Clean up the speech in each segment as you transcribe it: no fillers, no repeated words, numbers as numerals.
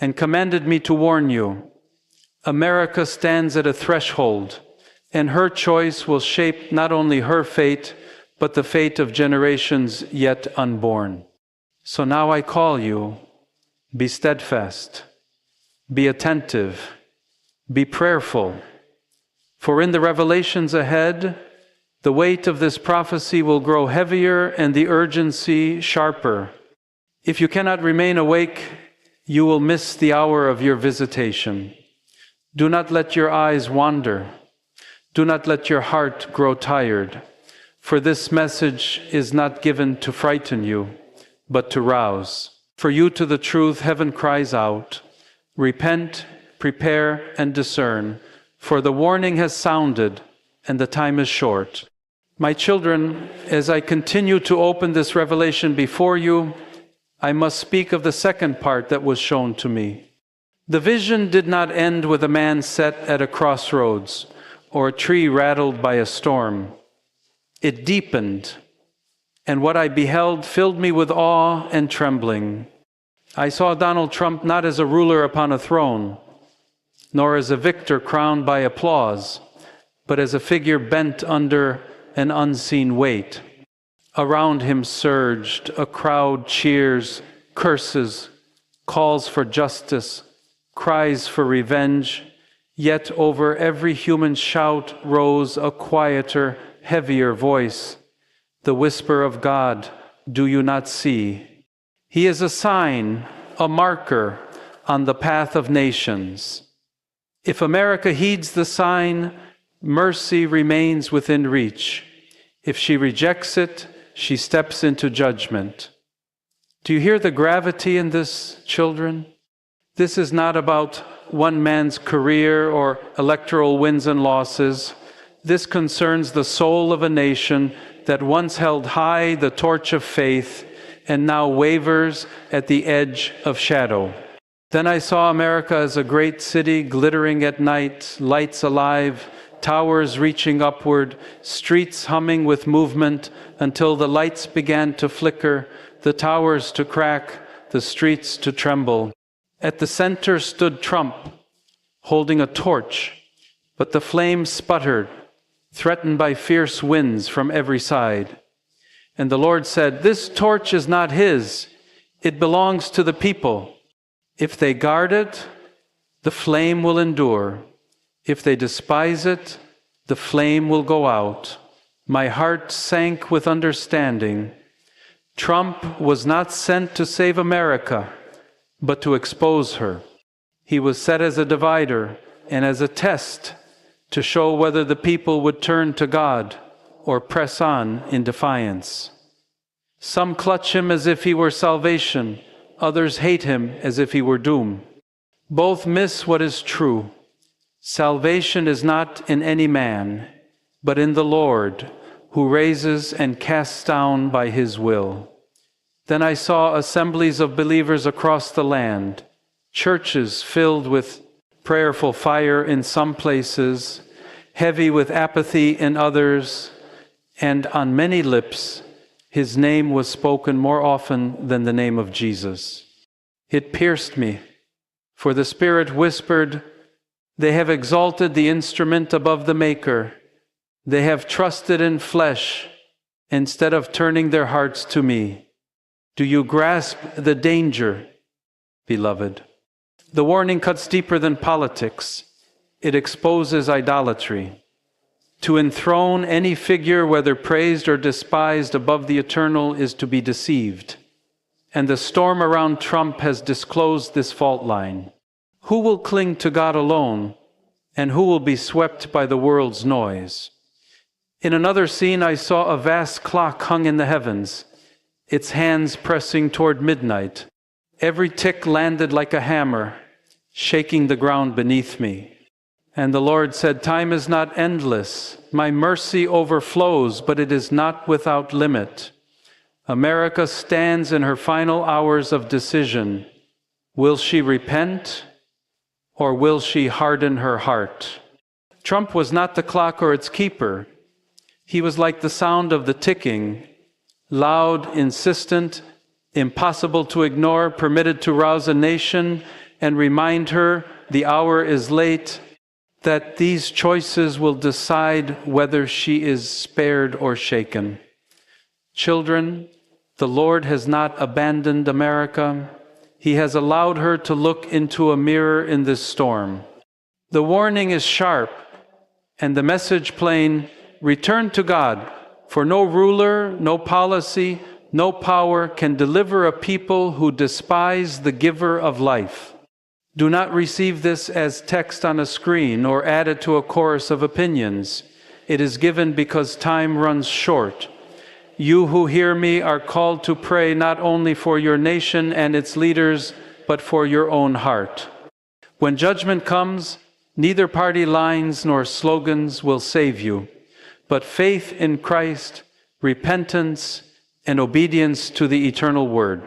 and commanded me to warn you. America stands at a threshold, and her choice will shape not only her fate, but the fate of generations yet unborn. So now I call you, be steadfast, be attentive, be prayerful, for in the revelations ahead, the weight of this prophecy will grow heavier and the urgency sharper. If you cannot remain awake, you will miss the hour of your visitation. Do not let your eyes wander. Do not let your heart grow tired, for this message is not given to frighten you, but to rouse. For you to the truth, heaven cries out, repent, prepare, and discern, for the warning has sounded, and the time is short. My children, as I continue to open this revelation before you, I must speak of the second part that was shown to me. The vision did not end with a man set at a crossroads or a tree rattled by a storm. It deepened, and what I beheld filled me with awe and trembling. I saw Donald Trump not as a ruler upon a throne, nor as a victor crowned by applause, but as a figure bent under an unseen weight. Around him surged a crowd, cheers, curses, calls for justice, cries for revenge, yet over every human shout rose a quieter, heavier voice, the whisper of God, do you not see? He is a sign, a marker on the path of nations. If America heeds the sign, mercy remains within reach. If she rejects it, she steps into judgment. Do you hear the gravity in this, children? This is not about one man's career or electoral wins and losses. This concerns the soul of a nation that once held high the torch of faith and now wavers at the edge of shadow. Then I saw America as a great city glittering at night, lights alive, towers reaching upward, streets humming with movement until the lights began to flicker, the towers to crack, the streets to tremble. At the center stood Trump, holding a torch, but the flame sputtered, threatened by fierce winds from every side. And the Lord said, "This torch is not his, it belongs to the people. If they guard it, the flame will endure. If they despise it, the flame will go out." My heart sank with understanding. Trump was not sent to save America, but to expose her. He was set as a divider and as a test to show whether the people would turn to God or press on in defiance. Some clutch him as if he were salvation, others hate him as if he were doom. Both miss what is true. Salvation is not in any man, but in the Lord, who raises and casts down by his will. Then I saw assemblies of believers across the land, churches filled with prayerful fire in some places, heavy with apathy in others, and on many lips his name was spoken more often than the name of Jesus. It pierced me, for the Spirit whispered, "They have exalted the instrument above the maker. They have trusted in flesh instead of turning their hearts to me." Do you grasp the danger, beloved? The warning cuts deeper than politics. It exposes idolatry. To enthrone any figure, whether praised or despised, above the eternal is to be deceived. And the storm around Trump has disclosed this fault line. Who will cling to God alone, and who will be swept by the world's noise? In another scene, I saw a vast clock hung in the heavens, its hands pressing toward midnight. Every tick landed like a hammer, shaking the ground beneath me. And the Lord said, "Time is not endless. My mercy overflows, but it is not without limit. America stands in her final hours of decision. Will she repent, or will she harden her heart?" Trump was not the clock or its keeper. He was like the sound of the ticking, loud, insistent, impossible to ignore, permitted to rouse a nation, and remind her the hour is late, that these choices will decide whether she is spared or shaken. Children, the Lord has not abandoned America. He has allowed her to look into a mirror in this storm. The warning is sharp, and the message plain: return to God, for no ruler, no policy, no power can deliver a people who despise the giver of life. Do not receive this as text on a screen or add it to a chorus of opinions. It is given because time runs short. You who hear me are called to pray not only for your nation and its leaders, but for your own heart. When judgment comes, neither party lines nor slogans will save you, but faith in Christ, repentance, and obedience to the eternal word.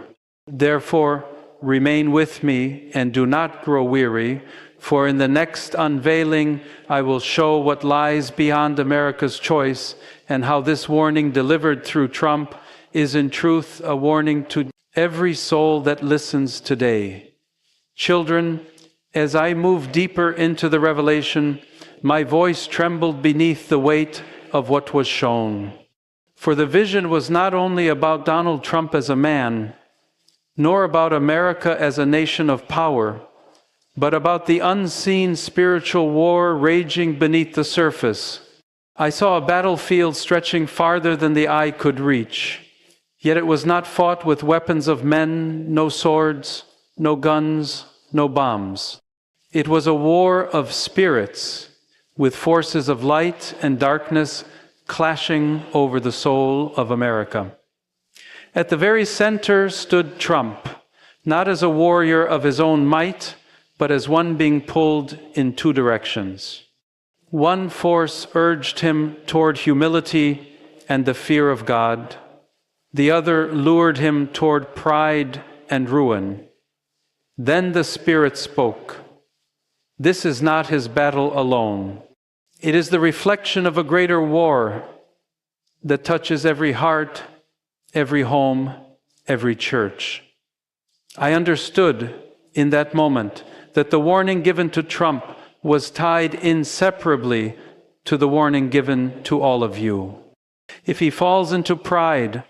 Therefore, remain with me and do not grow weary, for in the next unveiling I will show what lies beyond America's choice and how this warning delivered through Trump is in truth a warning to every soul that listens today. Children, as I move deeper into the revelation, my voice trembled beneath the weight of what was shown. For the vision was not only about Donald Trump as a man, nor about America as a nation of power, but about the unseen spiritual war raging beneath the surface. I saw a battlefield stretching farther than the eye could reach, yet it was not fought with weapons of men, no swords, no guns, no bombs. It was a war of spirits, with forces of light and darkness clashing over the soul of America. At the very center stood Trump, not as a warrior of his own might, but as one being pulled in two directions. One force urged him toward humility and the fear of God. The other lured him toward pride and ruin. Then the Spirit spoke. This is not his battle alone. It is the reflection of a greater war that touches every heart, every home, every church. I understood in that moment that the warning given to Trump was tied inseparably to the warning given to all of you. If he falls into pride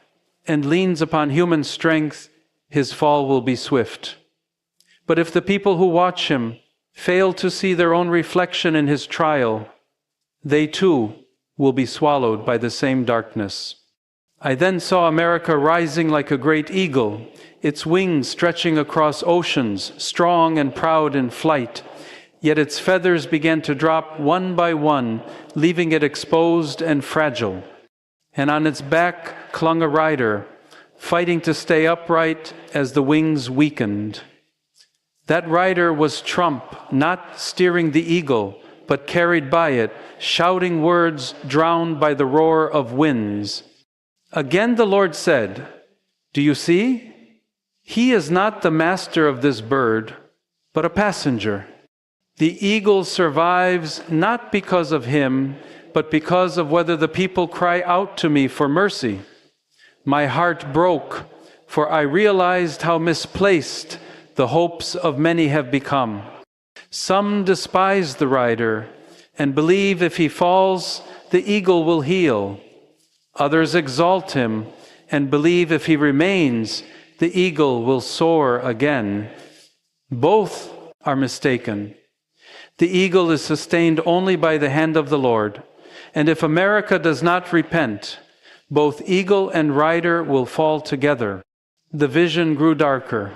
and leans upon human strength, his fall will be swift. But if the people who watch him fail to see their own reflection in his trial, they too will be swallowed by the same darkness. I then saw America rising like a great eagle, its wings stretching across oceans, strong and proud in flight. Yet its feathers began to drop one by one, leaving it exposed and fragile. And on its back clung a rider, fighting to stay upright as the wings weakened. That rider was Trump, not steering the eagle, but carried by it, shouting words drowned by the roar of winds. Again the Lord said, "Do you see? He is not the master of this bird, but a passenger. The eagle survives not because of him, but because of whether the people cry out to me for mercy. My heart broke, for I realized how misplaced the hopes of many have become. Some despise the rider and believe if he falls, the eagle will heal. Others exalt him and believe if he remains, the eagle will soar again. Both are mistaken. The eagle is sustained only by the hand of the Lord, and if America does not repent, both eagle and rider will fall together." The vision grew darker,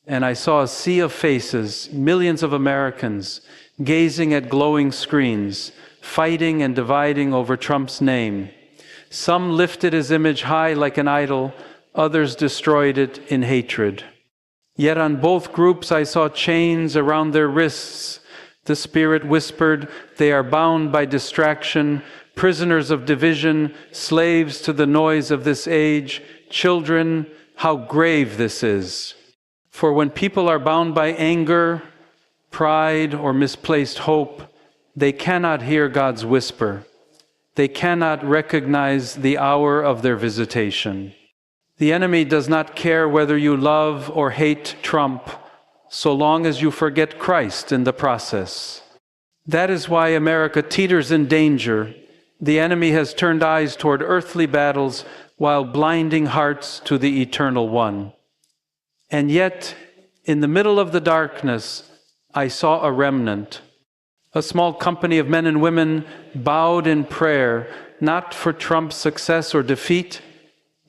and I saw a sea of faces, millions of Americans, gazing at glowing screens, fighting and dividing over Trump's name. Some lifted his image high like an idol, others destroyed it in hatred. Yet on both groups I saw chains around their wrists. The Spirit whispered, "They are bound by distraction, prisoners of division, slaves to the noise of this age. Children, how grave this is. For when people are bound by anger, pride, or misplaced hope, they cannot hear God's whisper. They cannot recognize the hour of their visitation. The enemy does not care whether you love or hate Trump so long as you forget Christ in the process. That is why America teeters in danger. The enemy has turned eyes toward earthly battles while blinding hearts to the Eternal One. And yet, in the middle of the darkness, I saw a remnant, a small company of men and women bowed in prayer, not for Trump's success or defeat,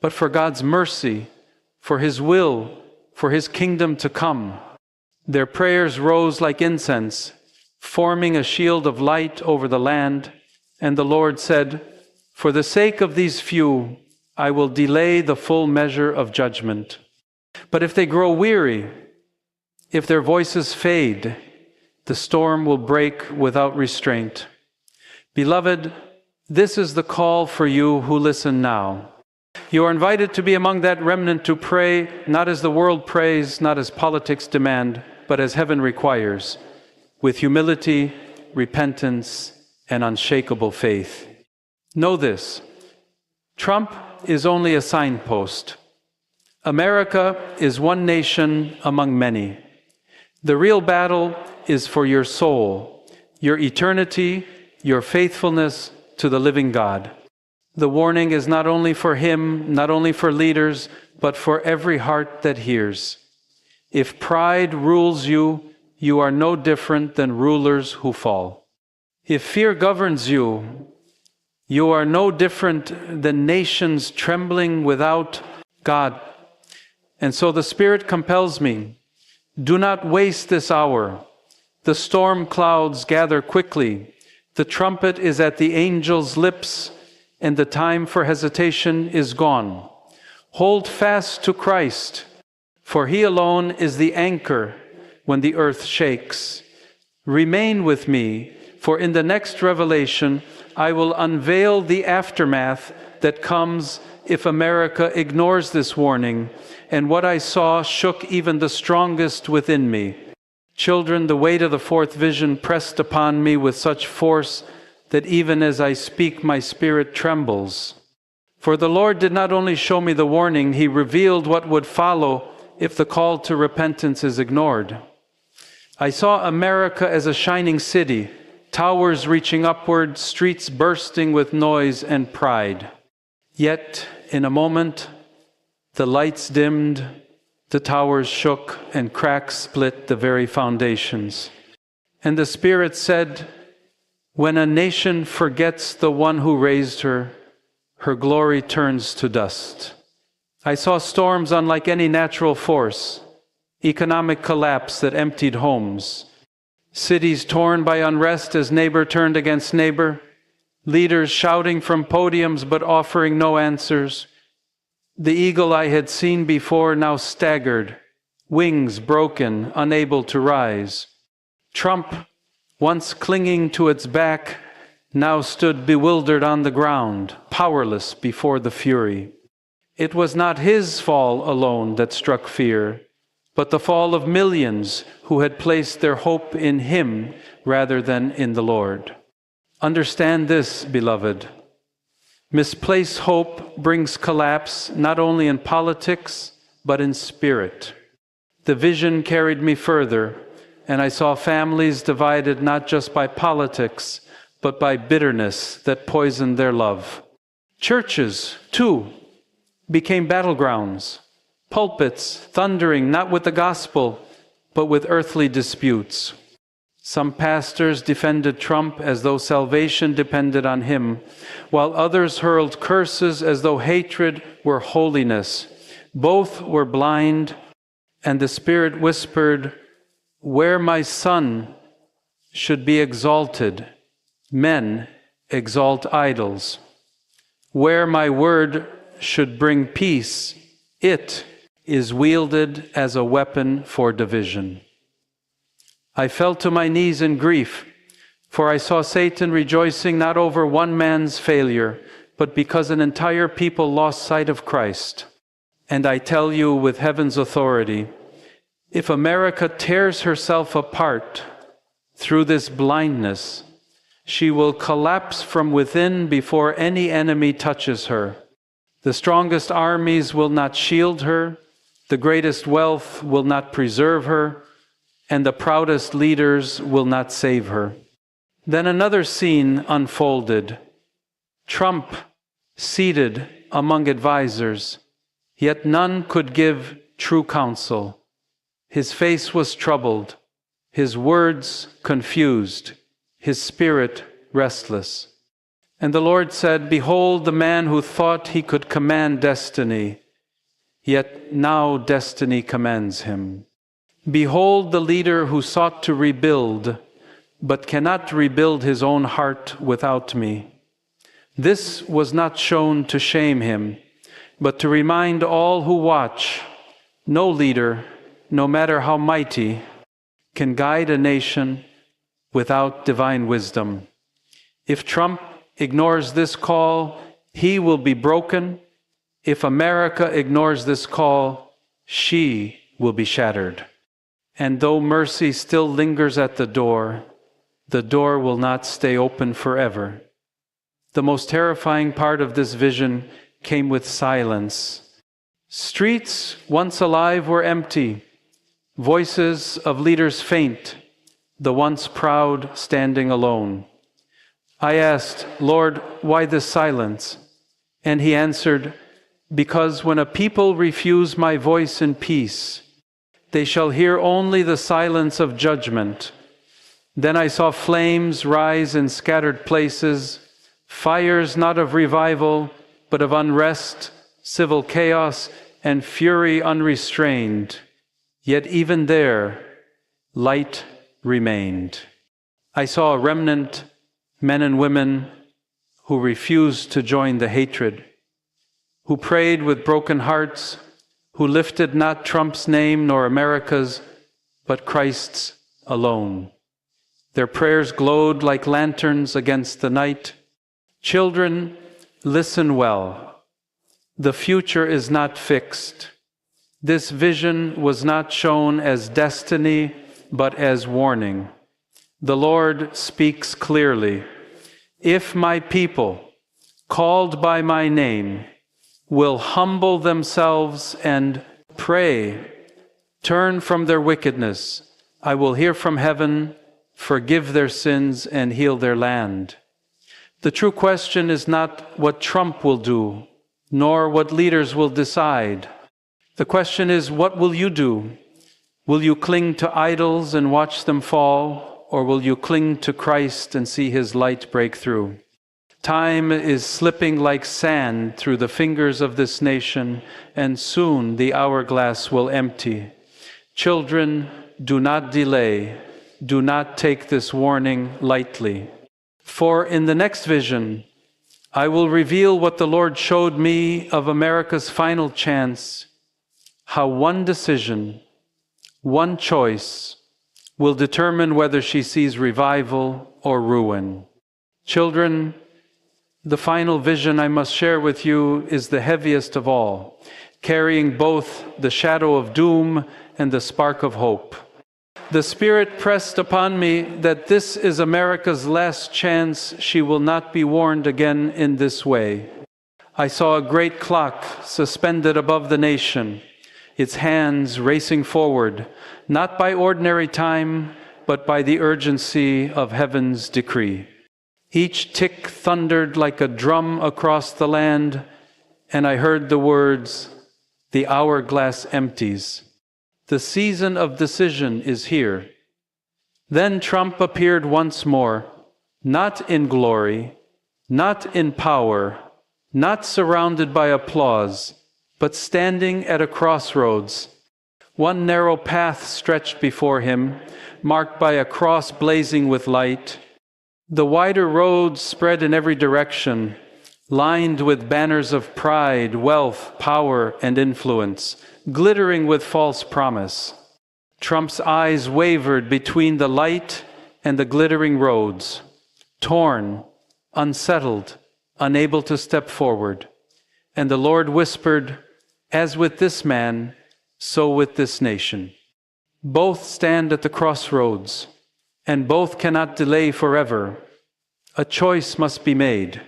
but for God's mercy, for His will, for His kingdom to come. Their prayers rose like incense, forming a shield of light over the land, and the Lord said, "For the sake of these few, I will delay the full measure of judgment. But if they grow weary, if their voices fade, the storm will break without restraint." Beloved, this is the call for you who listen now. You are invited to be among that remnant to pray, not as the world prays, not as politics demand, but as heaven requires, with humility, repentance, and unshakable faith. Know this: Trump is only a signpost. America is one nation among many. The real battle is for your soul, your eternity, your faithfulness to the living God. The warning is not only for him, not only for leaders, but for every heart that hears. If pride rules you, you are no different than rulers who fall. If fear governs you, you are no different than nations trembling without God. And so the Spirit compels me, do not waste this hour. The storm clouds gather quickly. The trumpet is at the angel's lips, and the time for hesitation is gone. Hold fast to Christ, for He alone is the anchor when the earth shakes. Remain with me, for in the next revelation, I will unveil the aftermath that comes if America ignores this warning, and what I saw shook even the strongest within me. Children, the weight of the fourth vision pressed upon me with such force that even as I speak, my spirit trembles. For the Lord did not only show me the warning, He revealed what would follow if the call to repentance is ignored. I saw America as a shining city, towers reaching upward, streets bursting with noise and pride. Yet, in a moment, the lights dimmed, the towers shook, and cracks split the very foundations. And the Spirit said, "When a nation forgets the one who raised her, her glory turns to dust." I saw storms unlike any natural force, economic collapse that emptied homes, cities torn by unrest as neighbor turned against neighbor, leaders shouting from podiums but offering no answers. The eagle I had seen before now staggered, wings broken, unable to rise. Trump, once clinging to its back, now stood bewildered on the ground, powerless before the fury. It was not his fall alone that struck fear, but the fall of millions who had placed their hope in him rather than in the Lord. Understand this, beloved. Misplaced hope brings collapse not only in politics, but in spirit. The vision carried me further, and I saw families divided not just by politics, but by bitterness that poisoned their love. Churches, too, became battlegrounds, pulpits thundering not with the gospel, but with earthly disputes. Some pastors defended Trump as though salvation depended on him, while others hurled curses as though hatred were holiness. Both were blind, and the Spirit whispered, "Where my Son should be exalted, men exalt idols. Where my word should bring peace, it is wielded as a weapon for division." I fell to my knees in grief, for I saw Satan rejoicing not over one man's failure, but because an entire people lost sight of Christ. And I tell you with heaven's authority, if America tears herself apart through this blindness, she will collapse from within before any enemy touches her. The strongest armies will not shield her, the greatest wealth will not preserve her, and the proudest leaders will not save her. Then another scene unfolded. Trump seated among advisers, yet none could give true counsel. His face was troubled, his words confused, his spirit restless. And the Lord said, "Behold the man who thought he could command destiny, yet now destiny commands him. Behold the leader who sought to rebuild, but cannot rebuild his own heart without me. This was not shown to shame him, but to remind all who watch, no leader, no matter how mighty, can guide a nation without divine wisdom. If Trump ignores this call, he will be broken. If America ignores this call, she will be shattered. And though mercy still lingers at the door will not stay open forever." The most terrifying part of this vision came with silence. Streets once alive were empty, voices of leaders faint, the once proud standing alone. I asked, "Lord, why this silence?" And he answered, "Because when a people refuse my voice in peace, they shall hear only the silence of judgment." Then I saw flames rise in scattered places, fires not of revival, but of unrest, civil chaos, and fury unrestrained. Yet even there, light remained. I saw a remnant, men and women, who refused to join the hatred, who prayed with broken hearts, who lifted not Trump's name nor America's, but Christ's alone. Their prayers glowed like lanterns against the night. Children, listen well. The future is not fixed. This vision was not shown as destiny, but as warning. The Lord speaks clearly. If my people, called by my name, will humble themselves and pray, turn from their wickedness, I will hear from heaven, forgive their sins, and heal their land. The true question is not what Trump will do, nor what leaders will decide. The question is, what will you do? Will you cling to idols and watch them fall, or will you cling to Christ and see his light break through? Time is slipping like sand through the fingers of this nation, and soon the hourglass will empty. Children, do not delay. Do not take this warning lightly. For in the next vision, I will reveal what the Lord showed me of America's final chance, how one decision, one choice, will determine whether she sees revival or ruin. Children, the final vision I must share with you is the heaviest of all, carrying both the shadow of doom and the spark of hope. The Spirit pressed upon me that this is America's last chance. She will not be warned again in this way. I saw a great clock suspended above the nation, its hands racing forward, not by ordinary time, but by the urgency of heaven's decree. Each tick thundered like a drum across the land, and I heard the words, "The hourglass empties." The season of decision is here. Then Trump appeared once more, not in glory, not in power, not surrounded by applause, but standing at a crossroads. One narrow path stretched before him, marked by a cross blazing with light. The wider roads spread in every direction, lined with banners of pride, wealth, power, and influence, glittering with false promise. Trump's eyes wavered between the light and the glittering roads, torn, unsettled, unable to step forward. And the Lord whispered, "As with this man, so with this nation. Both stand at the crossroads, and both cannot delay forever. A choice must be made."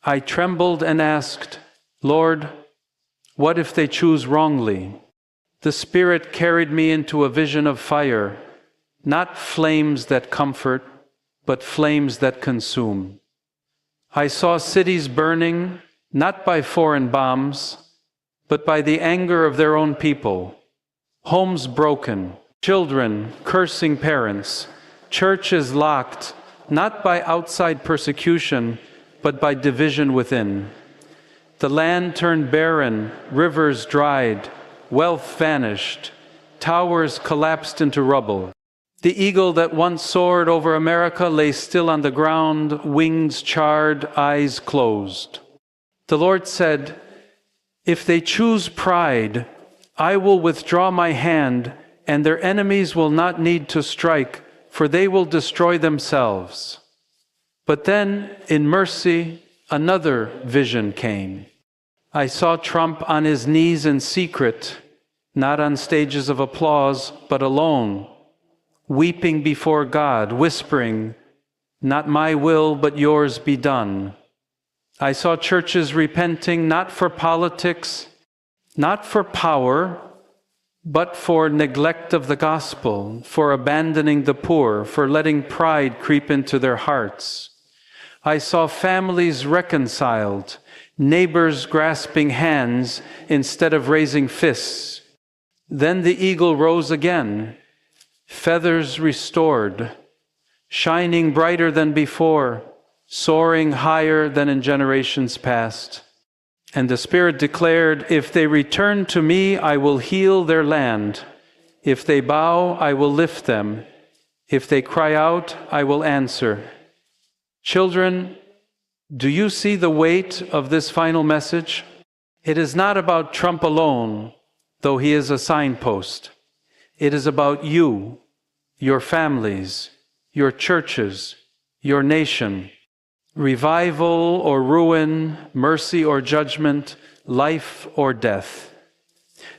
I trembled and asked, "Lord, what if they choose wrongly?" The Spirit carried me into a vision of fire, not flames that comfort, but flames that consume. I saw cities burning, not by foreign bombs, but by the anger of their own people. Homes broken, children cursing parents, churches locked, not by outside persecution, but by division within. The land turned barren, rivers dried, wealth vanished, towers collapsed into rubble. The eagle that once soared over America lay still on the ground, wings charred, eyes closed. The Lord said, "If they choose pride, I will withdraw my hand, and their enemies will not need to strike, for they will destroy themselves." But then, in mercy, another vision came. I saw Trump on his knees in secret, not on stages of applause, but alone, weeping before God, whispering, "Not my will, but yours be done." I saw churches repenting not for politics, not for power, but for neglect of the gospel, for abandoning the poor, for letting pride creep into their hearts. I saw families reconciled, neighbors grasping hands instead of raising fists. Then the eagle rose again, feathers restored, shining brighter than before, soaring higher than in generations past. And the Spirit declared, "If they return to me, I will heal their land. If they bow, I will lift them. If they cry out, I will answer." Children, do you see the weight of this final message? It is not about Trump alone, though he is a signpost. It is about you, your families, your churches, your nation. Revival or ruin, mercy or judgment, life or death.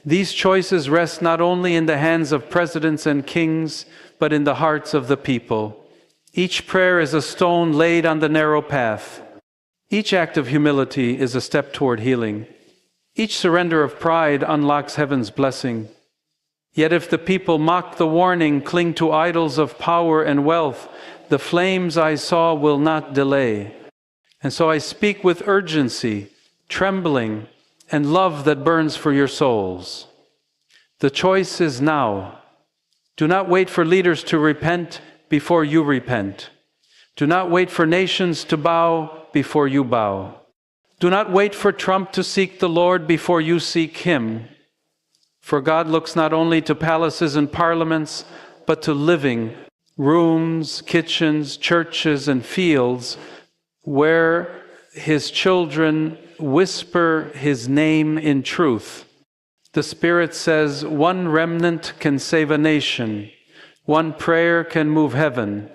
These choices rest not only in the hands of presidents and kings, but in the hearts of the people. Each prayer is a stone laid on the narrow path. Each act of humility is a step toward healing. Each surrender of pride unlocks heaven's blessing. Yet if the people mock the warning, cling to idols of power and wealth, the flames I saw will not delay. And so I speak with urgency, trembling, and love that burns for your souls. The choice is now. Do not wait for leaders to repent before you repent. Do not wait for nations to bow before you bow. Do not wait for Trump to seek the Lord before you seek him. For God looks not only to palaces and parliaments, but to living rooms, kitchens, churches, and fields where his children whisper his name in truth. The Spirit says, one remnant can save a nation, one prayer can move heaven,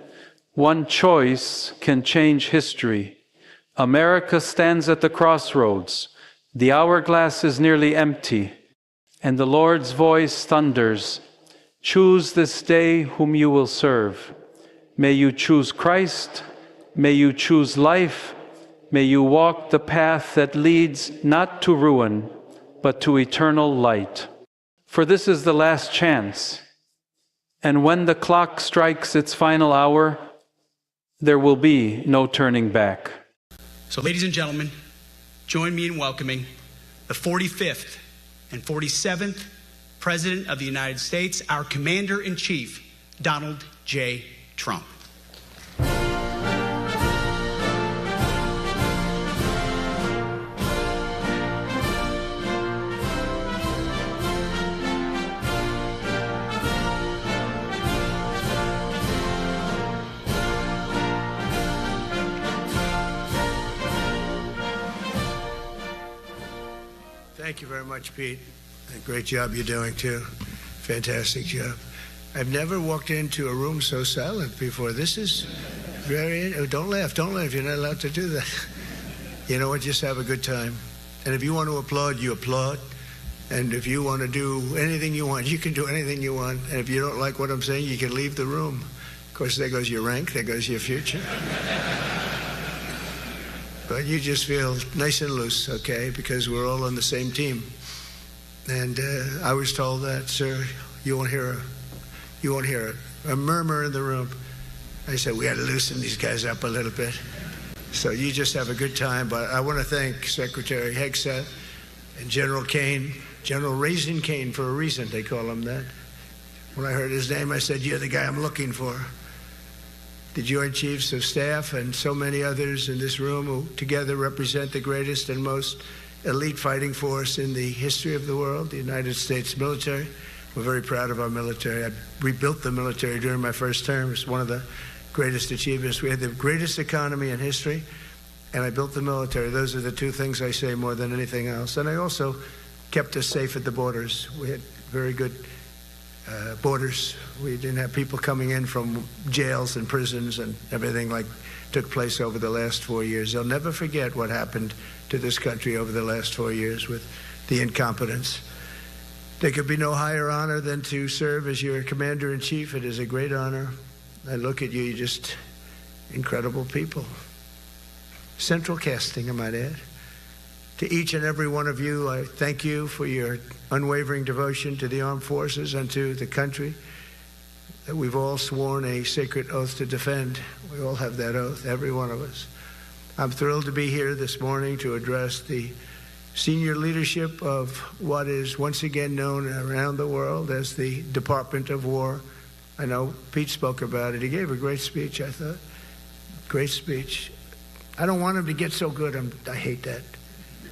one choice can change history. America stands at the crossroads. The hourglass is nearly empty, and the Lord's voice thunders, "Choose this day whom you will serve. May you choose Christ, may you choose life, may you walk the path that leads not to ruin, but to eternal light." For this is the last chance, and when the clock strikes its final hour, there will be no turning back. So, ladies and gentlemen, join me in welcoming the 45th and 47th President of the United States, our Commander-in-Chief, Donald J. Trump. Thank you very much, Pete. Great job you're doing, too. Fantastic job. I've never walked into a room so silent before. This is very... Don't laugh. Don't laugh. You're not allowed to do that. You know what? Just have a good time. And if you want to applaud, you applaud. And if you want to do anything you want, you can do anything you want. And if you don't like what I'm saying, you can leave the room. Of course, there goes your rank. There goes your future. But you just feel nice and loose, okay? Because we're all on the same team. And I was told that, sir, you won't hear a murmur in the room. I said, we got to loosen these guys up a little bit. So you just have a good time. But I want to thank Secretary Hegseth and General Kane, General Raising Kane for a reason, they call him that. When I heard his name, I said, you're the guy I'm looking for. The Joint Chiefs of Staff and so many others in this room who together represent the greatest and most elite fighting force in the history of the world, the United States military. We're very proud of our military. I rebuilt the military during my first term. It's one of the greatest achievements. We had the greatest economy in history, and I built the military. Those are the two things I say more than anything else. And I also kept us safe at the borders. We had very good borders. We didn't have people coming in from jails and prisons and everything like took place over the last 4 years. They'll never forget what happened to this country over the last 4 years with the incompetence. There could be no higher honor than to serve as your commander-in-chief. It is a great honor. I look at you, you're just incredible people. Central casting, I might add. To each and every one of you, I thank you for your unwavering devotion to the armed forces and to the country that we've all sworn a sacred oath to defend. We all have that oath, every one of us. I'm thrilled to be here this morning to address the senior leadership of what is once again known around the world as the Department of War. I know Pete spoke about it. He gave a great speech, I thought. Great speech. I don't want him to get so good. I hate that.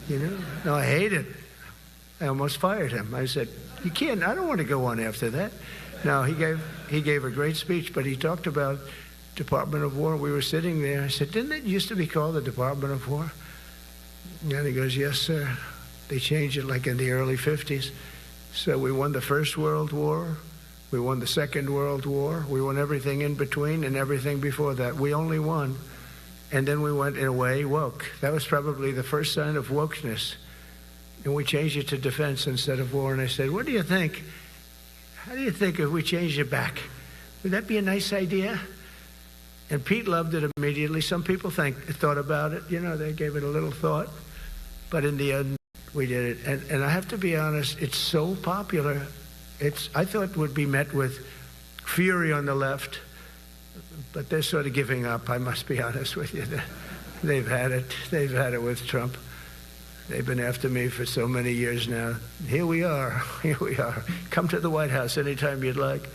You know? No, I hate it. I almost fired him. I said, you can't, I don't want to go on after that. No, he gave a great speech, but he talked about Department of War. We were sitting there. I said, didn't it used to be called the Department of War? And he goes, yes, sir. They changed it like in the early 50s. So we won the First World War. We won the Second World War. We won everything in between and everything before that. We only won. And then we went, in a way, woke. That was probably the first sign of wokeness. And we changed it to defense instead of war. And I said, what do you think? How do you think if we changed it back? Would that be a nice idea? And Pete loved it immediately. Some people thought about it. You know, they gave it a little thought. But in the end, we did it. And I have to be honest, it's so popular. I thought it would be met with fury on the left. But they're sort of giving up, I must be honest with you. They've had it. They've had it with Trump. They've been after me for so many years now. Here we are. Here we are. Come to the White House anytime you'd like.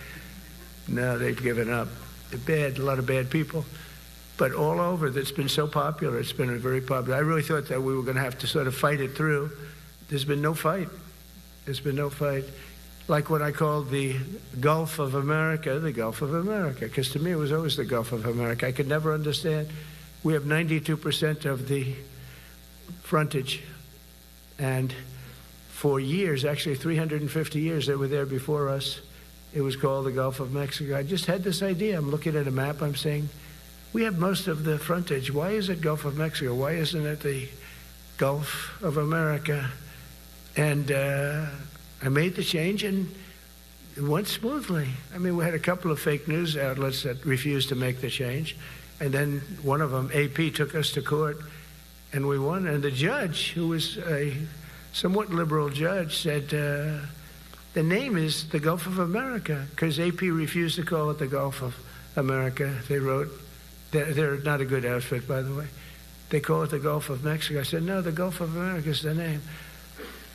No, they've given up. They're bad, a lot of bad people. But all over, it's been so popular. It's been very popular. I really thought that we were going to have to sort of fight it through. There's been no fight. There's been no fight. Like what I called the Gulf of America, the Gulf of America, because to me it was always the Gulf of America. I could never understand. We have 92% of the frontage, and for years, actually 350 years, they were there before us. It was called the Gulf of Mexico. I just had this idea. I'm looking at a map. I'm saying, we have most of the frontage. Why is it Gulf of Mexico? Why isn't it the Gulf of America? And I made the change, and it went smoothly. I mean, we had a couple of fake news outlets that refused to make the change. And then one of them, AP, took us to court, and we won. And the judge, who was a somewhat liberal judge, said, the name is the Gulf of America, because AP refused to call it the Gulf of America. They wrote, they're not a good outfit, by the way. They call it the Gulf of Mexico. I said, no, the Gulf of America is the name.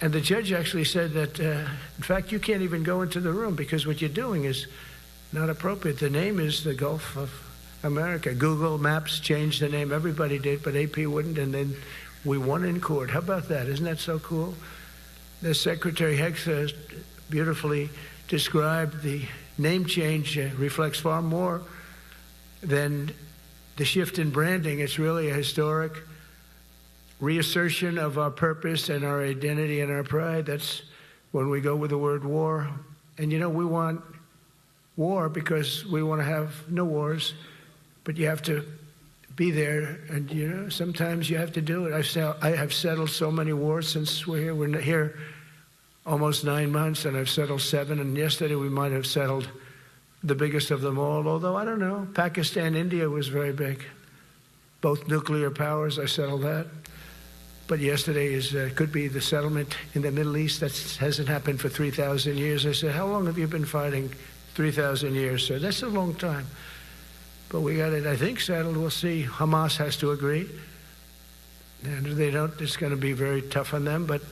And the judge actually said that, in fact, you can't even go into the room because what you're doing is not appropriate. The name is the Gulf of America. Google Maps changed the name. Everybody did, but AP wouldn't. And then we won in court. How about that? Isn't that so cool? The Secretary Hegseth beautifully described the name change reflects far more than the shift in branding. It's really a historic reassertion of our purpose and our identity and our pride. That's when we go with the word war. And you know, we want war because we want to have no wars, but you have to be there, and you know, sometimes you have to do it. I have settled so many wars since we're here. We're here almost 9 months, and I've settled 7, and yesterday we might have settled the biggest of them all, although I don't know. Pakistan, India was very big. Both nuclear powers, I settled that. but yesterday could be the settlement in the Middle East. That hasn't happened for 3,000 years. I said, how long have you been fighting? 3,000 years, sir. That's a long time. But we got it, I think, settled. We'll see. Hamas has to agree. And if they don't, it's going to be very tough on them, but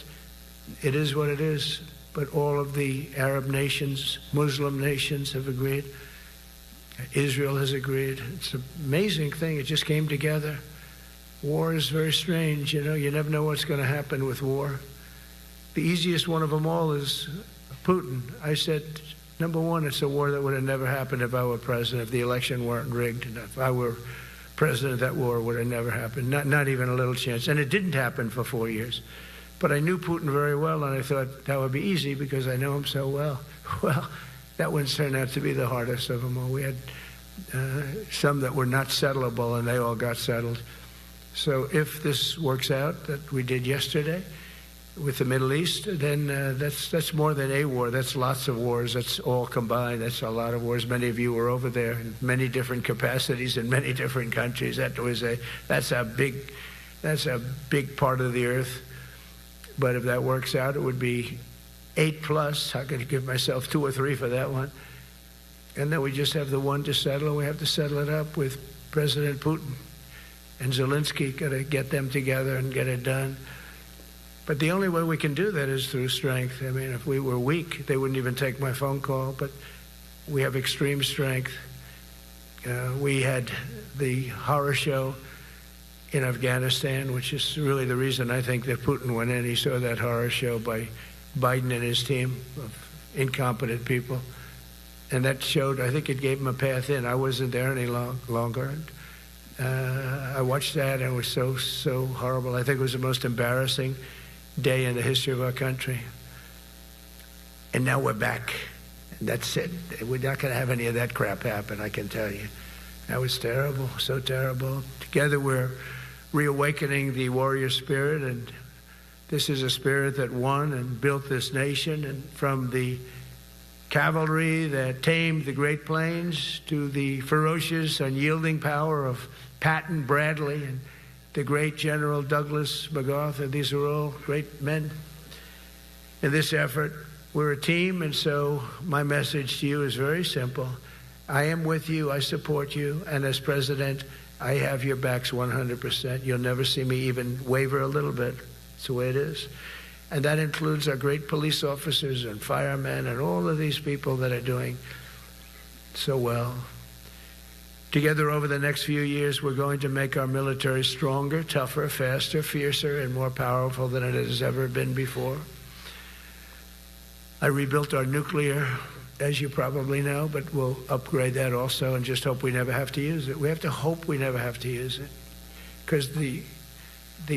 it is what it is. But all of the Arab nations, Muslim nations have agreed. Israel has agreed. It's an amazing thing. It just came together. War is very strange. You know, you never know what's going to happen with war. The easiest one of them all is Putin. I said, number one, it's a war that would have never happened if I were president, if the election weren't rigged. And if I were president, that war would have never happened. Not even a little chance. And it didn't happen for 4 years. But I knew Putin very well, and I thought that would be easy because I know him so well. Well, that one turned out to be the hardest of them all. We had some that were not settlable, and they all got settled. So if this works out that we did yesterday with the Middle East, then that's more than a war. That's lots of wars. That's all combined. That's a lot of wars. Many of you were over there in many different capacities in many different countries. That's a big part of the earth. But if that works out, it would be 8+. I'm going to give myself 2 or 3 for that one. And then we just have the one to settle, and we have to settle it up with President Putin and Zelensky. Got to get them together and get it done. But the only way we can do that is through strength. I mean, if we were weak, they wouldn't even take my phone call. But we have extreme strength. We had the horror show in Afghanistan, which is really the reason I think that Putin went in. He saw that horror show by Biden and his team of incompetent people. And that showed, I think it gave him a path in. I wasn't there any longer. I watched that, and it was so horrible. I think it was the most embarrassing day in the history of our country. And now we're back. And that's it. We're not going to have any of that crap happen, I can tell you. That was terrible, so terrible. Together we're reawakening the warrior spirit, and this is a spirit that won and built this nation. And from the cavalry that tamed the Great Plains to the ferocious, unyielding power of Patton Bradley and the great General Douglas MacArthur. These are all great men. In this effort, we're a team, and so my message to you is very simple. I am with you, I support you, and as president, I have your backs 100%. You'll never see me even waver a little bit. It's the way it is. And that includes our great police officers and firemen and all of these people that are doing so well. Together over the next few years, we're going to make our military stronger, tougher, faster, fiercer, and more powerful than it has ever been before. I rebuilt our nuclear, as you probably know, but we'll upgrade that also and just hope we never have to use it. We have to hope we never have to use it, because the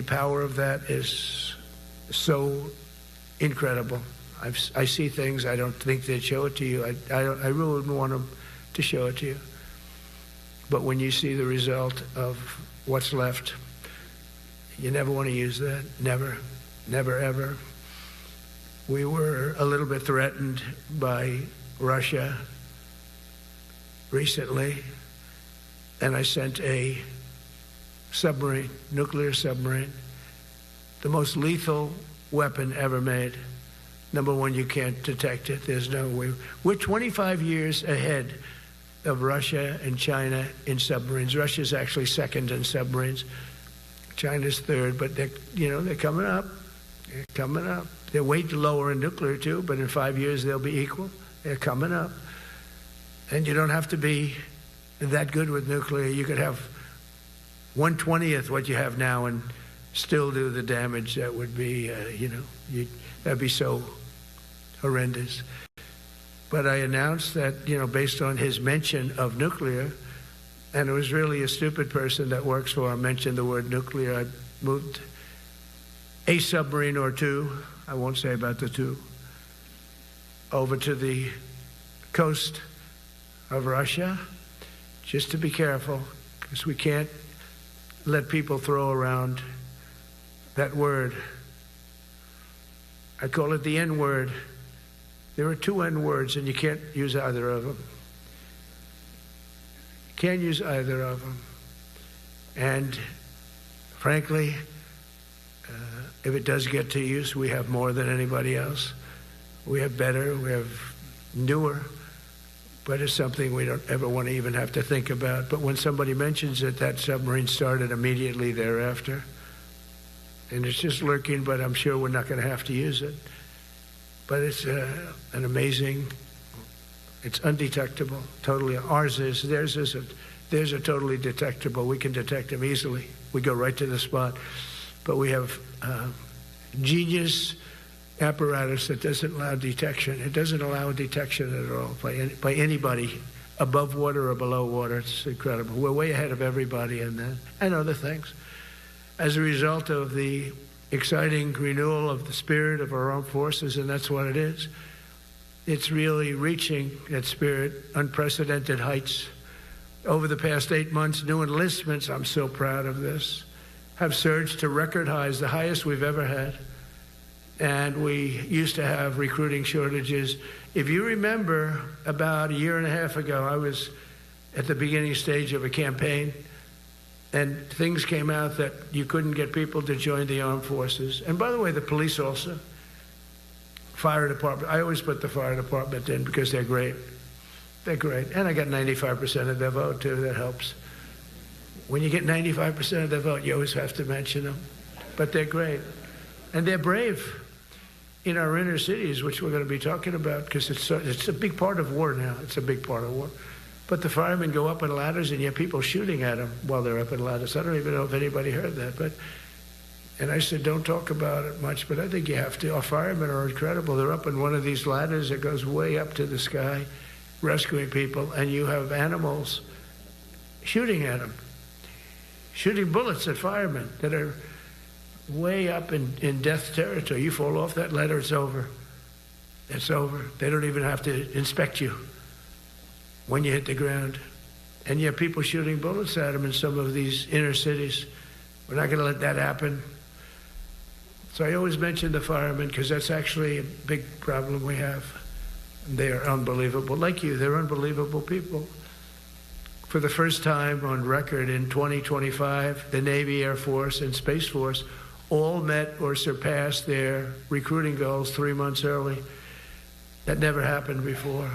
power of that is so incredible. I see things, I don't think they'd show it to you. I really wouldn't want them to show it to you. But when you see the result of what's left, you never want to use that. Never, never, ever. We were a little bit threatened by Russia recently, and I sent a submarine, nuclear submarine, the most lethal weapon ever made. Number one, you can't detect it. There's no way. We're 25 years ahead of Russia and China in submarines. Russia's actually second in submarines. China's third, but they're coming up. They're coming up. They're way lower in nuclear too, but in 5 years they'll be equal. They're coming up. And you don't have to be that good with nuclear. You could have 1/20th what you have now and still do the damage that would be, that'd be so horrendous. But I announced that, based on his mention of nuclear, and it was really a stupid person that works for him mentioned the word nuclear, I moved a submarine or two, I won't say about the two, over to the coast of Russia, just to be careful, because we can't let people throw around that word. I call it the N-word. There are 2 N-words, and you can't use either of them. You can't use either of them. And frankly, If it does get to use, we have more than anybody else. We have better, we have newer, but it's something we don't ever want to even have to think about. But when somebody mentions it, that submarine started immediately thereafter. And it's just lurking, but I'm sure we're not going to have to use it. But it's an amazing, it's undetectable, totally. Ours is, theirs isn't. Theirs are totally detectable. We can detect them easily. We go right to the spot. But we have genius apparatus that doesn't allow detection. It doesn't allow detection at all by anybody above water or below water. It's incredible. We're way ahead of everybody in that and other things. As a result of the exciting renewal of the spirit of our armed forces, and that's what it is. It's really reaching that spirit, unprecedented heights. Over the past 8 months, new enlistments, I'm so proud of this, have surged to record highs, the highest we've ever had. And we used to have recruiting shortages. If you remember, about a year and a half ago, I was at the beginning stage of a campaign, and things came out that you couldn't get people to join the armed forces. And by the way, the police also. Fire department. I always put the fire department in because they're great. They're great. And I got 95% of their vote, too. That helps. When you get 95% of their vote, you always have to mention them. But they're great. And they're brave in our inner cities, which we're going to be talking about, because it's a big part of war now. It's a big part of war. But the firemen go up in ladders, and you have people shooting at them while they're up in ladders. I don't even know if anybody heard that. And I said, don't talk about it much, but I think you have to. Our firemen are incredible. They're up in one of these ladders that goes way up to the sky, rescuing people, and you have animals shooting at them, shooting bullets at firemen that are way up in death territory. You fall off that ladder, it's over. It's over. They don't even have to inspect you when you hit the ground. And you have people shooting bullets at them in some of these inner cities. We're not going to let that happen. So I always mention the firemen because that's actually a big problem we have. They are unbelievable. Like you, they're unbelievable people. For the first time on record in 2025, the Navy, Air Force, and Space Force all met or surpassed their recruiting goals 3 months early. That never happened before.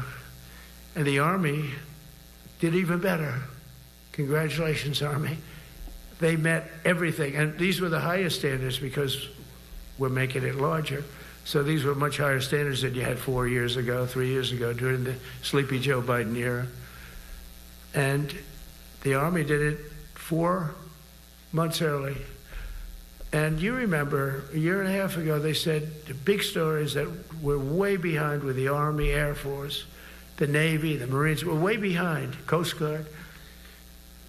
And the Army did even better. Congratulations, Army. They met everything. And these were the highest standards because we're making it larger. So these were much higher standards than you had 4 years ago, 3 years ago, during the sleepy Joe Biden era. And the Army did it 4 months early. And you remember, a year and a half ago, they said the big story is that we're way behind with the Army, Air Force, the Navy, the Marines. We're way behind, Coast Guard,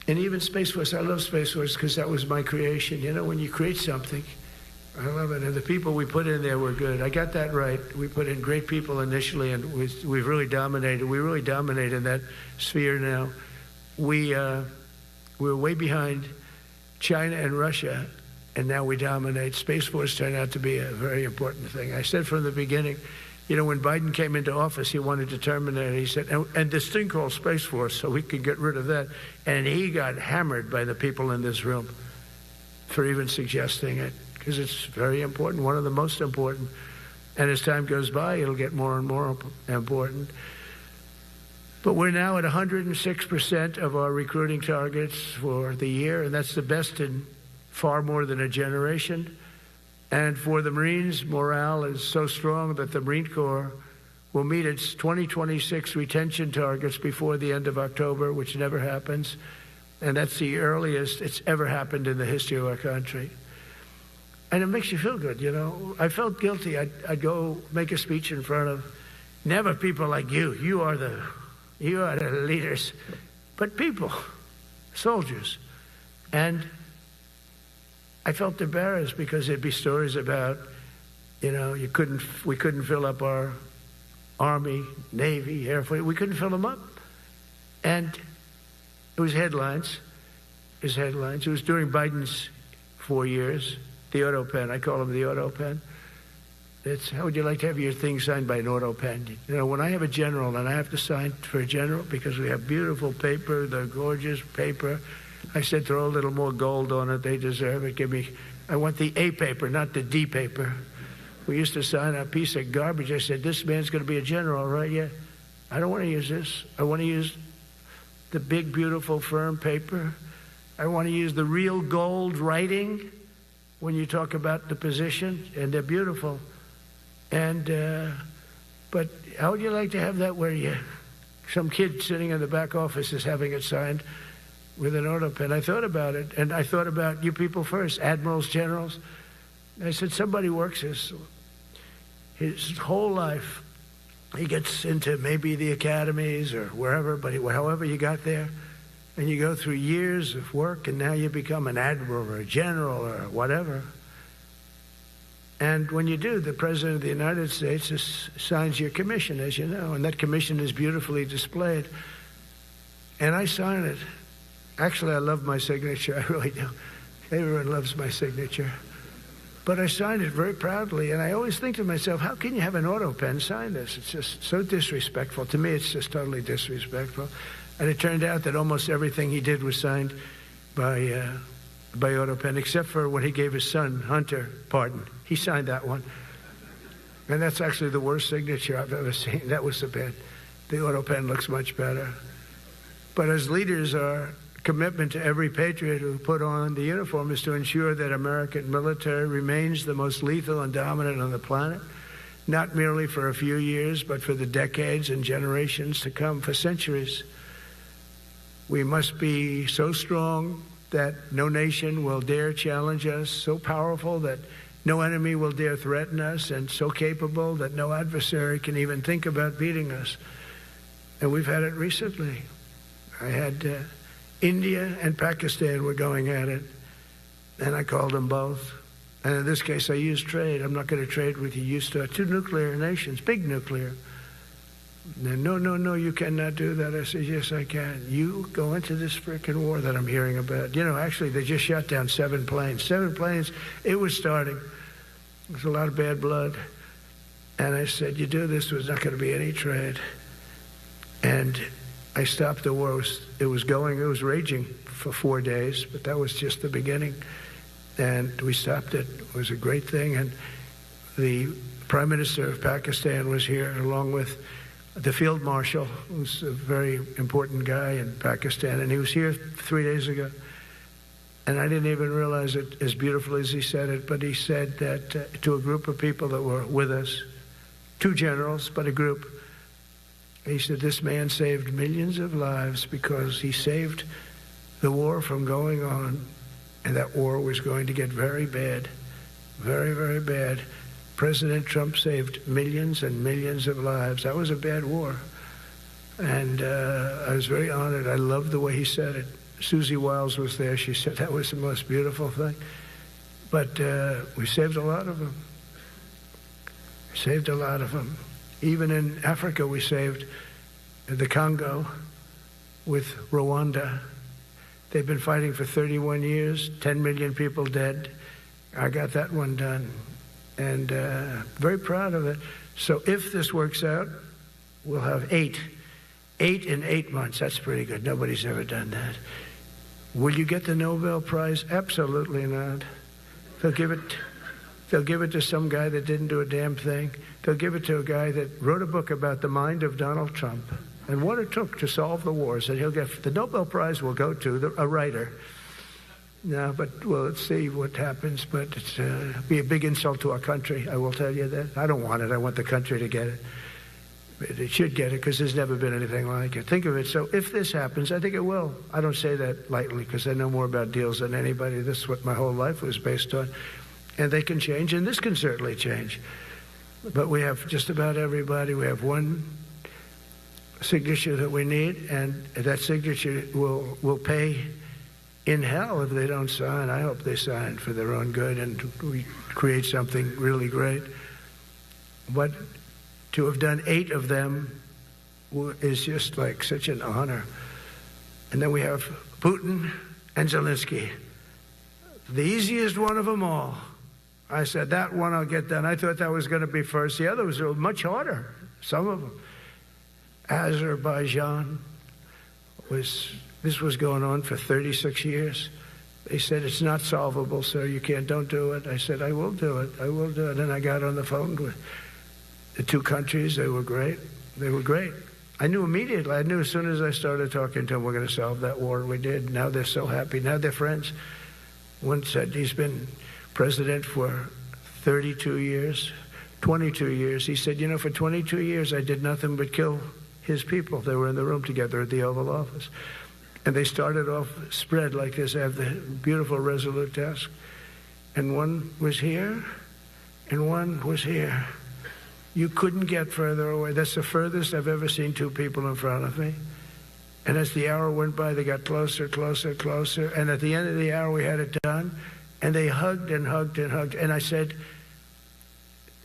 and even Space Force. I love Space Force because that was my creation. You know, when you create something, I love it. And the people we put in there were good. I got that right. We put in great people initially, and we've really dominated. We really dominate in that sphere now. We're way behind China and Russia, and now we dominate. Space Force turned out to be a very important thing. I said from the beginning, you know, when Biden came into office, he wanted to terminate it. He said, and this thing called Space Force, so we could get rid of that. And he got hammered by the people in this room for even suggesting it, because it's very important, one of the most important. And as time goes by, it'll get more and more important. But we're now at 106% of our recruiting targets for the year, and that's the best in far more than a generation. And for the Marines, morale is so strong that the Marine Corps will meet its 2026 retention targets before the end of October, which never happens. And that's the earliest it's ever happened in the history of our country. And it makes you feel good, you know. I felt guilty. I'd go make a speech in front of never people like you. You are the leaders. But people, soldiers. And I felt embarrassed because there'd be stories about, you know, we couldn't fill up our Army, Navy, Air Force. We couldn't fill them up. And it was headlines. It was during Biden's 4 years. The auto pen. I call him the auto pen. It's, how would you like to have your thing signed by an auto pen? You know, when I have a general and I have to sign for a general because we have beautiful paper, the gorgeous paper, I said throw a little more gold on it. They deserve it. Give me I want the A paper, not the D paper. We used to sign a piece of garbage. I said, this man's going to be a general, right? Yeah. I don't want to use this. I want to use the big, beautiful, firm paper. I want to use the real gold writing when you talk about the position, and they're beautiful. And, but how would you like to have that where some kid sitting in the back office is having it signed with an auto pen? I thought about it, and I thought about you people first, admirals, generals. I said, somebody works his whole life. He gets into maybe the academies or wherever, but however you got there, and you go through years of work, and now you become an admiral or a general or whatever. And when you do, the President of the United States signs your commission, as you know, and that commission is beautifully displayed. And I sign it. Actually, I love my signature. I really do. Everyone loves my signature. But I signed it very proudly, and I always think to myself, how can you have an auto pen sign this? It's just so disrespectful. To me, it's just totally disrespectful. And it turned out that almost everything he did was signed by auto pen, except for when he gave his son, Hunter, pardon. He signed that one. And that's actually the worst signature I've ever seen. That was so bad. The auto pen looks much better. But as leaders, our commitment to every patriot who put on the uniform is to ensure that American military remains the most lethal and dominant on the planet, not merely for a few years, but for the decades and generations to come, for centuries. We must be so strong that no nation will dare challenge us, so powerful that no enemy will dare threaten us, and so capable that no adversary can even think about beating us. And we've had it recently. I had India and Pakistan were going at it, and I called them both. And in this case, I used trade. I'm not going to trade with you. You start two nuclear nations, big nuclear. And no, you cannot do that. I said, yes, I can. You go into this frickin' war that I'm hearing about. You know, actually, they just shot down 7 planes. 7 planes, it was starting. There was a lot of bad blood. And I said, you do this, there's not going to be any trade. And I stopped the war. It was raging for 4 days, but that was just the beginning. And we stopped it. It was a great thing. And the Prime Minister of Pakistan was here, along with the Field Marshal, who's a very important guy in Pakistan. And he was here 3 days ago. And I didn't even realize it as beautifully as he said it, but he said that to a group of people that were with us, 2 generals, but a group. He said, this man saved millions of lives because he saved the war from going on, and that war was going to get very bad, very, very bad. President Trump saved millions and millions of lives. That was a bad war. And I was very honored. I loved the way he said it. Susie Wiles was there. She said that was the most beautiful thing. But we saved a lot of them. Saved a lot of them. Even in Africa, we saved the Congo with Rwanda. They've been fighting for 31 years, 10 million people dead. I got that one done, and very proud of it. So if this works out, we'll have 8 in 8 months. That's pretty good. Nobody's ever done that. Will you get the Nobel Prize? Absolutely not. They'll give it to some guy that didn't do a damn thing. They'll give it to a guy that wrote a book about the mind of Donald Trump and what it took to solve the wars. And he'll get the Nobel Prize will go to a writer. No, but well, let's see what happens. But it's be a big insult to our country. I will tell you that. I don't want it. I want the country to get it. But it should get it because there's never been anything like it. Think of it. So if this happens, I think it will. I don't say that lightly because I know more about deals than anybody. This is what my whole life was based on. And they can change, and this can certainly change. But we have just about everybody. We have one signature that we need, and that signature will pay in hell if they don't sign. I hope they sign for their own good, and we create something really great. But to have done 8 of them is just like such an honor. And then we have Putin and Zelensky, the easiest one of them all. I said, that one I'll get done. I thought that was going to be first. The others were much harder, some of them. Azerbaijan this was going on for 36 years. They said, it's not solvable, sir. You can't, don't do it. I said, I will do it. I will do it. And I got on the phone with the two countries. They were great. They were great. I knew immediately. I knew as soon as I started talking to them, we're going to solve that war. We did. Now they're so happy. Now they're friends. One said he's been president for 32 years, 22 years. He said, for 22 years, I did nothing but kill his people. They were in the room together at the Oval Office. And they started off spread like this. I have the beautiful Resolute desk. And one was here, and one was here. You couldn't get further away. That's the furthest I've ever seen two people in front of me. And as the hour went by, they got closer, closer, closer. And at the end of the hour, we had it done. And they hugged and hugged and hugged. And I said,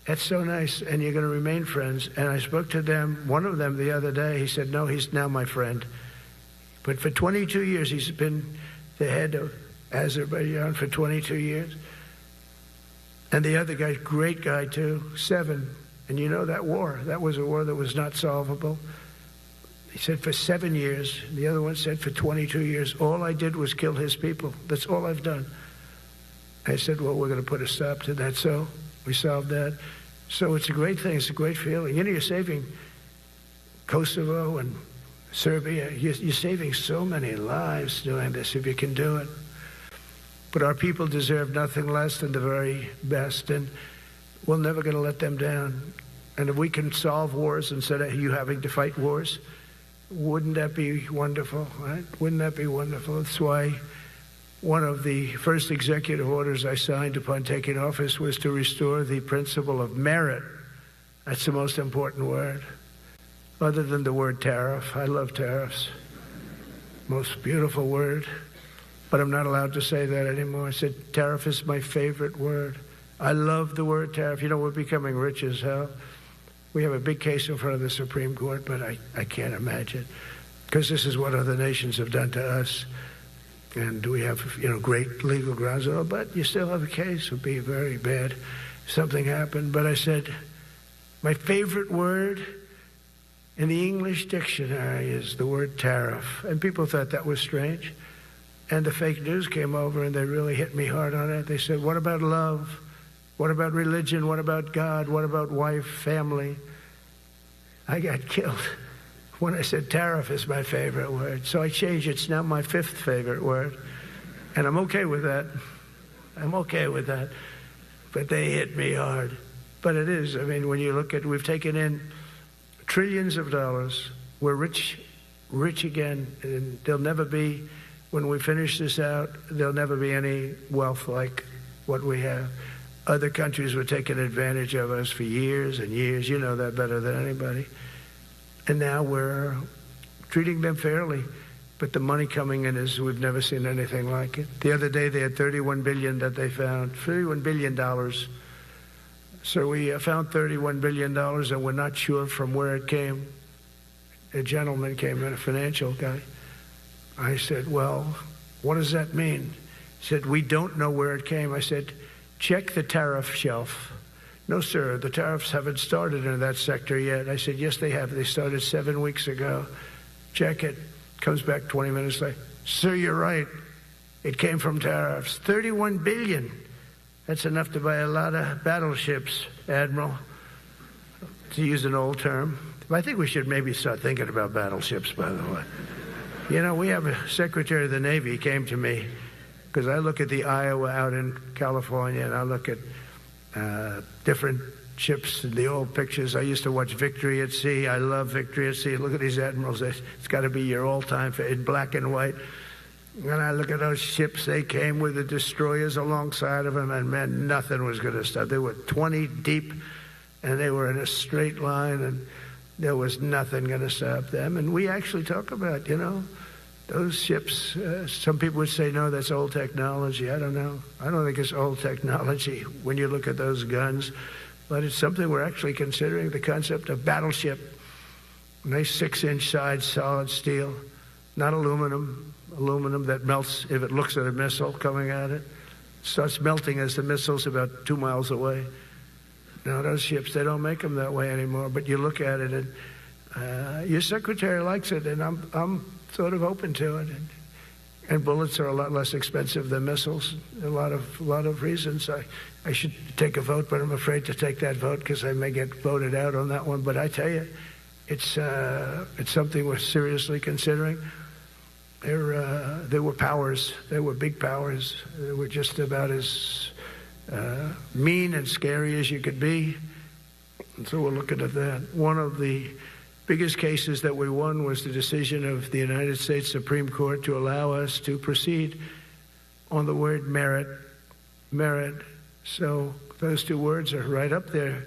that's so nice, and you're going to remain friends. And I spoke to them, one of them the other day. He said, no, he's now my friend. But for 22 years, he's been the head of Azerbaijan for 22 years. And the other guy, great guy too, 7. And that war, that was a war that was not solvable. He said for 7 years. The other one said for 22 years. All I did was kill his people. That's all I've done. I said, well, we're going to put a stop to that. So we solved that. So it's a great thing. It's a great feeling. You're saving Kosovo and Serbia. You're saving so many lives doing this if you can do it. But our people deserve nothing less than the very best. And we're never going to let them down. And if we can solve wars instead of you having to fight wars, wouldn't that be wonderful, right? Wouldn't that be wonderful? That's why one of the first executive orders I signed upon taking office was to restore the principle of merit. That's the most important word, other than the word tariff. I love tariffs. Most beautiful word. But I'm not allowed to say that anymore. I said tariff is my favorite word. I love the word tariff. We're becoming rich as hell. We have a big case in front of the Supreme Court, but I can't imagine, because this is what other nations have done to us. And we have, great legal grounds. But you still have a case. It would be very bad if something happened. But I said, my favorite word in the English dictionary is the word tariff. And people thought that was strange. And the fake news came over, and they really hit me hard on it. They said, what about love? What about religion? What about God? What about wife, family? I got killed when I said tariff is my favorite word. So I changed it. It's now my 5th favorite word. And I'm okay with that. I'm okay with that. But they hit me hard. But it is. When you look at, we've taken in trillions of dollars. We're rich again. And there'll never be, when we finish this out, there'll never be any wealth like what we have. Other countries were taking advantage of us for years and years. You know that better than anybody. And now we're treating them fairly. But the money coming in is, we've never seen anything like it. The other day they had $31 billion that they found, $31 billion. So we found $31 billion, and we're not sure from where it came. A gentleman came in, a financial guy. I said, well, what does that mean? He said, we don't know where it came. I said, check the tariff shelf. No, sir, the tariffs haven't started in that sector yet. I said, yes, they have. They started 7 weeks ago. Check it. Comes back 20 minutes later. Sir, you're right. It came from tariffs. $31 billion. That's enough to buy a lot of battleships, Admiral, to use an old term. I think we should maybe start thinking about battleships, by the way. We have a Secretary of the Navy came to me, because I look at the Iowa out in California, and I look at different ships and the old pictures. I used to watch Victory at Sea. I love Victory at Sea. Look at these admirals. It's got to be your all-time in black and white. And I look at those ships. They came with the destroyers alongside of them, and man, nothing was going to stop. They were 20 deep, and they were in a straight line, and there was nothing going to stop them. And we actually talk about, those ships. Some people would say, no, that's old technology. I don't know. I don't think it's old technology when you look at those guns. But it's something we're actually considering, the concept of battleship. Nice 6-inch sides, solid steel, not aluminum that melts if it looks at a missile coming at it. Starts melting as the missile's about 2 miles away. Now, those ships, they don't make them that way anymore. But you look at it, and your secretary likes it, and I'm sort of open to it. And bullets are a lot less expensive than missiles. A lot of reasons. I should take a vote, but I'm afraid to take that vote because I may get voted out on that one. But I tell you, it's something we're seriously considering. There were powers. There were big powers. They were just about as mean and scary as you could be. And so we're looking at that. One of the biggest cases that we won was the decision of the United States Supreme Court to allow us to proceed on the word merit. Merit. So those two words are right up there.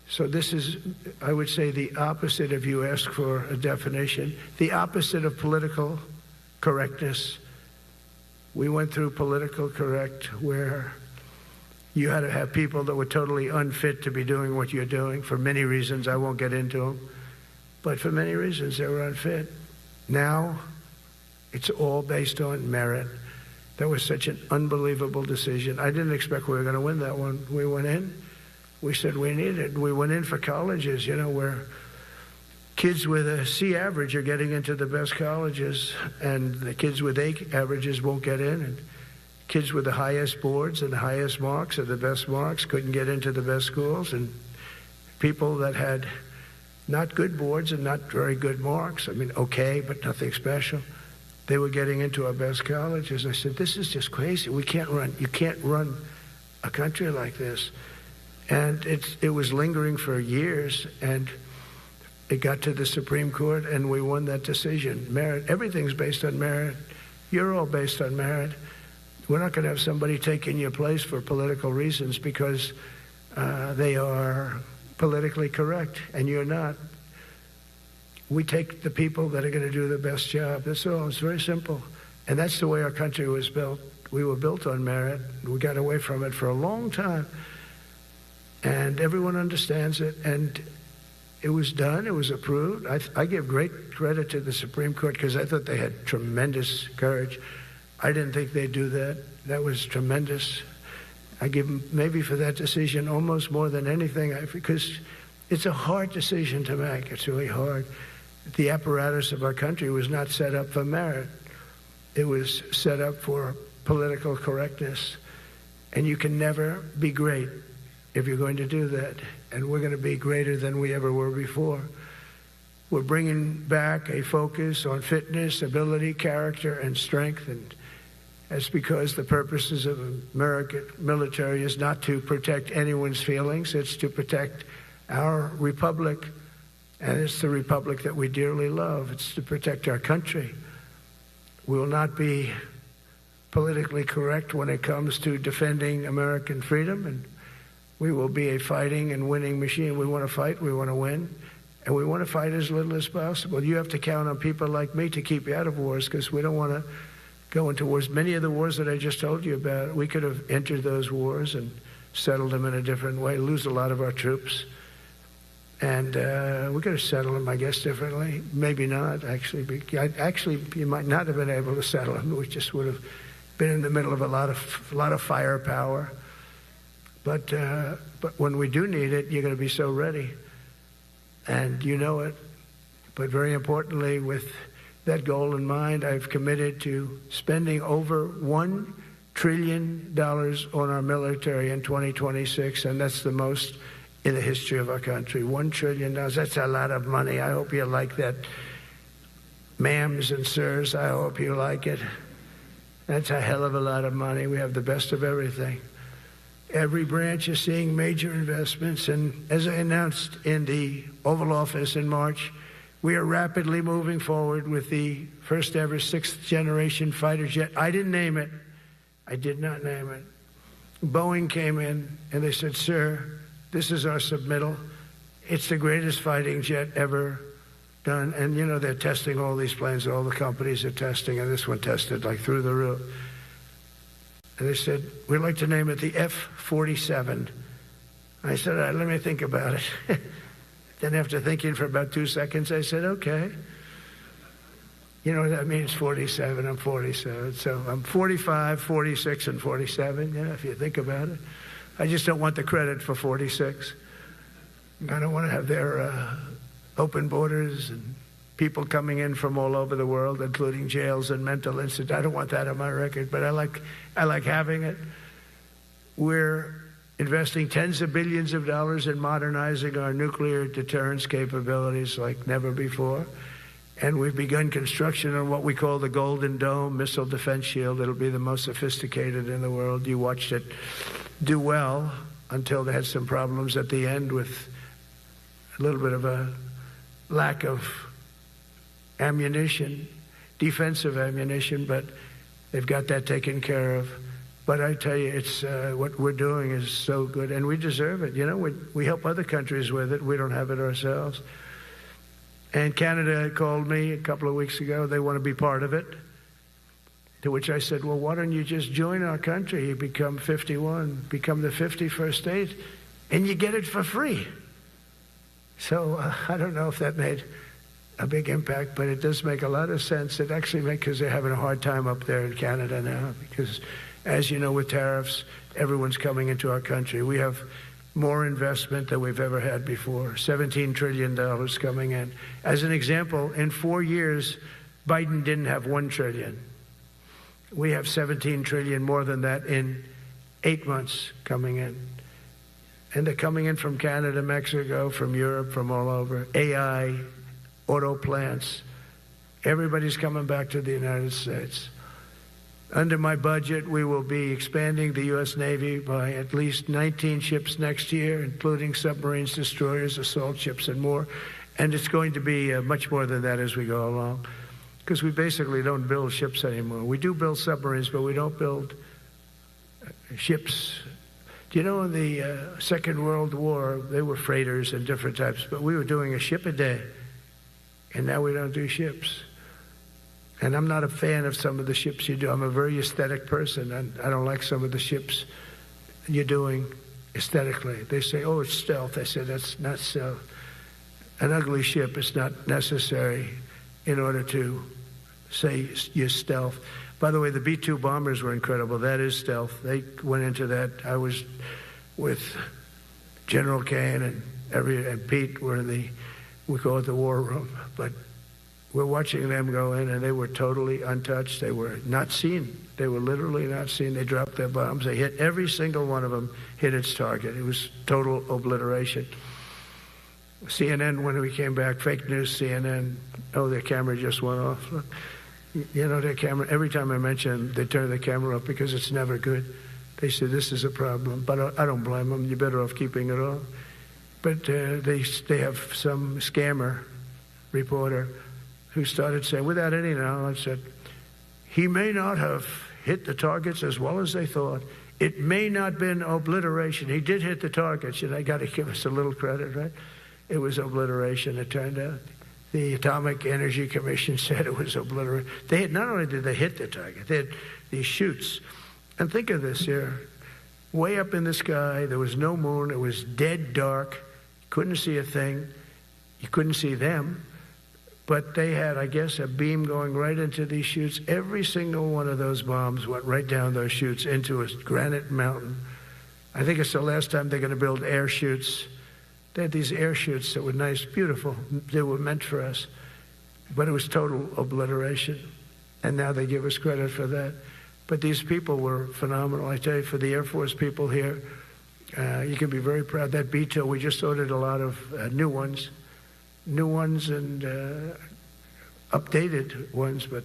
So this is, I would say, the opposite if you ask for a definition, the opposite of political correctness. We went through political correct where you had to have people that were totally unfit to be doing what you're doing for many reasons. I won't get into them. But for many reasons, they were unfit. Now, it's all based on merit. That was such an unbelievable decision. I didn't expect we were going to win that one. We went in. We said we needed it. We went in for colleges, where kids with a C average are getting into the best colleges, and the kids with A averages won't get in. And kids with the highest boards and the highest marks or the best marks couldn't get into the best schools. And people that had not good boards and not very good marks, okay, but nothing special, they were getting into our best colleges. I said, this is just crazy. You can't run a country like this. And it was lingering for years, and it got to the Supreme Court, and we won that decision. Merit, everything's based on merit. You're all based on merit. We're not going to have somebody taking your place for political reasons because they are politically correct, and you're not. We take the people that are going to do the best job. That's all. It's very simple. And that's the way our country was built. We were built on merit. We got away from it for a long time. And everyone understands it. And it was done. It was approved. I give great credit to the Supreme Court because I thought they had tremendous courage. I didn't think they'd do that. That was tremendous. I give them maybe for that decision almost more than anything because it's a hard decision to make. It's really hard. The apparatus of our country was not set up for merit. It was set up for political correctness. And you can never be great if you're going to do that. And we're going to be greater than we ever were before. We're bringing back a focus on fitness, ability, character, and strength. And that's because the purposes of American military is not to protect anyone's feelings. It's to protect our republic, and it's the republic that we dearly love. It's to protect our country. We will not be politically correct when it comes to defending American freedom, and we will be a fighting and winning machine. We want to fight, we want to win, and we want to fight as little as possible. You have to count on people like me to keep you out of wars because we don't want to go into wars. Many of the wars that I just told you about, we could have entered those wars and settled them in a different way, lose a lot of our troops. And we could have settled them, I guess, differently. Maybe not, actually. Actually, you might not have been able to settle them. We just would have been in the middle of a lot of firepower. But when we do need it, you're going to be so ready. And you know it. But very importantly, with that goal in mind, I've committed to spending over $1 trillion on our military in 2026, and that's the most in the history of our country. $1 trillion. That's a lot of money. I hope you like that. Ma'ams and sirs, I hope you like it. That's a hell of a lot of money. We have the best of everything. Every branch is seeing major investments, and as I announced in the Oval Office in March, we are rapidly moving forward with the first ever 6th generation fighter jet. I didn't name it. I did not name it. Boeing came in and they said, sir, this is our submittal. It's the greatest fighting jet ever done. And they're testing all these planes. All the companies are testing, and this one tested like through the roof. And they said, we'd like to name it the F-47. I said, all right, let me think about it. Then after thinking for about 2 seconds, I said, okay. You know what that means, 47, I'm 47. So I'm 45, 46, and 47, if you think about it. I just don't want the credit for 46. I don't want to have their open borders and people coming in from all over the world, including jails and mental institutes. I don't want that on my record, but I like having it. We're investing tens of billions of dollars in modernizing our nuclear deterrence capabilities like never before. And we've begun construction on what we call the Golden Dome missile defense shield. It'll be the most sophisticated in the world. You watched it do well until they had some problems at the end with a little bit of a lack of ammunition, defensive ammunition, but they've got that taken care of. But I tell you, it's what we're doing is so good, and we deserve it. You know, we help other countries with it. We don't have it ourselves. And Canada called me a couple of weeks ago. They want to be part of it. To which I said, well, why don't you just join our country? You become 51, become the 51st state, and you get it for free. So I don't know if that made a big impact, but it does make a lot of sense. It actually makes, because they're having a hard time up there in Canada now, because as you know, with tariffs, everyone's coming into our country. We have more investment than we've ever had before, $17 trillion coming in. As an example, in 4 years, Biden didn't have $1 trillion. We have $17 trillion more than that in 8 months coming in. And they're coming in from Canada, Mexico, from Europe, from all over. AI, auto plants. Everybody's coming back to the United States. Under my budget, we will be expanding the U.S. Navy by at least 19 ships next year, including submarines, destroyers, assault ships, and more. And it's going to be much more than that as we go along, because we basically don't build ships anymore. We do build submarines, but we don't build ships. Do you know in the Second World War, they were freighters and different types, but we were doing a ship a day, and now we don't do ships. And I'm not a fan of some of the ships you do. I'm a very aesthetic person, and I don't like some of the ships you're doing aesthetically. They say, oh, it's stealth. I said, that's not stealth. An ugly ship is not necessary in order to say you're stealth. By the way, the B-2 bombers were incredible. That is stealth. They went into that. I was with General Kane and Pete were in we call it the war room, but we're watching them go in, and they were totally untouched. They were not seen. They were literally not seen. They dropped their bombs. They hit every single one of them, hit its target. It was total obliteration. CNN, when we came back, fake news CNN, oh, their camera just went off. You know, their camera, every time I mention, they turn the camera off because it's never good. They say, this is a problem. But I don't blame them. You're better off keeping it off. But they have some scammer reporter who started saying, without any knowledge, that he may not have hit the targets as well as they thought. It may not have been obliteration. He did hit the targets, and I got to give us a little credit, right? It was obliteration, it turned out. The Atomic Energy Commission said it was obliteration. Not only did they hit the target, they had these chutes. And think of this here. Way up in the sky, there was no moon. It was dead dark. Couldn't see a thing. You couldn't see them. But they had, I guess, a beam going right into these chutes. Every single one of those bombs went right down those chutes into a granite mountain. I think it's the last time they're going to build air chutes. They had these air chutes that were nice, beautiful. They were meant for us. But it was total obliteration. And now they give us credit for that. But these people were phenomenal. I tell you, for the Air Force people here, you can be very proud. That B-2, we just ordered a lot of new ones and updated ones, but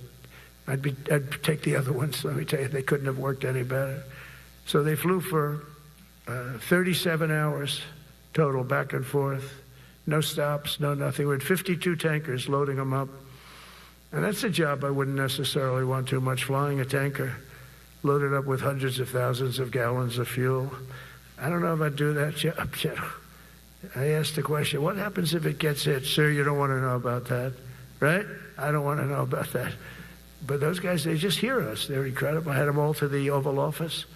I'd take the other ones. Let me tell you, they couldn't have worked any better. So they flew for 37 hours total, back and forth, no stops, no nothing. We had 52 tankers loading them up, and that's a job I wouldn't necessarily want too much, flying a tanker loaded up with hundreds of thousands of gallons of fuel. I don't know if I'd do that job. I asked the question, what happens if it gets hit? Sir, you don't want to know about that, right? I don't want to know about that. But those guys, they just hear us. They're incredible. I had them all to the Oval Office.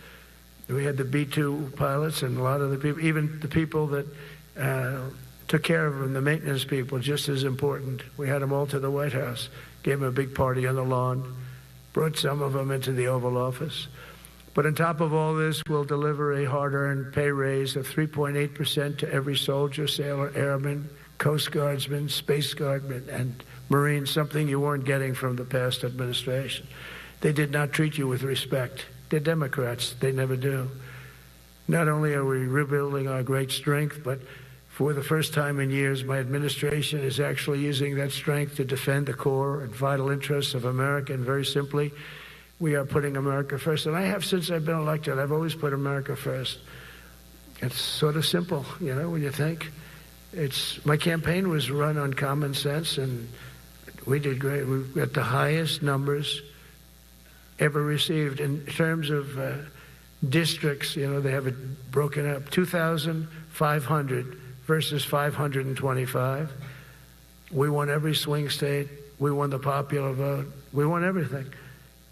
We had the B-2 pilots and a lot of the people, even the people that took care of them, the maintenance people, just as important. We had them all to the White House, gave them a big party on the lawn, brought some of them into the Oval Office. But on top of all this, we'll deliver a hard-earned pay raise of 3.8% to every soldier, sailor, airman, Coast Guardsman, Space Guardman, and Marines, something you weren't getting from the past administration. They did not treat you with respect. They're Democrats. They never do. Not only are we rebuilding our great strength, but for the first time in years, my administration is actually using that strength to defend the core and vital interests of America. And very simply, we are putting America first. And I have since I've been elected. I've always put America first. It's sort of simple, you know, when you think. My campaign was run on common sense, and we did great. We got the highest numbers ever received in terms of districts. You know, they have it broken up, 2,500 versus 525. We won every swing state. We won the popular vote. We won everything.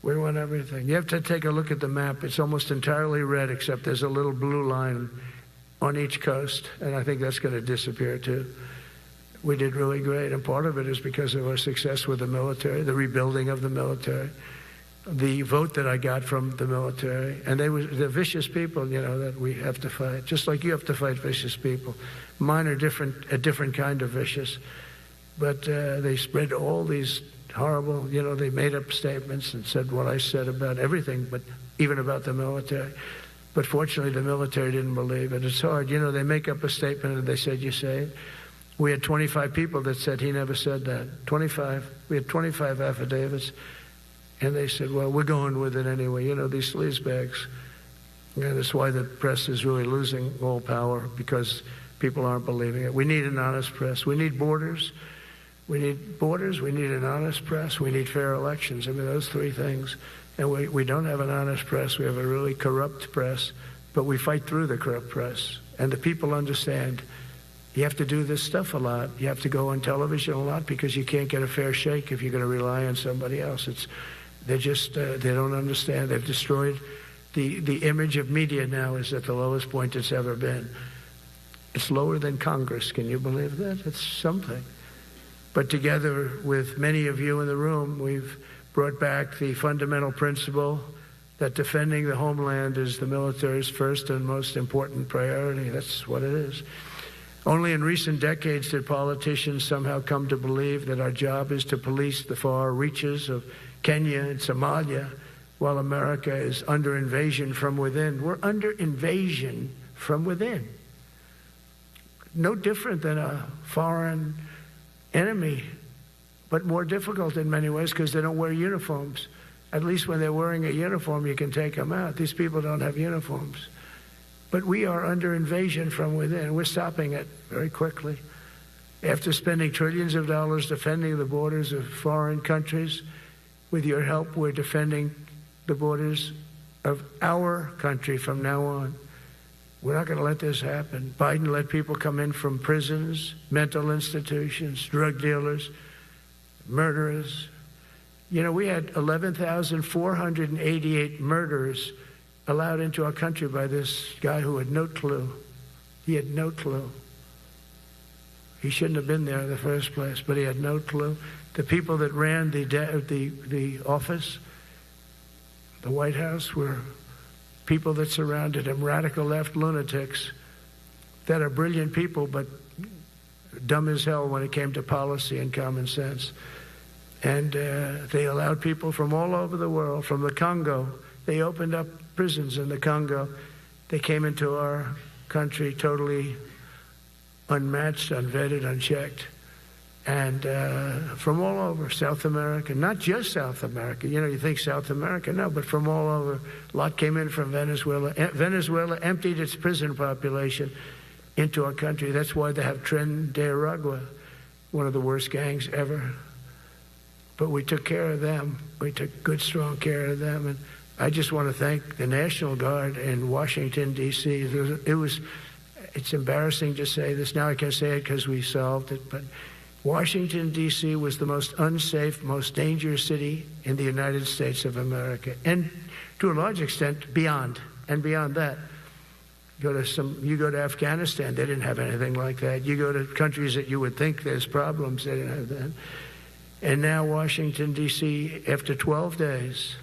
We won everything. You have to take a look at the map. It's almost entirely red, except there's a little blue line on each coast, and I think that's going to disappear too. We did really great, and part of it is because of our success with the military, the rebuilding of the military, the vote that I got from the military, and they're vicious people, you know, that we have to fight, just like you have to fight vicious people. Mine are different, a different kind of vicious, but they spread all these horrible, you know, they made up statements and said what I said about everything, but even about the military. But fortunately, the military didn't believe it. It's hard. You know, they make up a statement and they said, you say it. We had 25 people that said he never said that. 25. We had 25 affidavits. And they said, well, we're going with it anyway. You know, these sleazebags. And that's why the press is really losing all power, because people aren't believing it. We need an honest press. We need borders. We need borders. We need an honest press. We need fair elections. I mean, those three things. And we don't have an honest press. We have a really corrupt press. But we fight through the corrupt press. And the people understand you have to do this stuff a lot. You have to go on television a lot, because you can't get a fair shake if you're going to rely on somebody else. They don't understand. They've destroyed the image of media. Now is at the lowest point it's ever been. It's lower than Congress. Can you believe that? It's something. But together with many of you in the room, we've brought back the fundamental principle that defending the homeland is the military's first and most important priority. That's what it is. Only in recent decades did politicians somehow come to believe that our job is to police the far reaches of Kenya and Somalia, while America is under invasion from within. We're under invasion from within. No different than a foreign enemy, but more difficult in many ways, because they don't wear uniforms. At least when they're wearing a uniform, you can take them out. These people don't have uniforms. But we are under invasion from within. We're stopping it very quickly. After spending trillions of dollars defending the borders of foreign countries, with your help, we're defending the borders of our country from now on. We're not going to let this happen. Biden let people come in from prisons, mental institutions, drug dealers, murderers. You know, we had 11,488 murderers allowed into our country by this guy who had no clue. He had no clue. He shouldn't have been there in the first place, but he had no clue. The people that ran the office, the White House, were people that surrounded him, radical left lunatics that are brilliant people, but dumb as hell when it came to policy and common sense. And they allowed people from all over the world, from the Congo. They opened up prisons in the Congo. They came into our country totally unmatched, unvetted, unchecked. And from all over South America, not just South America. You know, you think South America, no, but from all over. A lot came in from Venezuela. Venezuela emptied its prison population into our country. That's why they have Tren de Aragua, one of the worst gangs ever. But we took care of them. We took good, strong care of them. And I just want to thank the National Guard in Washington, D.C. It's embarrassing to say this. Now I can say it because we solved it. But Washington, D.C. was the most unsafe, most dangerous city in the United States of America. And to a large extent, beyond. And beyond that. You go to Afghanistan, they didn't have anything like that. You go to countries that you would think there's problems, they didn't have that. And now Washington, D.C., after 12 days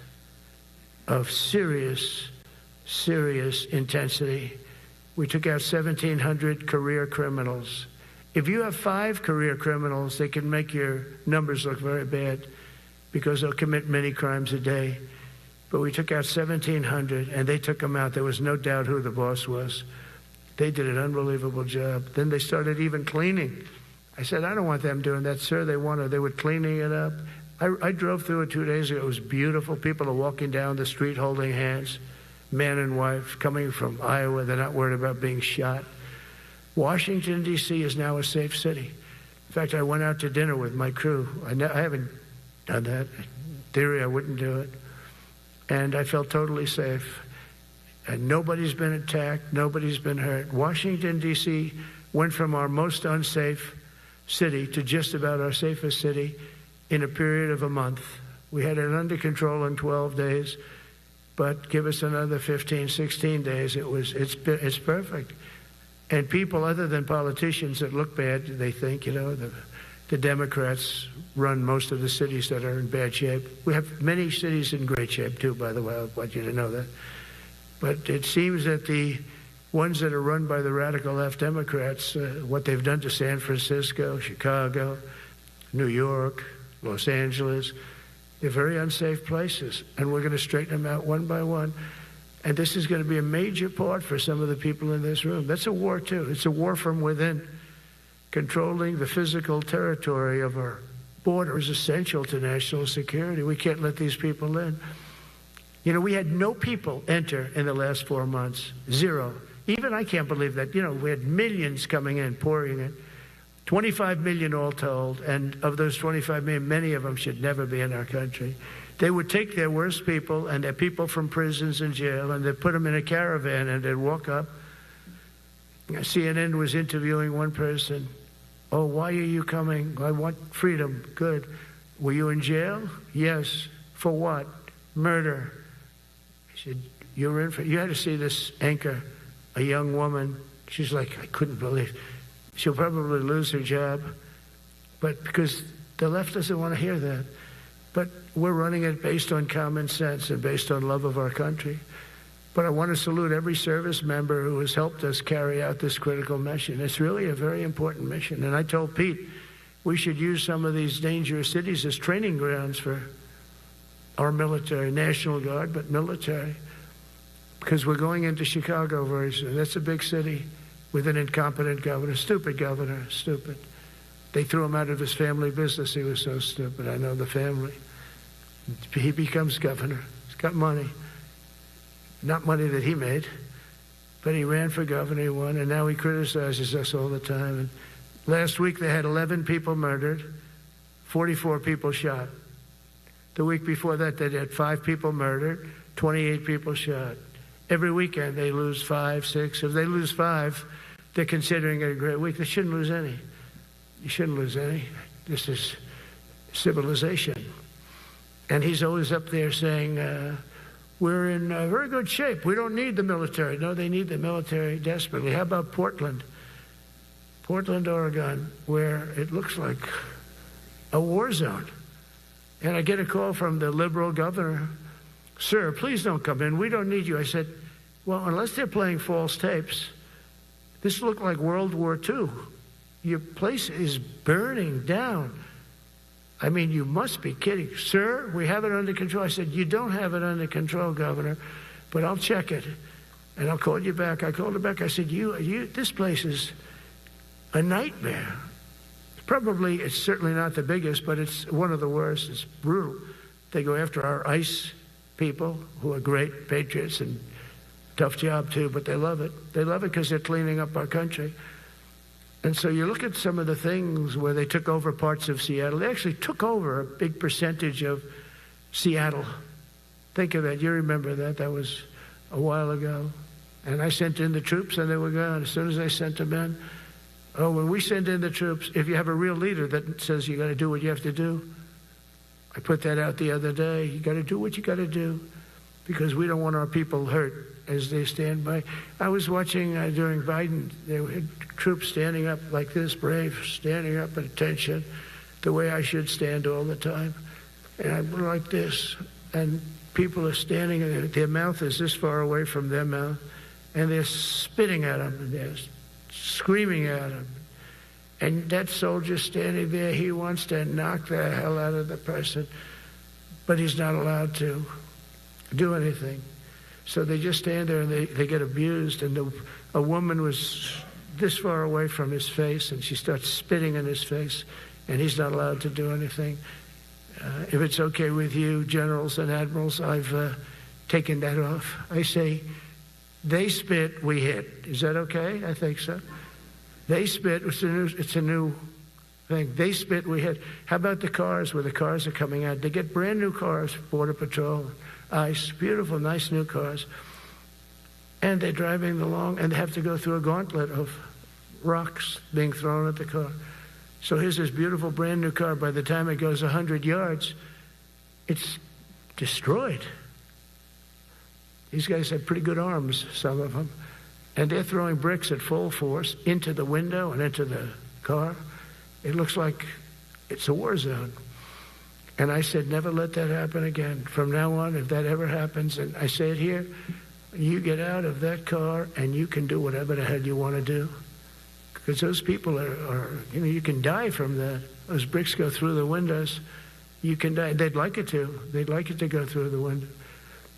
of serious intensity, we took out 1,700 career criminals. If you have 5 career criminals, they can make your numbers look very bad because they'll commit many crimes a day. But we took out 1,700, and they took them out. There was no doubt who the boss was. They did an unbelievable job. Then they started even cleaning. I said, I don't want them doing that, sir. They were cleaning it up. I drove through it 2 days ago. It was beautiful. People are walking down the street holding hands, man and wife, coming from Iowa. They're not worried about being shot. Washington, D.C. is now a safe city. In fact, I went out to dinner with my crew. I haven't done that. In theory, I wouldn't do it. And I felt totally safe. And nobody's been attacked. Nobody's been hurt. Washington, D.C. went from our most unsafe city to just about our safest city in a period of a month. We had it under control in 12 days, but give us another 15, 16 days. It's perfect. And people other than politicians that look bad, they think, the Democrats run most of the cities that are in bad shape. We have many cities in great shape too, by the way. I want you to know that. But it seems that the ones that are run by the radical left Democrats, what they've done to San Francisco, Chicago, New York, Los Angeles, they're very unsafe places. And we're going to straighten them out one by one. And this is going to be a major part for some of the people in this room. That's a war, too. It's a war from within. Controlling the physical territory of our border is essential to national security. We can't let these people in. We had no people enter in the last 4 months. 0. Even I can't believe that. We had millions coming in, pouring in. 25 million all told. And of those 25 million, many of them should never be in our country. They would take their worst people and their people from prisons and jail, and they'd put them in a caravan, and they'd walk up. CNN was interviewing one person. Oh, why are you coming? I want freedom. Good. Were you in jail? Yes. For what? Murder. He said, you had to see this anchor, a young woman. She's like, I couldn't believe. She'll probably lose her job. But because the left doesn't want to hear that. But we're running it based on common sense and based on love of our country. But I want to salute every service member who has helped us carry out this critical mission. It's really a very important mission. And I told Pete, we should use some of these dangerous cities as training grounds for our military, National Guard, but military. Because we're going into Chicago very soon. That's a big city with an incompetent governor, stupid governor, stupid. They threw him out of his family business. He was so stupid. I know the family. He becomes governor. He's got money. Not money that he made, but he ran for governor, he won, and now he criticizes us all the time. And last week they had 11 people murdered, 44 people shot. The week before that they had 5 people murdered, 28 people shot. Every weekend they lose 5, 6. If they lose 5, they're considering it a great week. They shouldn't lose any. You shouldn't lose any. This is civilization. And he's always up there saying, we're in very good shape. We don't need the military. No, they need the military desperately. How about Portland? Portland, Oregon, where it looks like a war zone. And I get a call from the liberal governor. Sir, please don't come in. We don't need you. I said, well, unless they're playing false tapes, this looked like World War II. Your place is burning down. I mean, you must be kidding. Sir, we have it under control. I said, you don't have it under control, Governor, but I'll check it, and I'll call you back. I called her back. I said, this place is a nightmare. It's certainly not the biggest, but it's one of the worst. It's brutal. They go after our ICE people, who are great patriots and tough job too, but they love it. They love it because they're cleaning up our country. And so you look at some of the things where they took over parts of Seattle. They actually took over a big percentage of Seattle. Think of that. You remember that. That was a while ago. And I sent in the troops, and they were gone. As soon as I sent them in, when we send in the troops, if you have a real leader that says you got to do what you have to do, I put that out the other day. You got to do what you got to do because we don't want our people hurt as they stand by. I was watching during Biden, there were troops standing up like this, brave, standing up at attention, the way I should stand all the time. And I'm like this, and people are standing, and their mouth is this far away from their mouth, and they're spitting at them, and they're screaming at them. And that soldier standing there, he wants to knock the hell out of the person, but he's not allowed to do anything. So they just stand there and they get abused. And a woman was this far away from his face, and she starts spitting in his face, and he's not allowed to do anything. If it's okay with you, generals and admirals, I've taken that off. I say, they spit, we hit. Is that okay? I think so. They spit, it's a new thing. They spit, we hit. How about the cars, where the cars are coming out? They get brand new cars, Border Patrol, ICE, beautiful, nice new cars. And they're driving along, and they have to go through a gauntlet of rocks being thrown at the car. So here's this beautiful brand new car. By the time it goes 100 yards, it's destroyed. These guys have pretty good arms, some of them. And they're throwing bricks at full force into the window and into the car. It looks like it's a war zone. And I said, never let that happen again. From now on, if that ever happens, and I say it here, you get out of that car and you can do whatever the hell you want to do. Because those people are, you can die from that. Those bricks go through the windows. You can die. They'd like it to. They'd like it to go through the window.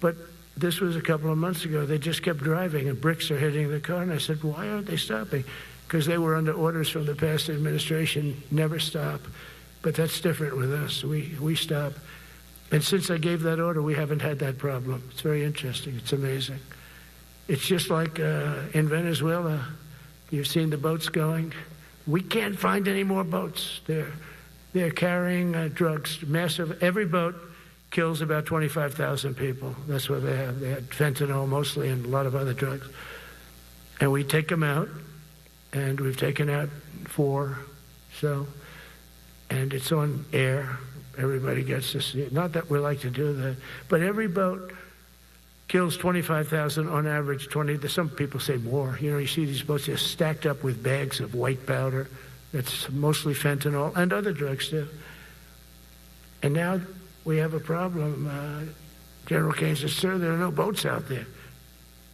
But this was a couple of months ago. They just kept driving, and bricks are hitting the car. And I said, why aren't they stopping? Because they were under orders from the past administration, never stop. But that's different with us. We stop. And since I gave that order, we haven't had that problem. It's very interesting. It's amazing. It's just like in Venezuela. You've seen the boats going. We can't find any more boats. They're carrying drugs, massive. Every boat kills about 25,000 people. That's what they have. They had fentanyl mostly and a lot of other drugs. And we take them out, and we've taken out 4. So, and it's on air. Everybody gets to see it. Not that we like to do that, but every boat kills 25,000 on average. 20. Some people say more. You see these boats, they're stacked up with bags of white powder. That's mostly fentanyl and other drugs too. And now we have a problem. General Kane says, sir, there are no boats out there.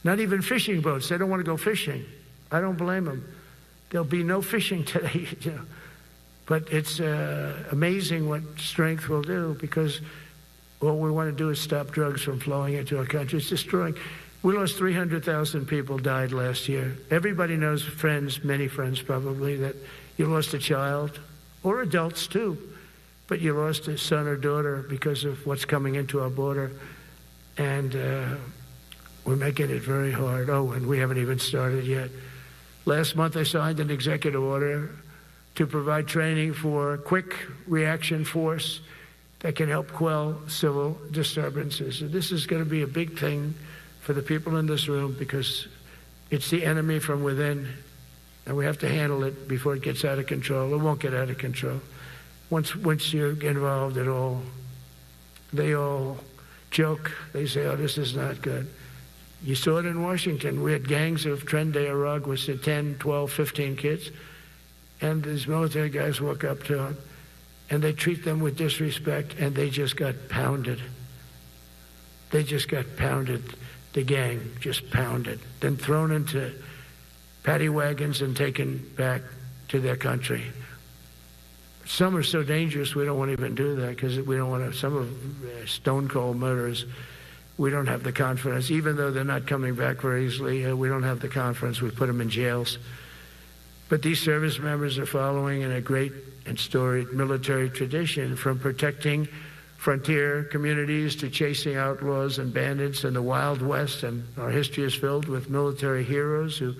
Not even fishing boats. They don't want to go fishing. I don't blame them. There'll be no fishing today. But it's amazing what strength will do, because all we want to do is stop drugs from flowing into our country. It's destroying. We lost 300,000 people died last year. Everybody knows friends, many friends probably, that you lost a child, or adults too, but you lost a son or daughter because of what's coming into our border. And we're making it very hard. Oh, and we haven't even started yet. Last month I signed an executive order to provide training for quick reaction force that can help quell civil disturbances. And this is going to be a big thing for the people in this room, because it's the enemy from within, and we have to handle it before it gets out of control. It won't get out of control. Once you're involved at all, they all joke. They say, oh, this is not good. You saw it in Washington. We had gangs of Tren de Aragua with 10, 12, 15 kids, and these military guys walk up to them, and they treat them with disrespect, and they just got pounded. They just got pounded. The gang just pounded. Then thrown into paddy wagons and taken back to their country. Some are so dangerous we don't want to even do that, because we don't want to. Some of stone cold murderers, we don't have the confidence. Even though they're not coming back very easily, we don't have the confidence. We put them in jails. But these service members are following in a great and storied military tradition, from protecting frontier communities to chasing outlaws and bandits in the Wild West. And our history is filled with military heroes who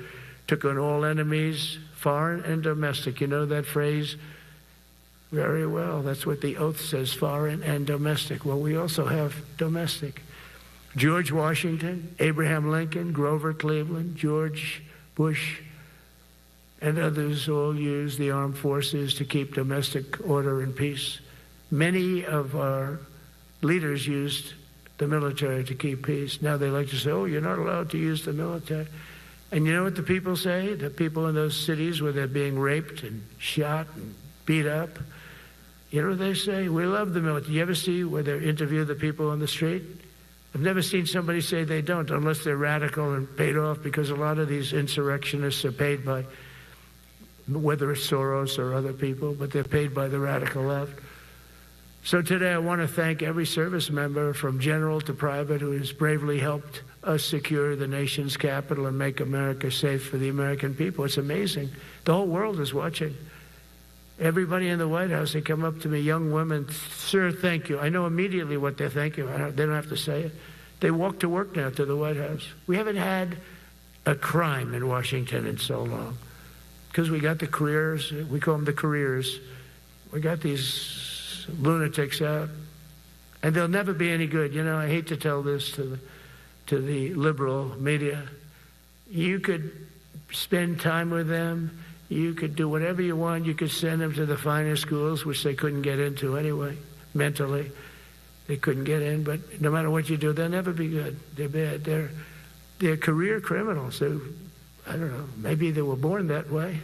took on all enemies, foreign and domestic. You know that phrase very well. That's what the oath says, foreign and domestic. Well, we also have domestic. George Washington, Abraham Lincoln, Grover Cleveland, George Bush, and others all use the armed forces to keep domestic order and peace. Many of our leaders used the military to keep peace. Now they like to say, oh, you're not allowed to use the military. And you know what the people say? The people in those cities where they're being raped and shot and beat up, you know what they say? We love the military. You ever see where they interview the people on the street? I've never seen somebody say they don't, unless they're radical and paid off, because a lot of these insurrectionists are paid by whether it's Soros or other people, but they're paid by the radical left. So today I want to thank every service member from general to private who has bravely helped us secure the nation's capital and make America safe for the American people. It's amazing. The whole world is watching. Everybody in the White House, they come up to me, young women, sir, thank you. I know immediately what they're thanking. They don't have to say it. They walk to work now to the White House. We haven't had a crime in Washington in so long because we got the careers. We call them the careers. We got these lunatics out, and they'll never be any good. You know, I hate to tell this to the liberal media. You could spend time with them. You could do whatever you want. You could send them to the finer schools, which they couldn't get into anyway, mentally. They couldn't get in, but no matter what you do, they'll never be good. They're bad. They're career criminals. I don't know, maybe they were born that way.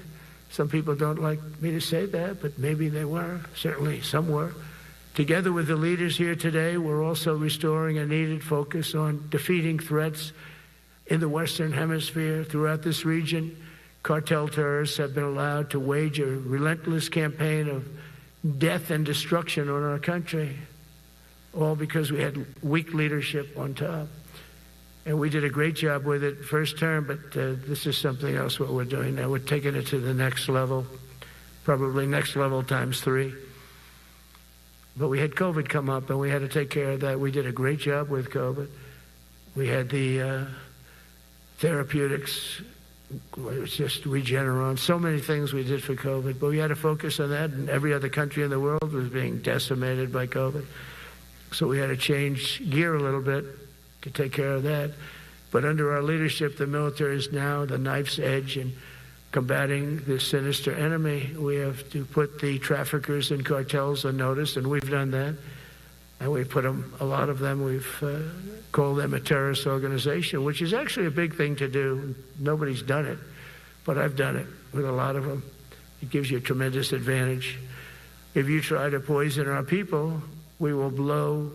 Some people don't like me to say that, but maybe they were. Certainly some were. Together with the leaders here today, we're also restoring a needed focus on defeating threats in the Western Hemisphere. Throughout this region, cartel terrorists have been allowed to wage a relentless campaign of death and destruction on our country, all because we had weak leadership on top. And we did a great job with it first term, but this is something else what we're doing now. We're taking it to the next level, probably next level times 3. But we had COVID come up, and we had to take care of that. We did a great job with COVID. We had the therapeutics, it was just Regeneron, so many things we did for COVID, but we had to focus on that, and every other country in the world was being decimated by COVID. So we had to change gear a little bit to take care of that. But under our leadership, the military is now the knife's edge in combating this sinister enemy. We have to put the traffickers and cartels on notice, and we've done that. And we've put them, a lot of them, we've called them a terrorist organization, which is actually a big thing to do. Nobody's done it, but I've done it with a lot of them. It gives you a tremendous advantage. If you try to poison our people, we will blow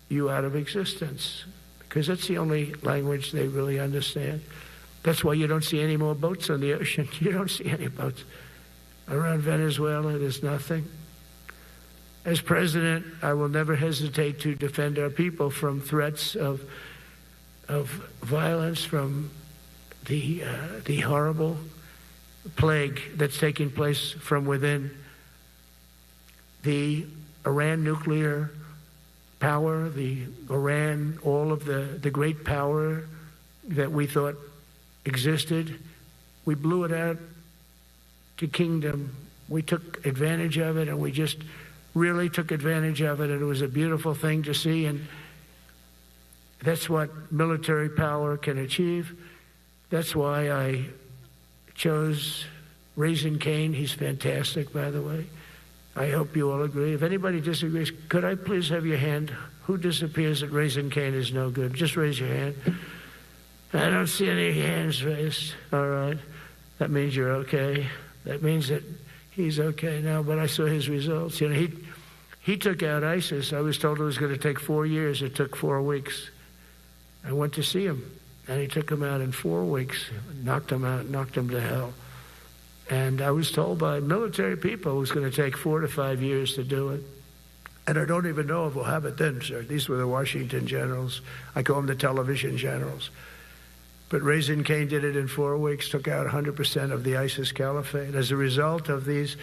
you out of existence, because that's the only language they really understand. That's why you don't see any more boats on the ocean. You don't see any boats. Around Venezuela, there's nothing. As president, I will never hesitate to defend our people from threats of violence, from the horrible plague that's taking place from within. The Iran nuclear power, the Iran, all of the great power that we thought existed, we blew it out to kingdom. We took advantage of it, and we just really took advantage of it, and it was a beautiful thing to see, and that's what military power can achieve. That's why I chose Raising Cane. He's fantastic, by the way. I hope you all agree. If anybody disagrees, could I please have your hand? Who disappears that Raising Cane is no good? Just raise your hand. I don't see any hands raised. All right. That means you're okay. That means that he's okay now, but I saw his results. You know, he took out ISIS. I was told it was going to take 4 years. It took 4 weeks. I went to see him, and he took him out in 4 weeks, knocked him out, knocked him to hell. And I was told by military people it was going to take 4 to 5 years to do it. And I don't even know if we'll have it then, sir. These were the Washington generals. I call them the television generals. But Raising Cane did it in 4 weeks, took out 100% of the ISIS caliphate. As a result of these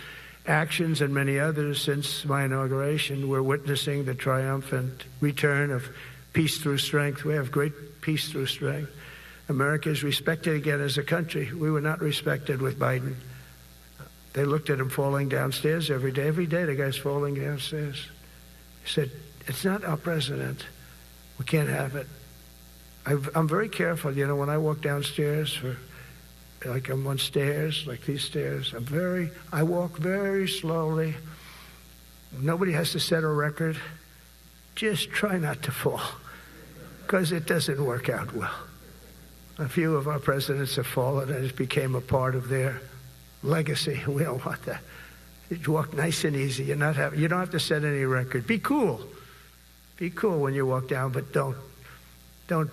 actions and many others since my inauguration, we're witnessing the triumphant return of peace through strength. We have great peace through strength. America is respected again as a country. We were not respected with Biden. They looked at him falling downstairs every day. Every day the guy's falling downstairs. He said, it's not our president. We can't have it. I'm very careful, you know, when I walk downstairs, like I'm on stairs, like these stairs, I walk very slowly. Nobody has to set a record. Just try not to fall, because it doesn't work out well. A few of our presidents have fallen, and it became a part of their legacy. We don't want that. You walk nice and easy. You don't have to set any record. Be cool. Be cool when you walk down, but don't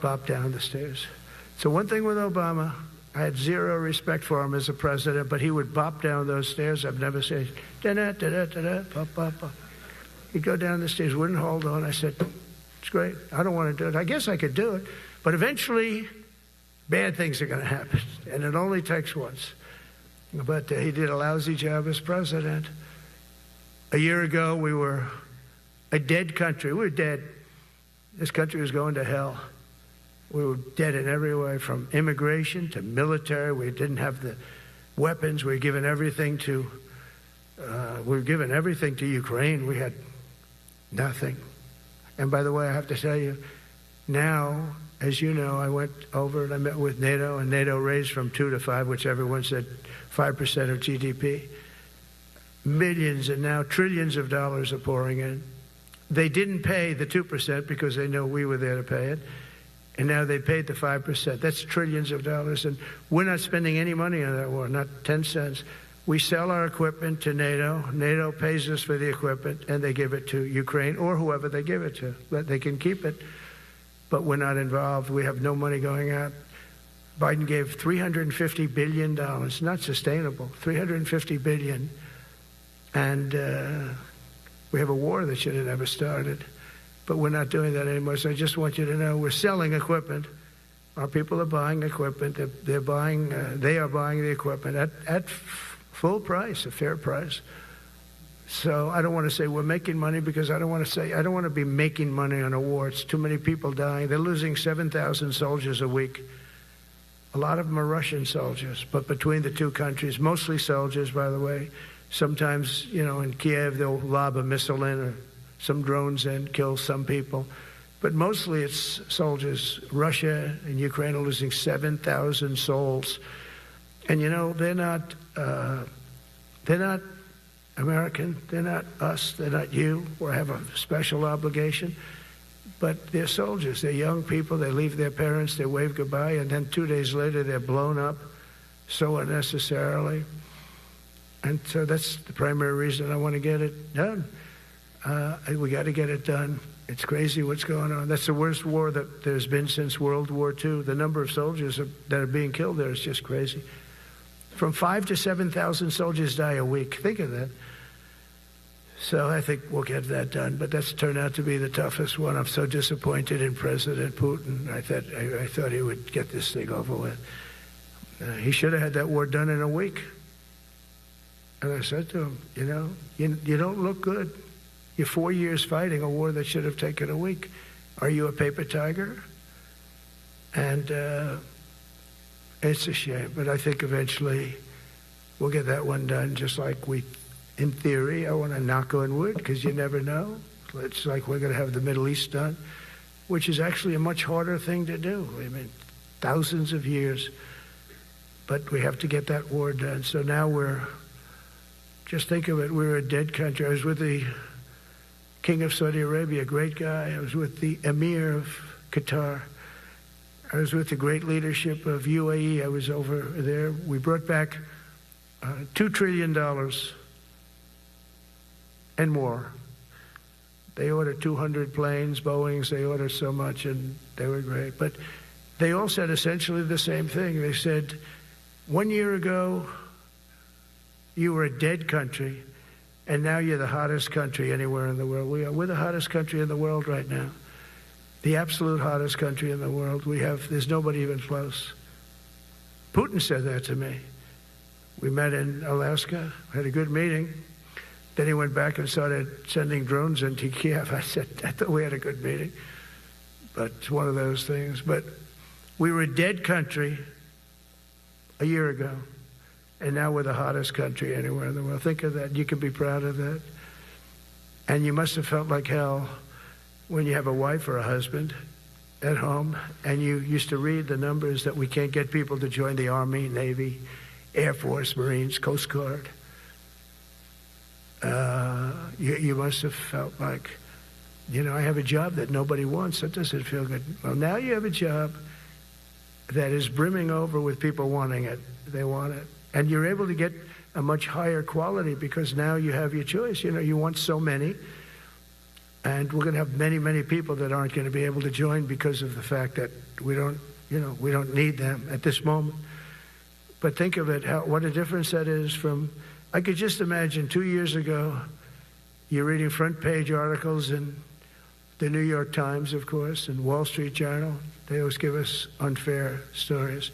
bop down the stairs. So one thing with Obama, I had zero respect for him as a president, but he would bop down those stairs. I've never seen da-da, da-da, da-da, bop, bop, bop. He'd go down the stairs, wouldn't hold on. I said, it's great. I don't want to do it. I guess I could do it. But eventually, bad things are going to happen, and it only takes once. But he did a lousy job as president. A year ago, we were a dead country. We were dead. This country was going to hell. We were dead in every way, from immigration to military. We didn't have the weapons. We were given everything to Ukraine. We had nothing. And by the way, I have to tell you, now, as you know, I went over and I met with NATO, and NATO raised from 2 to 5, which everyone said 5% of GDP. Millions and now trillions of dollars are pouring in. They didn't pay the 2% because they know we were there to pay it. And now they paid the 5%. That's trillions of dollars. And we're not spending any money on that war, not 10 cents. We sell our equipment to NATO. NATO pays us for the equipment, and they give it to Ukraine or whoever they give it to. But they can keep it, but we're not involved. We have no money going out. Biden gave $350 billion. Not sustainable. $350 billion. And we have a war that should have never started. But we're not doing that anymore. So I just want you to know we're selling equipment. Our people are buying equipment. They are buying the equipment at full price, a fair price. So I don't want to say we're making money, because I don't want to be making money on a war. It's too many people dying. They're losing 7,000 soldiers a week. A lot of them are Russian soldiers, but between the two countries, mostly soldiers, by the way. Sometimes, in Kiev, they'll lob a missile in, or some drones in, kill some people. But mostly it's soldiers. Russia and Ukraine are losing 7,000 souls. And they're not American. They're not us. They're not you. We have a special obligation. But they're soldiers. They're young people. They leave their parents. They wave goodbye. And then 2 days later, they're blown up so unnecessarily. And so that's the primary reason I want to get it done. We got to get it done. It's crazy what's going on. That's the worst war that there's been since World War II. The number of soldiers that are being killed there is just crazy. From 5,000 to 7,000 soldiers die a week. Think of that. So I think we'll get that done. But that's turned out to be the toughest one. I'm so disappointed in President Putin. I thought he would get this thing over with. He should have had that war done in a week. And I said to him, you don't look good. You're 4 years fighting a war that should have taken a week. Are you a paper tiger? And it's a shame, but I think eventually we'll get that one done, just like in theory, I want to knock on wood, because you never know. It's like we're going to have the Middle East done, which is actually a much harder thing to do. I mean, thousands of years. But we have to get that war done. So now just think of it, we're a dead country. I was with the King of Saudi Arabia, a great guy. I was with the Emir of Qatar. I was with the great leadership of UAE. I was over there. We brought back $2 trillion and more. They ordered 200 planes, Boeings. They ordered so much, and they were great. But they all said essentially the same thing. They said, 1 year ago, you were a dead country, and now you're the hottest country anywhere in the world. We're the hottest country in the world right now. The absolute hottest country in the world. There's nobody even close. Putin said that to me. We met in Alaska, had a good meeting. Then he went back and started sending drones into Kiev. I thought we had a good meeting. But it's one of those things. But we were a dead country a year ago. And now we're the hottest country anywhere in the world. Think of that. You can be proud of that. And you must have felt like hell when you have a wife or a husband at home, and you used to read the numbers that we can't get people to join the Army, Navy, Air Force, Marines, Coast Guard. You must have felt like, I have a job that nobody wants. That doesn't feel good. Well, now you have a job that is brimming over with people wanting it. They want it. And you're able to get a much higher quality because now you have your choice. You want so many. And we're going to have many, many people that aren't going to be able to join because of the fact that we don't need them at this moment. But think of it, what a difference that is from, I could just imagine 2 years ago, you're reading front page articles in the New York Times, of course, and Wall Street Journal. They always give us unfair stories.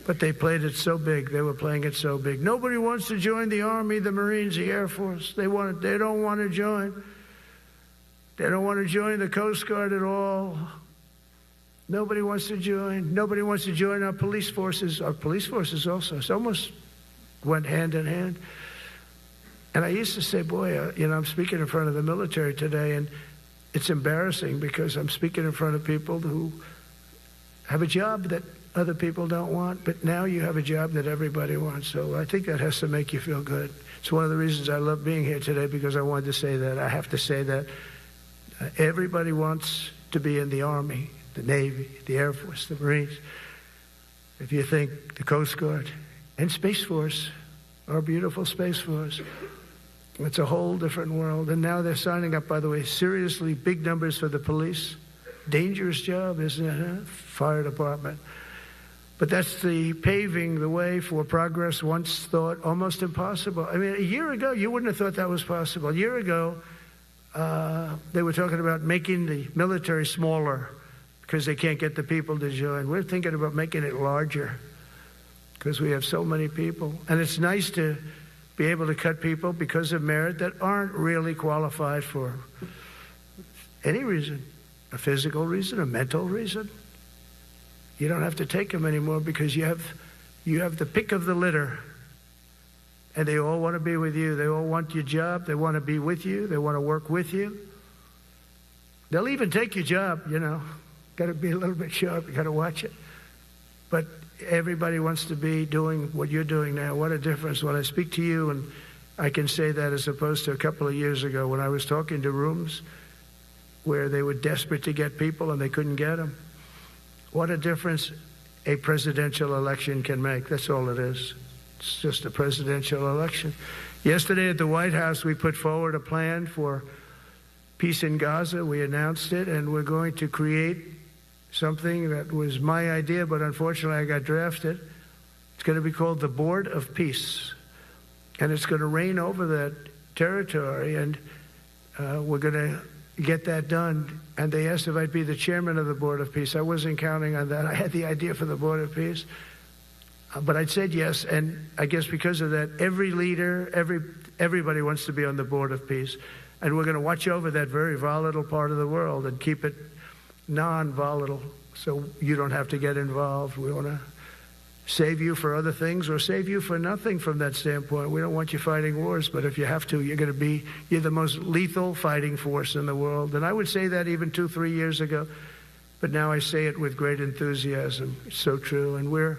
But they played it so big. They were playing it so big. Nobody wants to join the Army, the Marines, the Air Force. They don't want to join. They don't want to join the Coast Guard at all. Nobody wants to join. Nobody wants to join our police forces. Our police forces also. It's almost went hand in hand. And I used to say, boy, I'm speaking in front of the military today, and it's embarrassing because I'm speaking in front of people who have a job that other people don't want, but now you have a job that everybody wants. So I think that has to make you feel good. It's one of the reasons I love being here today, because I wanted to say that. I have to say that everybody wants to be in the Army, the Navy, the Air Force, the Marines. If you think the Coast Guard and Space Force, our beautiful Space Force, it's a whole different world. And now they're signing up, by the way, seriously big numbers for the police. Dangerous job, isn't it? Huh? Fire department. But that's the paving the way for progress once thought almost impossible. I mean, a year ago, you wouldn't have thought that was possible. A year ago, they were talking about making the military smaller because they can't get the people to join. We're thinking about making it larger because we have so many people. And it's nice to be able to cut people because of merit that aren't really qualified for any reason, a physical reason, a mental reason. You don't have to take them anymore because you have the pick of the litter, and they all want to be with you. They all want your job. They want to be with you. They want to work with you. They'll even take your job, Got to be a little bit sharp. You got to watch it. But everybody wants to be doing what you're doing now. What a difference when I speak to you, and I can say that as opposed to a couple of years ago when I was talking to rooms where they were desperate to get people and they couldn't get them. What a difference a presidential election can make. That's all it is. It's just a presidential election. Yesterday at the White House, we put forward a plan for peace in Gaza. We announced it, and we're going to create something that was my idea, but unfortunately I got drafted. It's going to be called the Board of Peace, and it's going to reign over that territory, and we're going to get that done. And they asked if I'd be the chairman of the Board of Peace. I wasn't counting on that. I had the idea for the Board of Peace, but I said yes, and I guess because of that, every leader, everybody wants to be on the Board of Peace, and we're going to watch over that very volatile part of the world and keep it non-volatile, so you don't have to get involved. We want to save you for other things or save you for nothing from that standpoint. We don't want you fighting wars, but if you have to, you're the most lethal fighting force in the world. And I would say that even 2-3 years ago, but now I say it with great enthusiasm. It's so true. And we're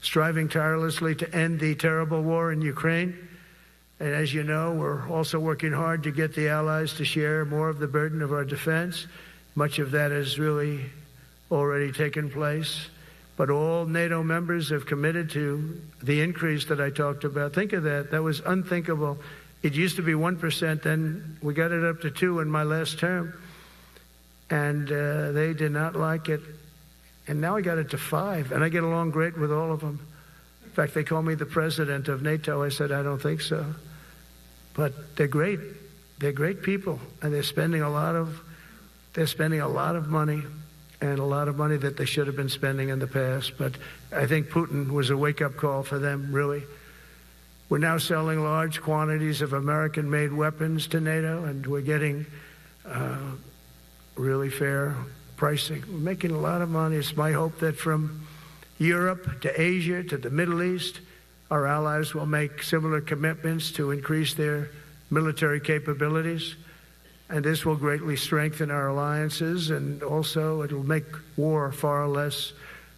striving tirelessly to end the terrible war in Ukraine. And as you know, we're also working hard to get the allies to share more of the burden of our defense. Much of that has really already taken place. But all NATO members have committed to the increase that I talked about. Think of that. That was unthinkable. It used to be 1%, then we got it up to 2% in my last term. And they did not like it. And now I got it to 5%, and I get along great with all of them. In fact, they call me the president of NATO. I said, I don't think so. But they're great. They're great people, and they're spending a lot of money, and a lot of money that they should have been spending in the past. But I think Putin was a wake-up call for them, really. We're now selling large quantities of American-made weapons to NATO, and we're getting really fair pricing. We're making a lot of money. It's my hope that from Europe to Asia to the Middle East, our allies will make similar commitments to increase their military capabilities. And this will greatly strengthen our alliances, and also it will make war far less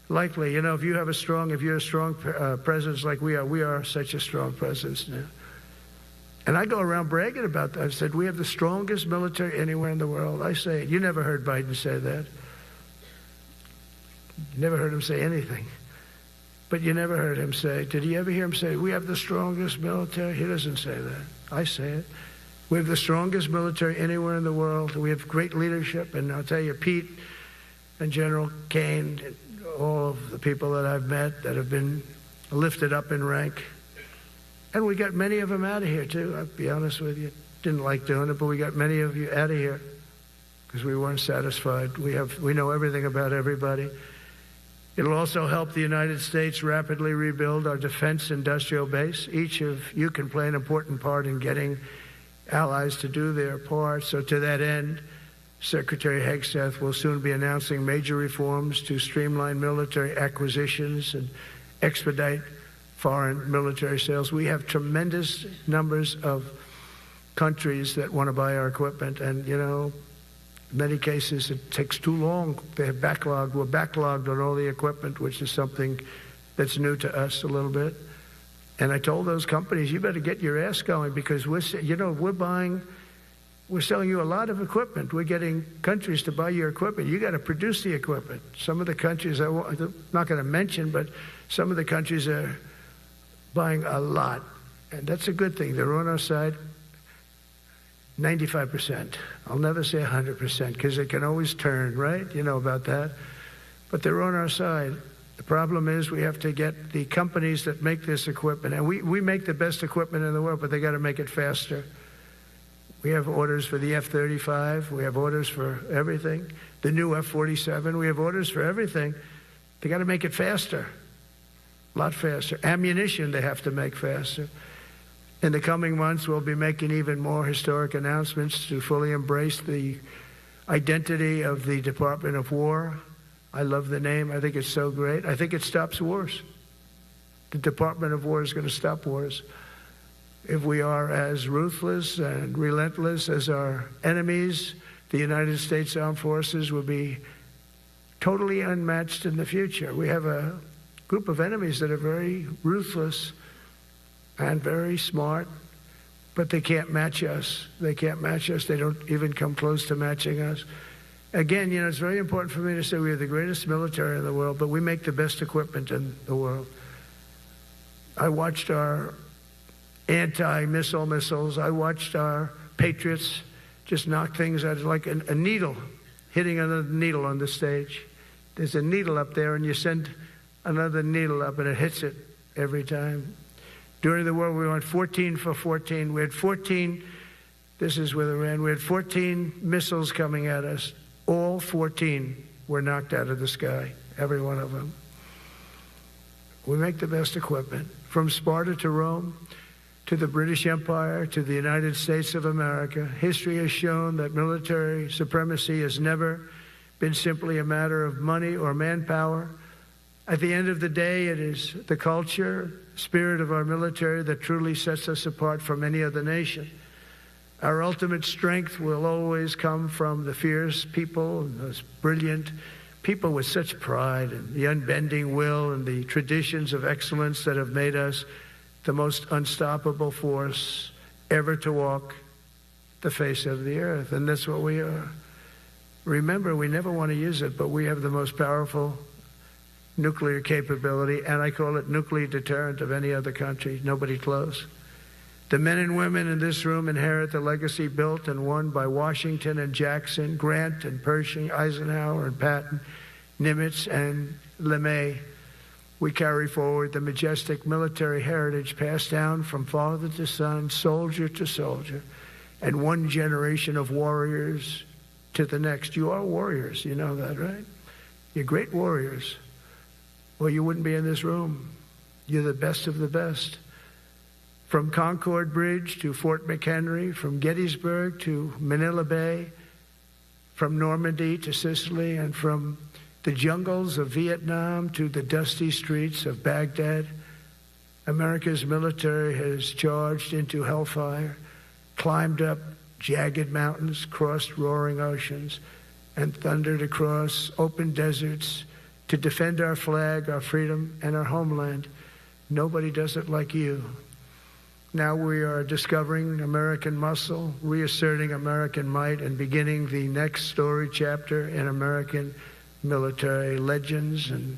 likely. If you're a strong presence like we are such a strong presence now. And I go around bragging about that. I said, we have the strongest military anywhere in the world. I say it. You never heard Biden say that. You never heard him say anything. But you never heard him say, did you ever hear him say, we have the strongest military? He doesn't say that. I say it. We have the strongest military anywhere in the world. We have great leadership. And I'll tell you, Pete and General Kane, and all of the people that I've met that have been lifted up in rank. And we got many of them out of here, too, I'll be honest with you. Didn't like doing it, but we got many of you out of here because we weren't satisfied. We know everything about everybody. It'll also help the United States rapidly rebuild our defense industrial base. Each of you can play an important part in getting allies to do their part. So to that end, Secretary Hegseth will soon be announcing major reforms to streamline military acquisitions and expedite foreign military sales. We have tremendous numbers of countries that want to buy our equipment, and, you know, in many cases it takes too long. They have backlogged. We're backlogged on all the equipment, which is something that's new to us a little bit. And I told those companies, you better get your ass going, because we're selling you a lot of equipment. We're getting countries to buy your equipment. You got to produce the equipment. Some of the countries, I'm not going to mention, but some of the countries are buying a lot. And that's a good thing. They're on our side. 95%. I'll never say 100% because it can always turn, right? You know about that. But they're on our side. The problem is we have to get the companies that make this equipment, and we make the best equipment in the world, but they got to make it faster. We have orders for the F-35. We have orders for everything. The new F-47. We have orders for everything. They got to make it faster, a lot faster. Ammunition they have to make faster. In the coming months, we'll be making even more historic announcements to fully embrace the identity of the Department of War. I love the name. I think it's so great. I think it stops wars. The Department of War is going to stop wars. If we are as ruthless and relentless as our enemies, the United States Armed Forces will be totally unmatched in the future. We have a group of enemies that are very ruthless and very smart, but they can't match us. They can't match us. They don't even come close to matching us. Again, you know, it's very important for me to say we have the greatest military in the world, but we make the best equipment in the world. I watched our anti-missile missiles. I watched our Patriots just knock things out like a needle, hitting another needle on the stage. There's a needle up there, and you send another needle up, and it hits it every time. During the war, we went 14 for 14. We had 14, this is with Iran, we had 14 missiles coming at us. All 14 were knocked out of the sky, every one of them. We make the best equipment. From Sparta to Rome, to the British Empire, to the United States of America, history has shown that military supremacy has never been simply a matter of money or manpower. At the end of the day, it is the culture, spirit of our military that truly sets us apart from any other nation. Our ultimate strength will always come from the fierce people, and those brilliant people with such pride, and the unbending will and the traditions of excellence that have made us the most unstoppable force ever to walk the face of the earth. And that's what we are. Remember, we never want to use it, but we have the most powerful nuclear capability, and I call it nuclear deterrent of any other country. Nobody close. The men and women in this room inherit the legacy built and won by Washington and Jackson, Grant and Pershing, Eisenhower and Patton, Nimitz and LeMay. We carry forward the majestic military heritage passed down from father to son, soldier to soldier, and one generation of warriors to the next. You are warriors, you know that, right? You're great warriors. Well, you wouldn't be in this room. You're the best of the best. From Concord Bridge to Fort McHenry, from Gettysburg to Manila Bay, from Normandy to Sicily, and from the jungles of Vietnam to the dusty streets of Baghdad, America's military has charged into hellfire, climbed up jagged mountains, crossed roaring oceans, and thundered across open deserts to defend our flag, our freedom, and our homeland. Nobody does it like you. Now we are discovering American muscle, reasserting American might, and beginning the next story chapter in American military legends and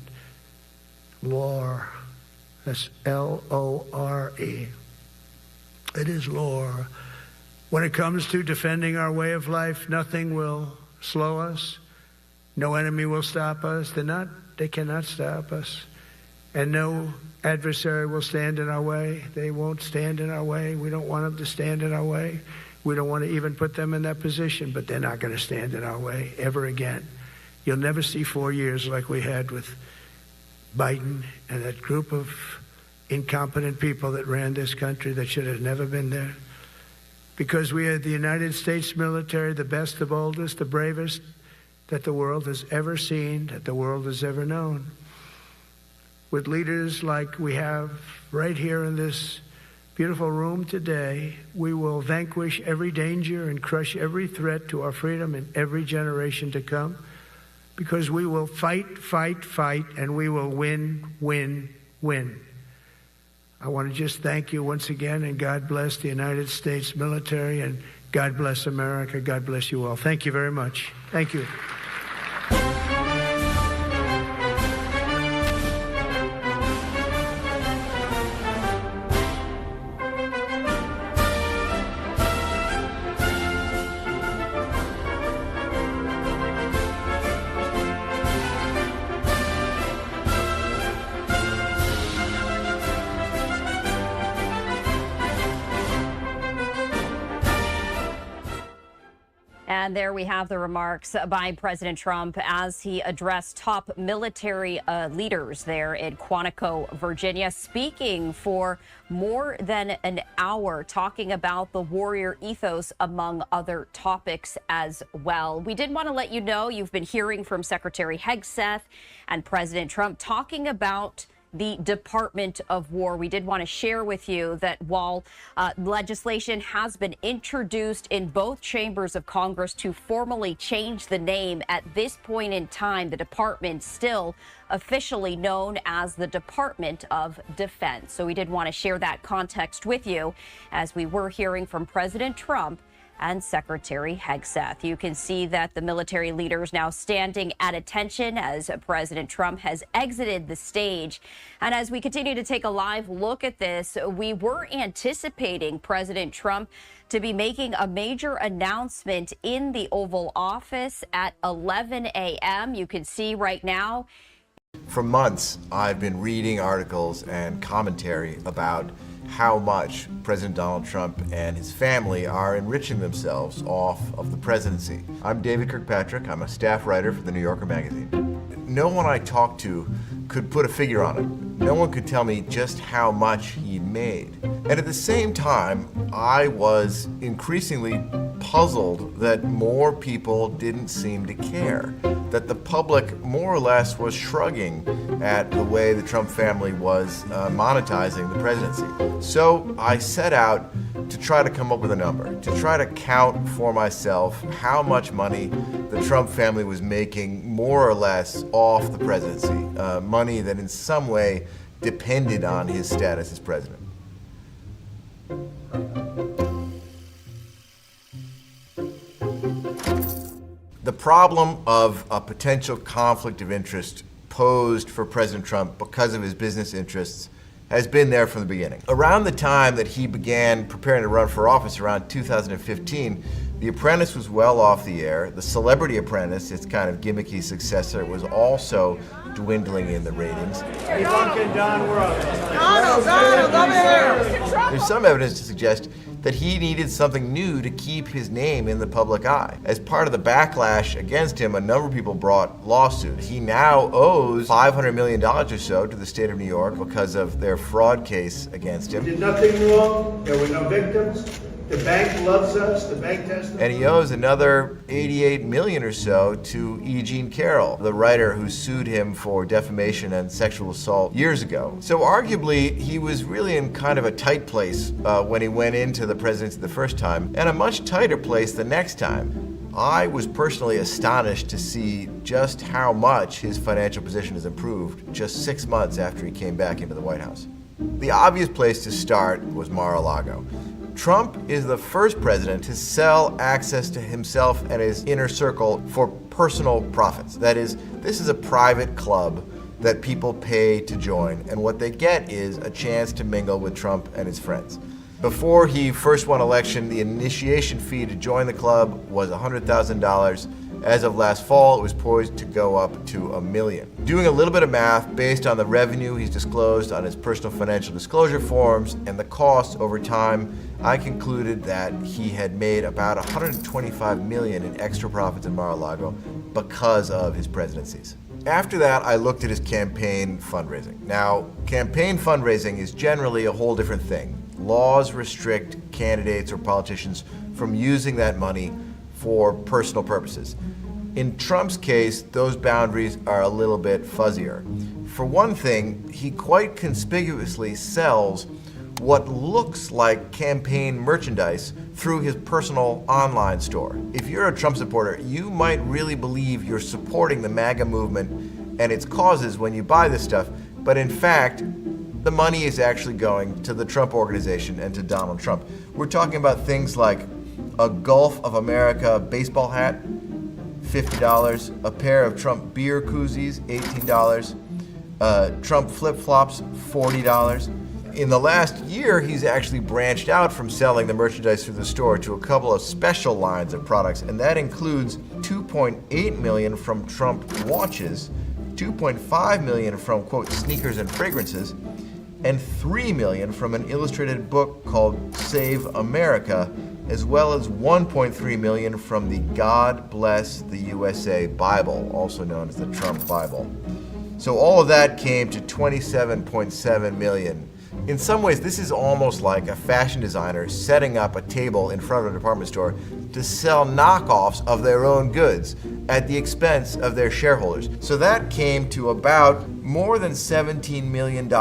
lore. That's L-O-R-E. It is lore. When it comes to defending our way of life, nothing will slow us. No enemy will stop us. They cannot stop us. And no adversary will stand in our way. They won't stand in our way. We don't want them to stand in our way. We don't want to even put them in that position, but they're not going to stand in our way ever again. You'll never see 4 years like we had with Biden and that group of incompetent people that ran this country that should have never been there. Because we are the United States military, the best, the boldest, the bravest that the world has ever seen, that the world has ever known. With leaders like we have right here in this beautiful room today, we will vanquish every danger and crush every threat to our freedom in every generation to come, because we will fight, fight, fight, and we will win, win, win. I want to just thank you once again, and God bless the United States military, and God bless America. God bless you all. Thank you very much. Thank you. And there we have the remarks by President Trump as he addressed top military leaders there in Quantico, Virginia, speaking for more than an hour, talking about the warrior ethos, among other topics as well. We did want to let you know you've been hearing from Secretary Hegseth and President Trump talking about the Department of War. We did want to share with you that while legislation has been introduced in both chambers of Congress to formally change the name, at this point in time, the department still officially known as the Department of Defense. So we did want to share that context with you as we were hearing from President Trump and Secretary Hegseth. You can see that the military leaders now standing at attention as President Trump has exited the stage. And as we continue to take a live look at this, we were anticipating President Trump to be making a major announcement in the Oval Office at 11 a.m. You can see right now. For months, I've been reading articles and commentary about how much President Donald Trump and his family are enriching themselves off of the presidency. I'm David Kirkpatrick. I'm a staff writer for the New Yorker magazine. No one I talked to could put a figure on it. No one could tell me just how much he'd made. And at the same time, I was increasingly puzzled that more people didn't seem to care, that the public more or less was shrugging at the way the Trump family was monetizing the presidency. So I set out to try to come up with a number, to try to count for myself how much money the Trump family was making more or less off the presidency, money that in some way depended on his status as president. The problem of a potential conflict of interest posed for President Trump because of his business interests has been there from the beginning. Around the time that he began preparing to run for office, around 2015, The Apprentice was well off the air. The Celebrity Apprentice, its kind of gimmicky successor, was also dwindling in the ratings. Hey, Duncan, Don, we're up. Donald, over here. There's some evidence to suggest that he needed something new to keep his name in the public eye. As part of the backlash against him, a number of people brought lawsuits. He now owes $500 million or so to the state of New York because of their fraud case against him. Did nothing wrong. There were no victims. The bank loves us. The bank testified. And he owes another $88 million or so to E. Jean Carroll, the writer who sued him for defamation and sexual assault years ago. So arguably, he was really in kind of a tight place when he went into the presidency the first time, and a much tighter place the next time. I was personally astonished to see just how much his financial position has improved just 6 months after he came back into the White House. The obvious place to start was Mar-a-Lago. Trump is the first president to sell access to himself and his inner circle for personal profits. That is, this is a private club that people pay to join, and what they get is a chance to mingle with Trump and his friends. Before he first won election, the initiation fee to join the club was $100,000. As of last fall, it was poised to go up to $1 million. Doing a little bit of math based on the revenue he's disclosed on his personal financial disclosure forms and the costs over time, I concluded that he had made about $125 million in extra profits in Mar-a-Lago because of his presidencies. After that, I looked at his campaign fundraising. Now, campaign fundraising is generally a whole different thing. Laws restrict candidates or politicians from using that money for personal purposes. In Trump's case, those boundaries are a little bit fuzzier. For one thing, he quite conspicuously sells what looks like campaign merchandise through his personal online store. If you're a Trump supporter, you might really believe you're supporting the MAGA movement and its causes when you buy this stuff, but in fact, the money is actually going to the Trump Organization and to Donald Trump. We're talking about things like a Gulf of America baseball hat, $50, a pair of Trump beer koozies, $18, Trump flip-flops, $40. In the last year, he's actually branched out from selling the merchandise through the store to a couple of special lines of products, and that includes $2.8 million from Trump watches, $2.5 million from, quote, sneakers and fragrances, and $3 million from an illustrated book called Save America, as well as $1.3 million from the God Bless the USA Bible, also known as the Trump Bible. So all of that came to $27.7 million. In some ways, this is almost like a fashion designer setting up a table in front of a department store to sell knockoffs of their own goods at the expense of their shareholders. So that came to about more than $17 million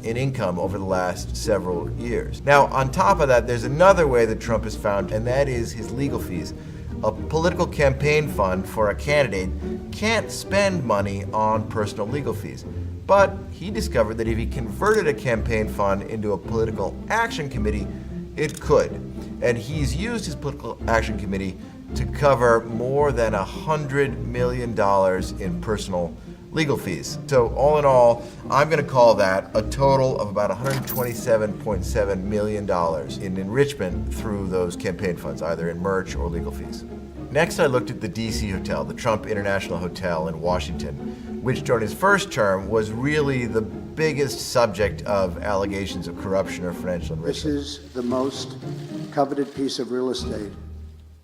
in income over the last several years. Now, on top of that, there's another way that Trump is found, and that is his legal fees. A political campaign fund for a candidate can't spend money on personal legal fees. But he discovered that if he converted a campaign fund into a political action committee, it could. And he's used his political action committee to cover more than $100 million in personal legal fees. So all in all, I'm going to call that a total of about $127.7 million in enrichment through those campaign funds, either in merch or legal fees. Next, I looked at the DC Hotel, the Trump International Hotel in Washington, which during his first term was really the biggest subject of allegations of corruption or financial enrichment. This is the most coveted piece of real estate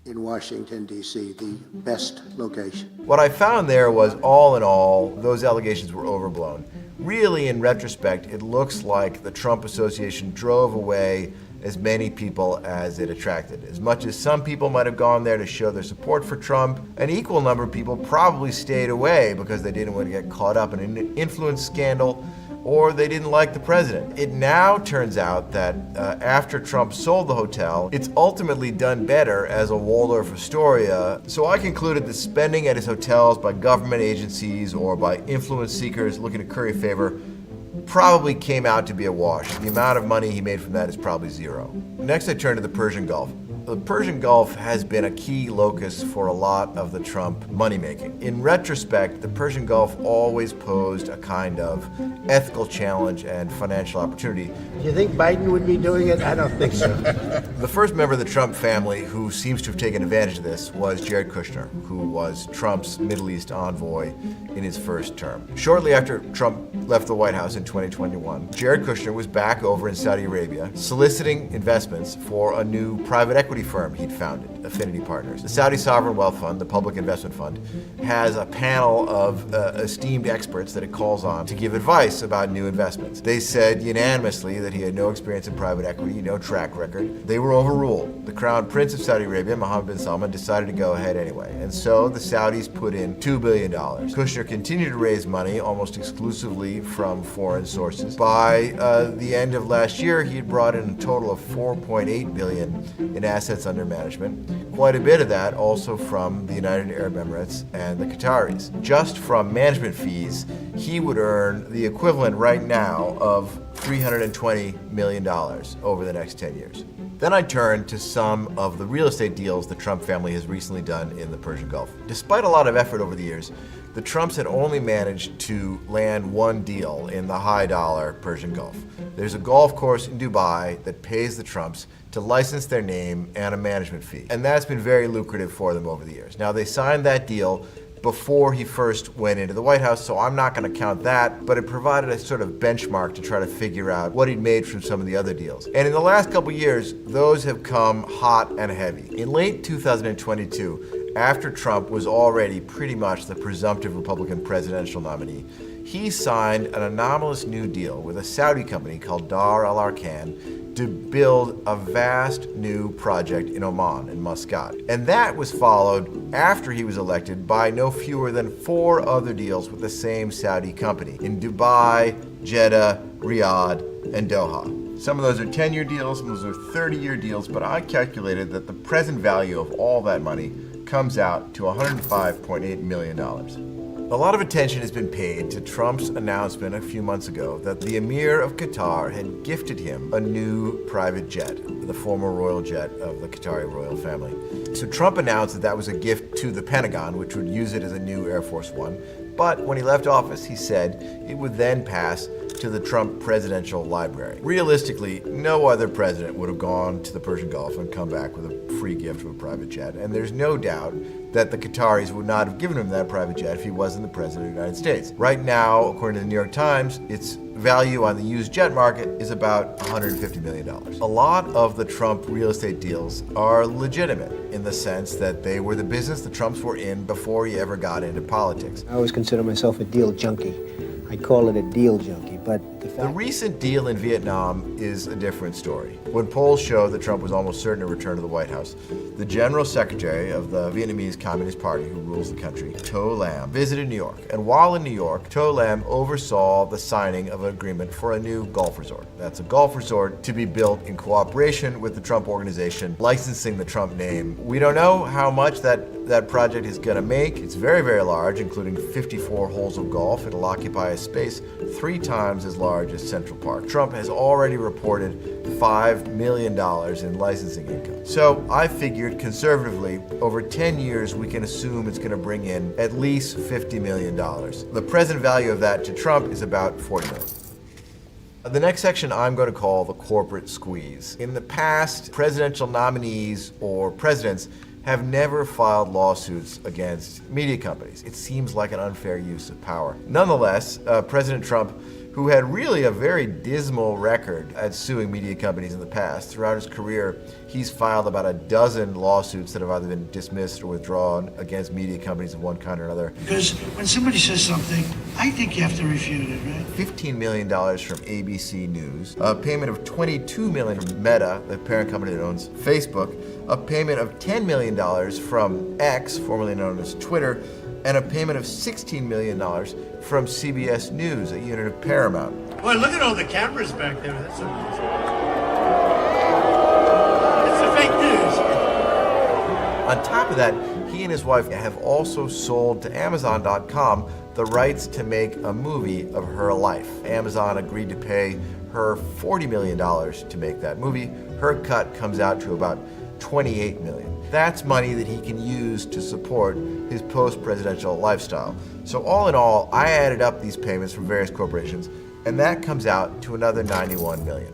in Washington, D.C., the best location. What I found there was, all in all, those allegations were overblown. Really, in retrospect, it looks like the Trump Association drove away as many people as it attracted. As much as some people might have gone there to show their support for Trump, an equal number of people probably stayed away because they didn't want to get caught up in an influence scandal or they didn't like the president. It now turns out that after Trump sold the hotel, it's ultimately done better as a Waldorf Astoria. So I concluded that spending at his hotels by government agencies or by influence seekers looking to curry favor probably came out to be a wash. The amount of money he made from that is probably zero. Next, I turn to the Persian Gulf. The Persian Gulf has been a key locus for a lot of the Trump money-making. In retrospect, the Persian Gulf always posed a kind of ethical challenge and financial opportunity. Do you think Biden would be doing it? I don't think so. The first member of the Trump family who seems to have taken advantage of this was Jared Kushner, who was Trump's Middle East envoy in his first term. Shortly after Trump left the White House in 2021, Jared Kushner was back over in Saudi Arabia soliciting investments for a new private equity firm he'd founded, Affinity Partners. The Saudi Sovereign Wealth Fund, the public investment fund, has a panel of esteemed experts that it calls on to give advice about new investments. They said unanimously that he had no experience in private equity, no track record. They were overruled. The Crown Prince of Saudi Arabia, Mohammed bin Salman, decided to go ahead anyway. And so the Saudis put in $2 billion. Kushner continued to raise money almost exclusively from foreign sources. By the end of last year, he had brought in a total of $4.8 billion in assets under management. Quite a bit of that also from the United Arab Emirates and the Qataris. Just from management fees, he would earn the equivalent right now of $320 million over the next 10 years. Then I turn to some of the real estate deals the Trump family has recently done in the Persian Gulf. Despite a lot of effort over the years, the Trumps had only managed to land one deal in the high-dollar Persian Gulf. There's a golf course in Dubai that pays the Trumps to license their name and a management fee. And that's been very lucrative for them over the years. Now, they signed that deal before he first went into the White House, so I'm not going to count that, but it provided a sort of benchmark to try to figure out what he'd made from some of the other deals. And in the last couple years, those have come hot and heavy. In late 2022, after Trump was already pretty much the presumptive Republican presidential nominee, he signed an anomalous new deal with a Saudi company called Dar Al Arkan to build a vast new project in Oman, in Muscat. And that was followed, after he was elected, by no fewer than 4 other deals with the same Saudi company in Dubai, Jeddah, Riyadh, and Doha. Some of those are 10-year deals, some of those are 30-year deals, but I calculated that the present value of all that money comes out to $105.8 million. A lot of attention has been paid to Trump's announcement a few months ago that the Emir of Qatar had gifted him a new private jet, the former royal jet of the Qatari royal family. So Trump announced that that was a gift to the Pentagon, which would use it as a new Air Force One. But when he left office, he said it would then pass to the Trump Presidential Library. Realistically, no other president would have gone to the Persian Gulf and come back with a free gift of a private jet. And there's no doubt that the Qataris would not have given him that private jet if he wasn't the president of the United States. Right now, according to the New York Times, its value on the used jet market is about $150 million. A lot of the Trump real estate deals are legitimate in the sense that they were the business the Trumps were in before he ever got into politics. I always consider myself a deal junkie. I call it a deal junkie, but the recent deal in Vietnam is a different story. When polls show that Trump was almost certain to return to the White House, the General Secretary of the Vietnamese Communist Party, who rules the country, To Lam, visited New York. And while in New York, To Lam oversaw the signing of an agreement for a new golf resort. That's a golf resort to be built in cooperation with the Trump Organization, licensing the Trump name. We don't know how much that project is going to make. It's very, very large, including 54 holes of golf. It'll occupy a space 3 times as large as Central Park. Trump has already reported $5 million in licensing income. So I figured conservatively, over 10 years, we can assume it's going to bring in at least $50 million. The present value of that to Trump is about $40 million. The next section I'm going to call the corporate squeeze. In the past, presidential nominees or presidents have never filed lawsuits against media companies. It seems like an unfair use of power. Nonetheless, President Trump, who had really a very dismal record at suing media companies in the past, throughout his career, he's filed about a dozen lawsuits that have either been dismissed or withdrawn against media companies of one kind or another. Because when somebody says something, I think you have to refute it, right? $15 million from ABC News, a payment of $22 million from Meta, the parent company that owns Facebook, a payment of $10 million from X, formerly known as Twitter, and a payment of $16 million from CBS News, a unit of Paramount. Boy, look at all the cameras back there. That's a fake news. On top of that, he and his wife have also sold to Amazon.com the rights to make a movie of her life. Amazon agreed to pay her $40 million to make that movie. Her cut comes out to about $28 million. That's money that he can use to support his post-presidential lifestyle. So all in all, I added up these payments from various corporations, and that comes out to another $91 million.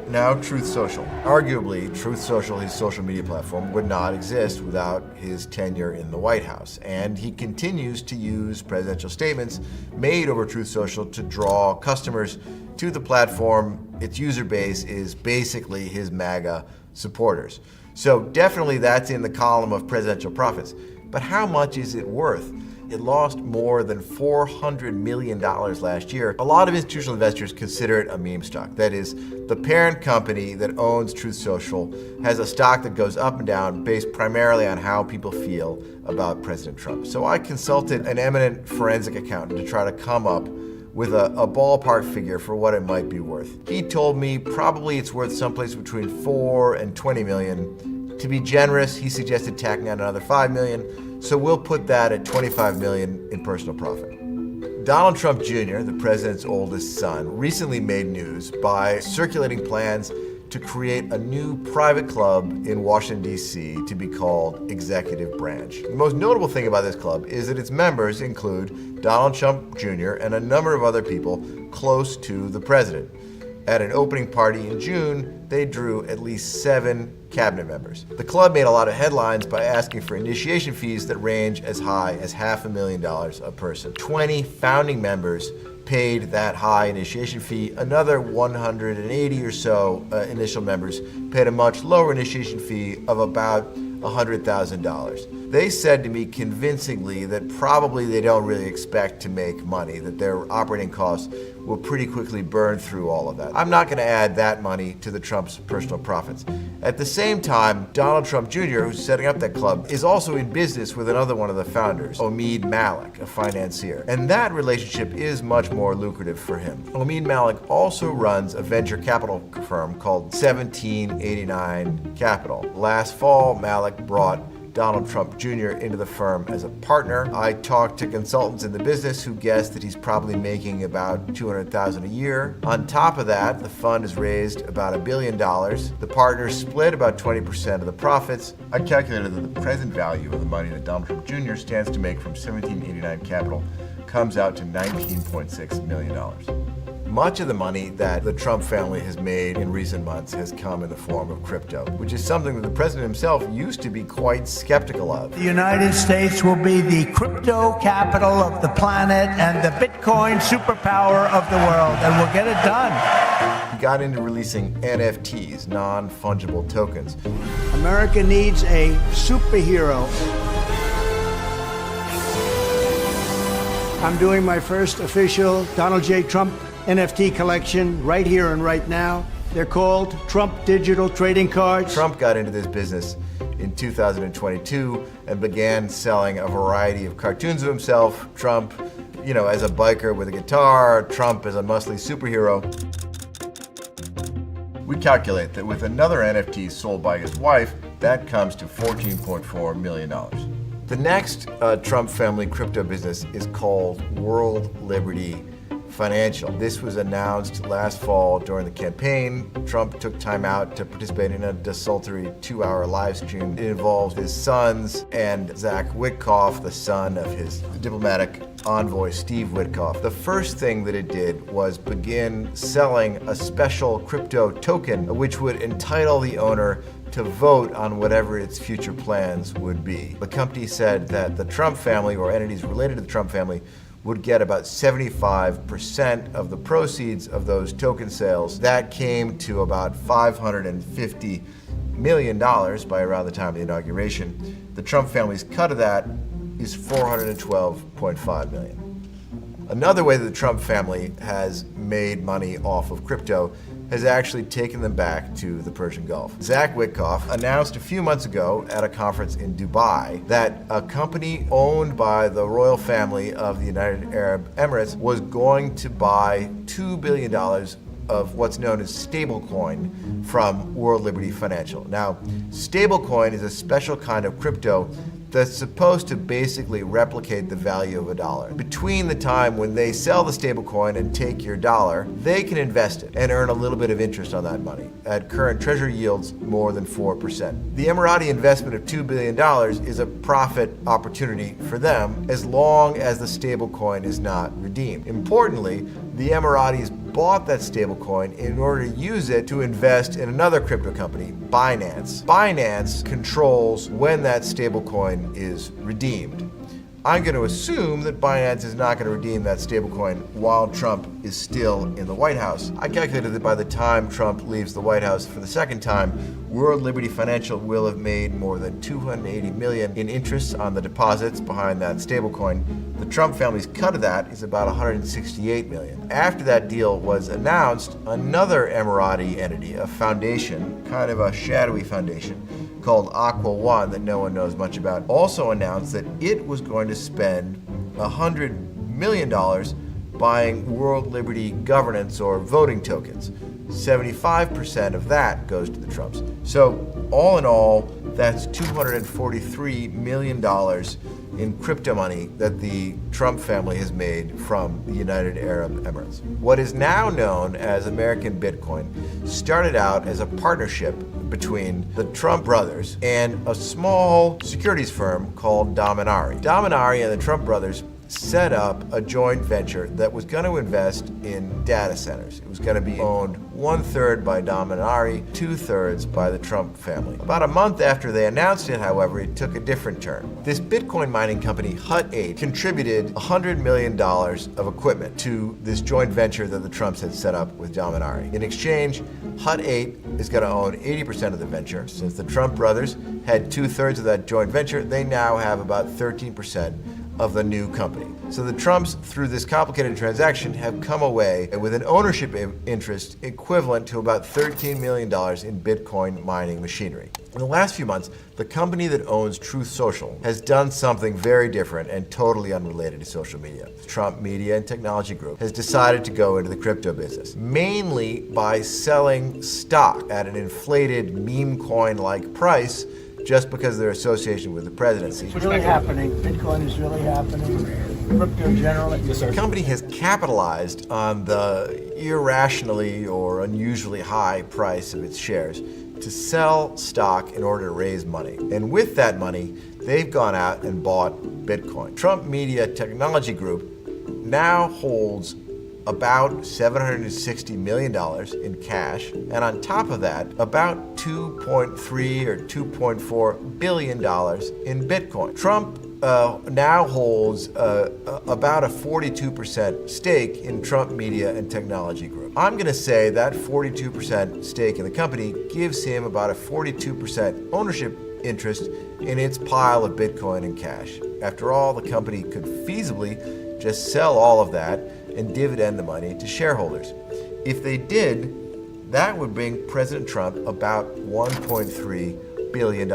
Now, Truth Social. Arguably, Truth Social, his social media platform, would not exist without his tenure in the White House. And he continues to use presidential statements made over Truth Social to draw customers to the platform. Its user base is basically his MAGA supporters. So definitely that's in the column of presidential profits. But how much is it worth? It lost more than $400 million last year. A lot of institutional investors consider it a meme stock. That is, the parent company that owns Truth Social has a stock that goes up and down based primarily on how people feel about President Trump. So I consulted an eminent forensic accountant to try to come up with a ballpark figure for what it might be worth. He told me probably it's worth someplace between 4 and 20 million. To be generous, he suggested tacking on another 5 million, so we'll put that at 25 million in personal profit. Donald Trump Jr., the president's oldest son, recently made news by circulating plans to create a new private club in Washington, D.C. to be called Executive Branch. The most notable thing about this club is that its members include Donald Trump Jr. and a number of other people close to the president. At an opening party in June, they drew at least 7 cabinet members. The club made a lot of headlines by asking for initiation fees that range as high as $500,000 a person. 20 founding members paid that high initiation fee. Another 180 or so initial members paid a much lower initiation fee of about $100,000. They said to me convincingly that probably they don't really expect to make money, that their operating costs will pretty quickly burn through all of that. I'm not going to add that money to the Trump's personal profits. At the same time, Donald Trump Jr., who's setting up that club, is also in business with another one of the founders, Omid Malik, a financier. And that relationship is much more lucrative for him. Omid Malik also runs a venture capital firm called 1789 Capital. Last fall, Malik brought Donald Trump Jr. into the firm as a partner. I talked to consultants in the business who guessed that he's probably making about $200,000 a year. On top of that, the fund has raised about $1 billion. The partners split about 20% of the profits. I calculated that the present value of the money that Donald Trump Jr. stands to make from 1789 Capital comes out to $19.6 million. Much of the money that the Trump family has made in recent months has come in the form of crypto, which is something that the president himself used to be quite skeptical of. The United States will be the crypto capital of the planet and the Bitcoin superpower of the world, and we'll get it done. He got into releasing NFTs, non-fungible tokens. America needs a superhero. I'm doing my first official Donald J. Trump NFT collection right here and right now. They're called Trump Digital Trading Cards. Trump got into this business in 2022 and began selling a variety of cartoons of himself. Trump, as a biker with a guitar, Trump as a muscly superhero. We calculate that with another NFT sold by his wife, that comes to $14.4 million. The next Trump family crypto business is called World Liberty Financial. This was announced last fall during the campaign. Trump took time out to participate in a desultory 2-hour live stream. It involved his sons and Zach Witkoff, the son of his diplomatic envoy, Steve Witkoff. The first thing that it did was begin selling a special crypto token, which would entitle the owner to vote on whatever its future plans would be. The company said that the Trump family, or entities related to the Trump family, would get about 75% of the proceeds of those token sales. That came to about $550 million by around the time of the inauguration. The Trump family's cut of that is $412.5 million. Another way that the Trump family has made money off of crypto has actually taken them back to the Persian Gulf. Zach Witkoff announced a few months ago at a conference in Dubai that a company owned by the royal family of the United Arab Emirates was going to buy $2 billion of what's known as stablecoin from World Liberty Financial. Now, stablecoin is a special kind of crypto that's supposed to basically replicate the value of a dollar. Between the time when they sell the stablecoin and take your dollar, they can invest it and earn a little bit of interest on that money. At current treasury yields, more than 4%. The Emirati investment of $2 billion is a profit opportunity for them as long as the stablecoin is not redeemed. Importantly, the Emiratis bought that stablecoin in order to use it to invest in another crypto company, Binance. Binance controls when that stablecoin is redeemed. I'm going to assume that Binance is not going to redeem that stablecoin while Trump is still in the White House. I calculated that by the time Trump leaves the White House for the second time, World Liberty Financial will have made more than $280 million in interest on the deposits behind that stablecoin. The Trump family's cut of that is about $168 million. After that deal was announced, another Emirati entity, a foundation, kind of a shadowy foundation, called Aqua One that no one knows much about, also announced that it was going to spend $100 million buying World Liberty governance or voting tokens. 75% of that goes to the Trumps. So all in all, that's $243 million in crypto money that the Trump family has made from the United Arab Emirates. What is now known as American Bitcoin started out as a partnership between the Trump brothers and a small securities firm called Dominari. Dominari and the Trump brothers set up a joint venture that was going to invest in data centers. It was going to be owned 1/3 by Dom and Ari, 2/3 by the Trump family. About a month after they announced it, however, it took a different turn. This Bitcoin mining company, Hut 8, contributed $100 million of equipment to this joint venture that the Trumps had set up with Dom and Ari. In exchange, Hut 8 is going to own 80% of the venture. Since the Trump brothers had 2/3 of that joint venture, they now have about 13% of the new company. So the Trumps, through this complicated transaction, have come away with an ownership interest equivalent to about $13 million in Bitcoin mining machinery. In the last few months, the company that owns Truth Social has done something very different and totally unrelated to social media. Trump Media and Technology Group has decided to go into the crypto business, mainly by selling stock at an inflated meme coin-like price just because of their association with the presidency. It's really happening. Bitcoin is really happening. Crypto generally. The company has capitalized on the irrationally or unusually high price of its shares to sell stock in order to raise money. And with that money, they've gone out and bought Bitcoin. Trump Media Technology Group now holds about $760 million in cash, and on top of that, about $2.3 or $2.4 billion in Bitcoin. Trump now holds about a 42% stake in Trump Media and Technology Group. I'm going to say that 42% stake in the company gives him about a 42% ownership interest in its pile of Bitcoin and cash. After all, the company could feasibly just sell all of that and dividend the money to shareholders. If they did, that would bring President Trump about $1.3 billion.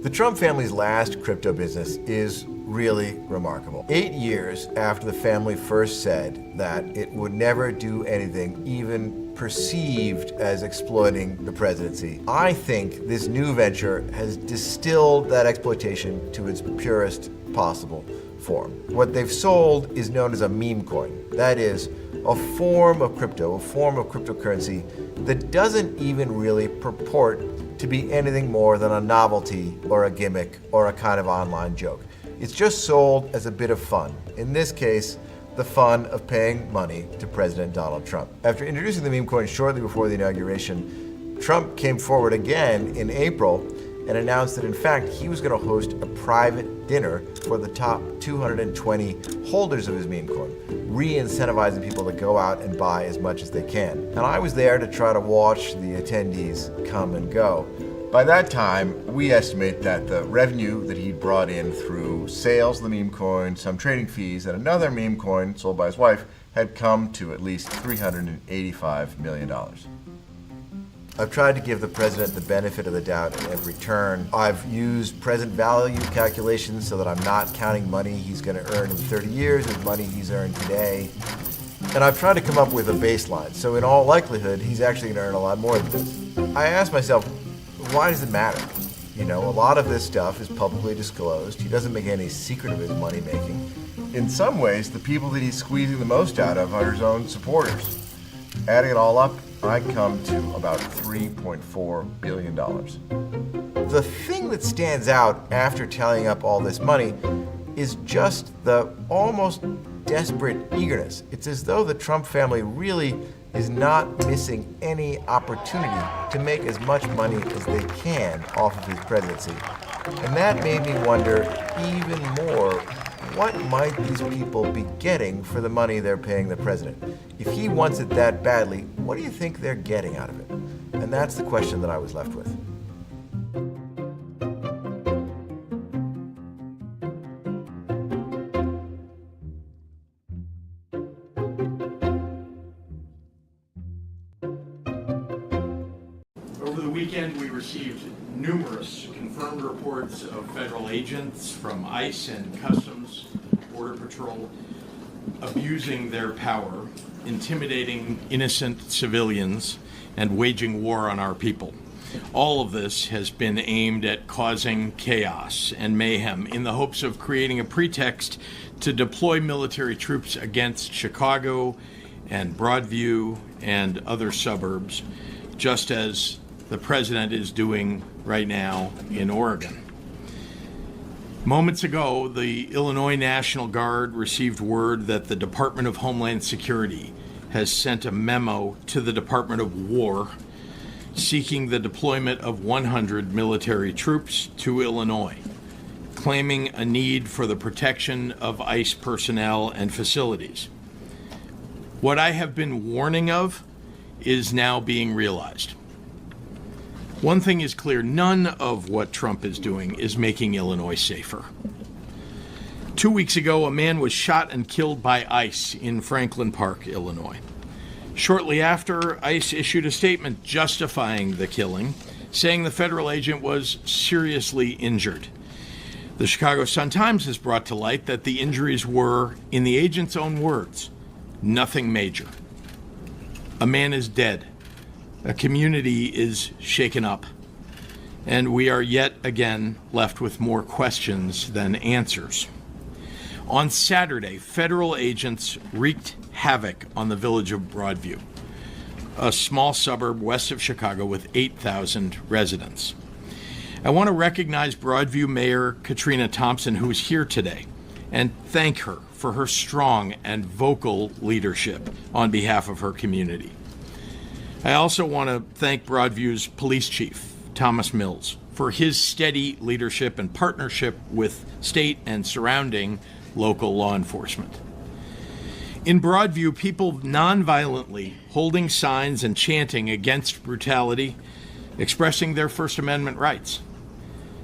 The Trump family's last crypto business is really remarkable. 8 years after the family first said that it would never do anything even perceived as exploiting the presidency, I think this new venture has distilled that exploitation to its purest possible form. What they've sold is known as a meme coin. That is, a form of crypto, a form of cryptocurrency that doesn't even really purport to be anything more than a novelty or a gimmick or a kind of online joke. It's just sold as a bit of fun. In this case, the fun of paying money to President Donald Trump. After introducing the meme coin shortly before the inauguration, Trump came forward again in April and announced that in fact he was going to host a private dinner for the top 220 holders of his meme coin, re-incentivizing people to go out and buy as much as they can. And I was there to try to watch the attendees come and go. By that time, we estimate that the revenue that he'd brought in through sales of the meme coin, some trading fees, and another meme coin sold by his wife had come to at least $385 million. I've tried to give the president the benefit of the doubt at every turn. I've used present value calculations so that I'm not counting money he's going to earn in 30 years as money he's earned today. And I've tried to come up with a baseline, so in all likelihood, he's actually going to earn a lot more than this. I asked myself, why does it matter? You know, a lot of this stuff is publicly disclosed. He doesn't make any secret of his money making. In some ways, the people that he's squeezing the most out of are his own supporters. Adding it all up, I come to about $3.4 billion. The thing that stands out after tallying up all this money is just the almost desperate eagerness. It's as though the Trump family really is not missing any opportunity to make as much money as they can off of his presidency. And that made me wonder even more, what might these people be getting for the money they're paying the president? If he wants it that badly, what do you think they're getting out of it? And that's the question that I was left with. Over the weekend, we received numerous confirmed reports of federal agents from ICE and Customs, Border Patrol, abusing their power, intimidating innocent civilians, and waging war on our people. All of this has been aimed at causing chaos and mayhem in the hopes of creating a pretext to deploy military troops against Chicago and Broadview and other suburbs, just as the president is doing right now in Oregon. Moments ago, the Illinois National Guard received word that the Department of Homeland Security has sent a memo to the Department of War seeking the deployment of 100 military troops to Illinois, claiming a need for the protection of ICE personnel and facilities. What I have been warning of is now being realized. One thing is clear, none of what Trump is doing is making Illinois safer. 2 weeks ago, a man was shot and killed by ICE in Franklin Park, Illinois. Shortly after, ICE issued a statement justifying the killing, saying the federal agent was seriously injured. The Chicago Sun-Times has brought to light that the injuries were, in the agent's own words, nothing major. A man is dead. A community is shaken up. And we are yet again left with more questions than answers. On Saturday, federal agents wreaked havoc on the village of Broadview, a small suburb west of Chicago with 8,000 residents. I want to recognize Broadview Mayor Katrina Thompson, who is here today, and thank her for her strong and vocal leadership on behalf of her community. I also want to thank Broadview's police chief, Thomas Mills, for his steady leadership and partnership with state and surrounding local law enforcement. In Broadview, people nonviolently holding signs and chanting against brutality, expressing their First Amendment rights,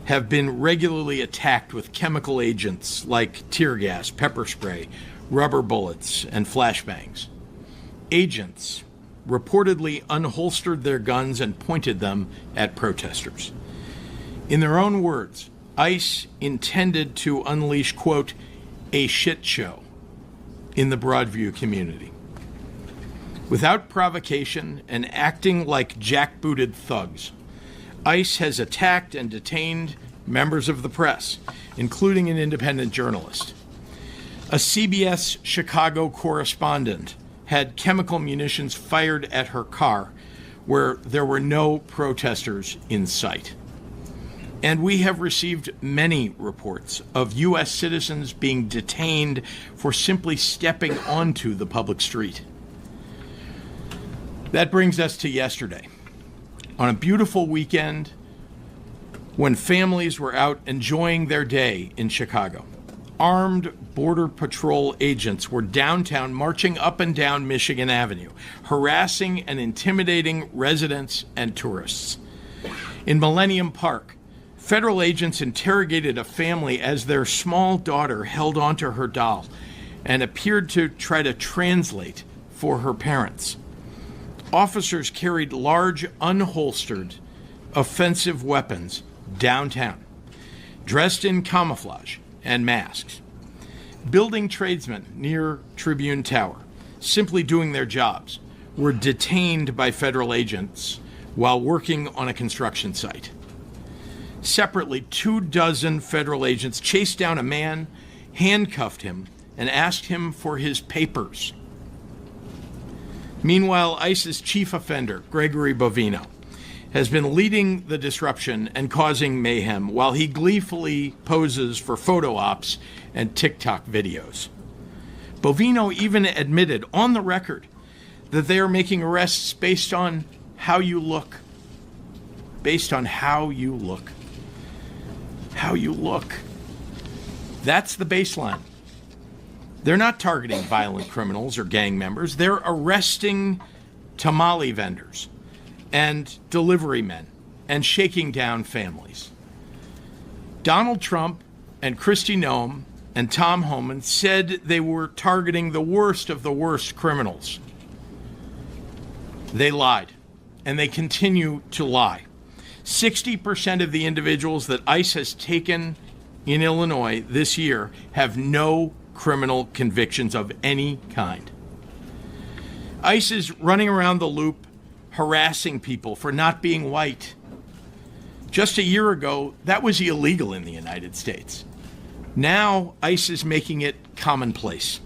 have been regularly attacked with chemical agents like tear gas, pepper spray, rubber bullets, and flashbangs. Agents reportedly unholstered their guns and pointed them at protesters. In their own words, ICE intended to unleash, quote, a shit show in the Broadview community. Without provocation and acting like jackbooted thugs, ICE has attacked and detained members of the press, including an independent journalist. A CBS Chicago correspondent had chemical munitions fired at her car where there were no protesters in sight. And we have received many reports of U.S. citizens being detained for simply stepping onto the public street. That brings us to yesterday. On a beautiful weekend when families were out enjoying their day in Chicago, armed Border Patrol agents were downtown marching up and down Michigan Avenue, harassing and intimidating residents and tourists. In Millennium Park, federal agents interrogated a family as their small daughter held onto her doll and appeared to try to translate for her parents. Officers carried large, unholstered, offensive weapons downtown, dressed in camouflage and masks. Building tradesmen near Tribune Tower, simply doing their jobs, were detained by federal agents while working on a construction site. Separately, 24 federal agents chased down a man, handcuffed him, and asked him for his papers. Meanwhile, ICE's chief offender, Gregory Bovino, has been leading the disruption and causing mayhem while he gleefully poses for photo ops and TikTok videos. Bovino even admitted on the record that they are making arrests based on how you look. Based on how you look. How you look. That's the baseline. They're not targeting violent criminals or gang members. They're arresting tamale vendors and delivery men and shaking down families. Donald Trump and Kristi Noem and Tom Homan said they were targeting the worst of the worst criminals. They lied, and they continue to lie. 60% of the individuals that ICE has taken in Illinois this year have no criminal convictions of any kind. ICE is running around the loop harassing people for not being white. Just a year ago, that was illegal in the United States. Now, ICE is making it commonplace.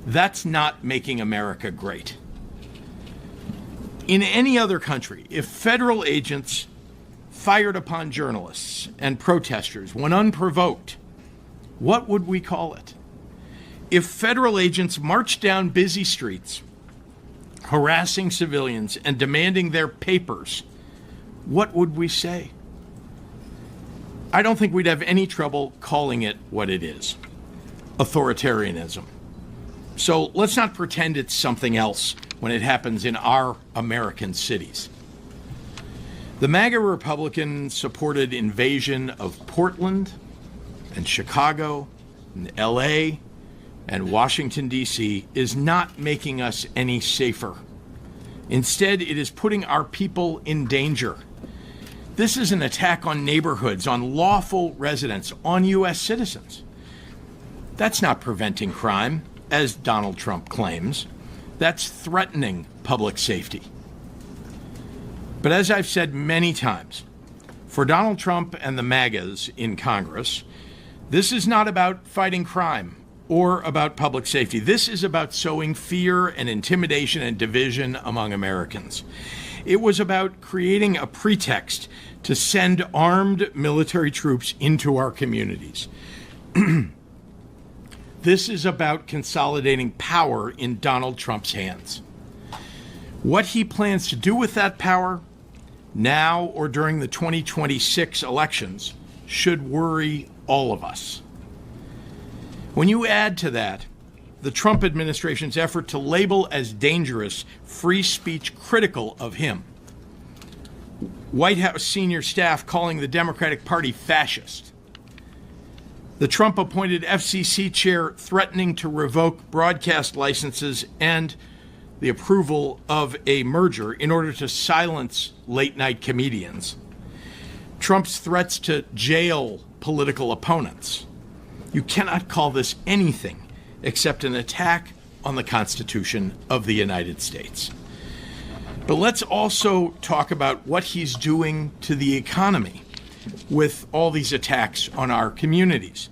That's not making America great. In any other country, if federal agents fired upon journalists and protesters when unprovoked, what would we call it? If federal agents marched down busy streets, harassing civilians and demanding their papers, what would we say? I don't think we'd have any trouble calling it what it is: authoritarianism. So let's not pretend it's something else when it happens in our American cities. The MAGA Republican-supported invasion of Portland and Chicago and LA and Washington, D.C. is not making us any safer. Instead, it is putting our people in danger. This is an attack on neighborhoods, on lawful residents, on U.S. citizens. That's not preventing crime, as Donald Trump claims. That's threatening public safety. But as I've said many times, for Donald Trump and the MAGAs in Congress, this is not about fighting crime or about public safety. This is about sowing fear and intimidation and division among Americans. It was about creating a pretext to send armed military troops into our communities. This is about consolidating power in Donald Trump's hands. What he plans to do with that power, now or during the 2026 elections, should worry all of us. When you add to that the Trump administration's effort to label as dangerous free speech critical of him, White House senior staff calling the Democratic Party fascist, the Trump-appointed FCC chair threatening to revoke broadcast licenses and the approval of a merger in order to silence late-night comedians, Trump's threats to jail political opponents, you cannot call this anything except an attack on the Constitution of the United States. But let's also talk about what he's doing to the economy with all these attacks on our communities.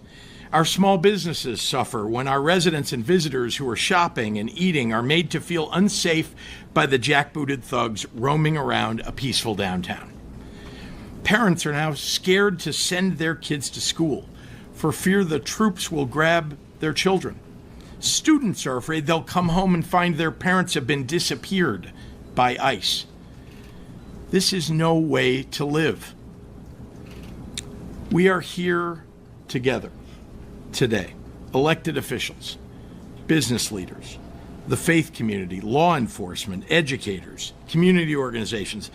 Our small businesses suffer when our residents and visitors who are shopping and eating are made to feel unsafe by the jackbooted thugs roaming around a peaceful downtown. Parents are now scared to send their kids to school for fear the troops will grab their children. Students are afraid they'll come home and find their parents have been disappeared by ICE. This is no way to live. We are here together today, elected officials, business leaders, the faith community, law enforcement, educators, community organizations,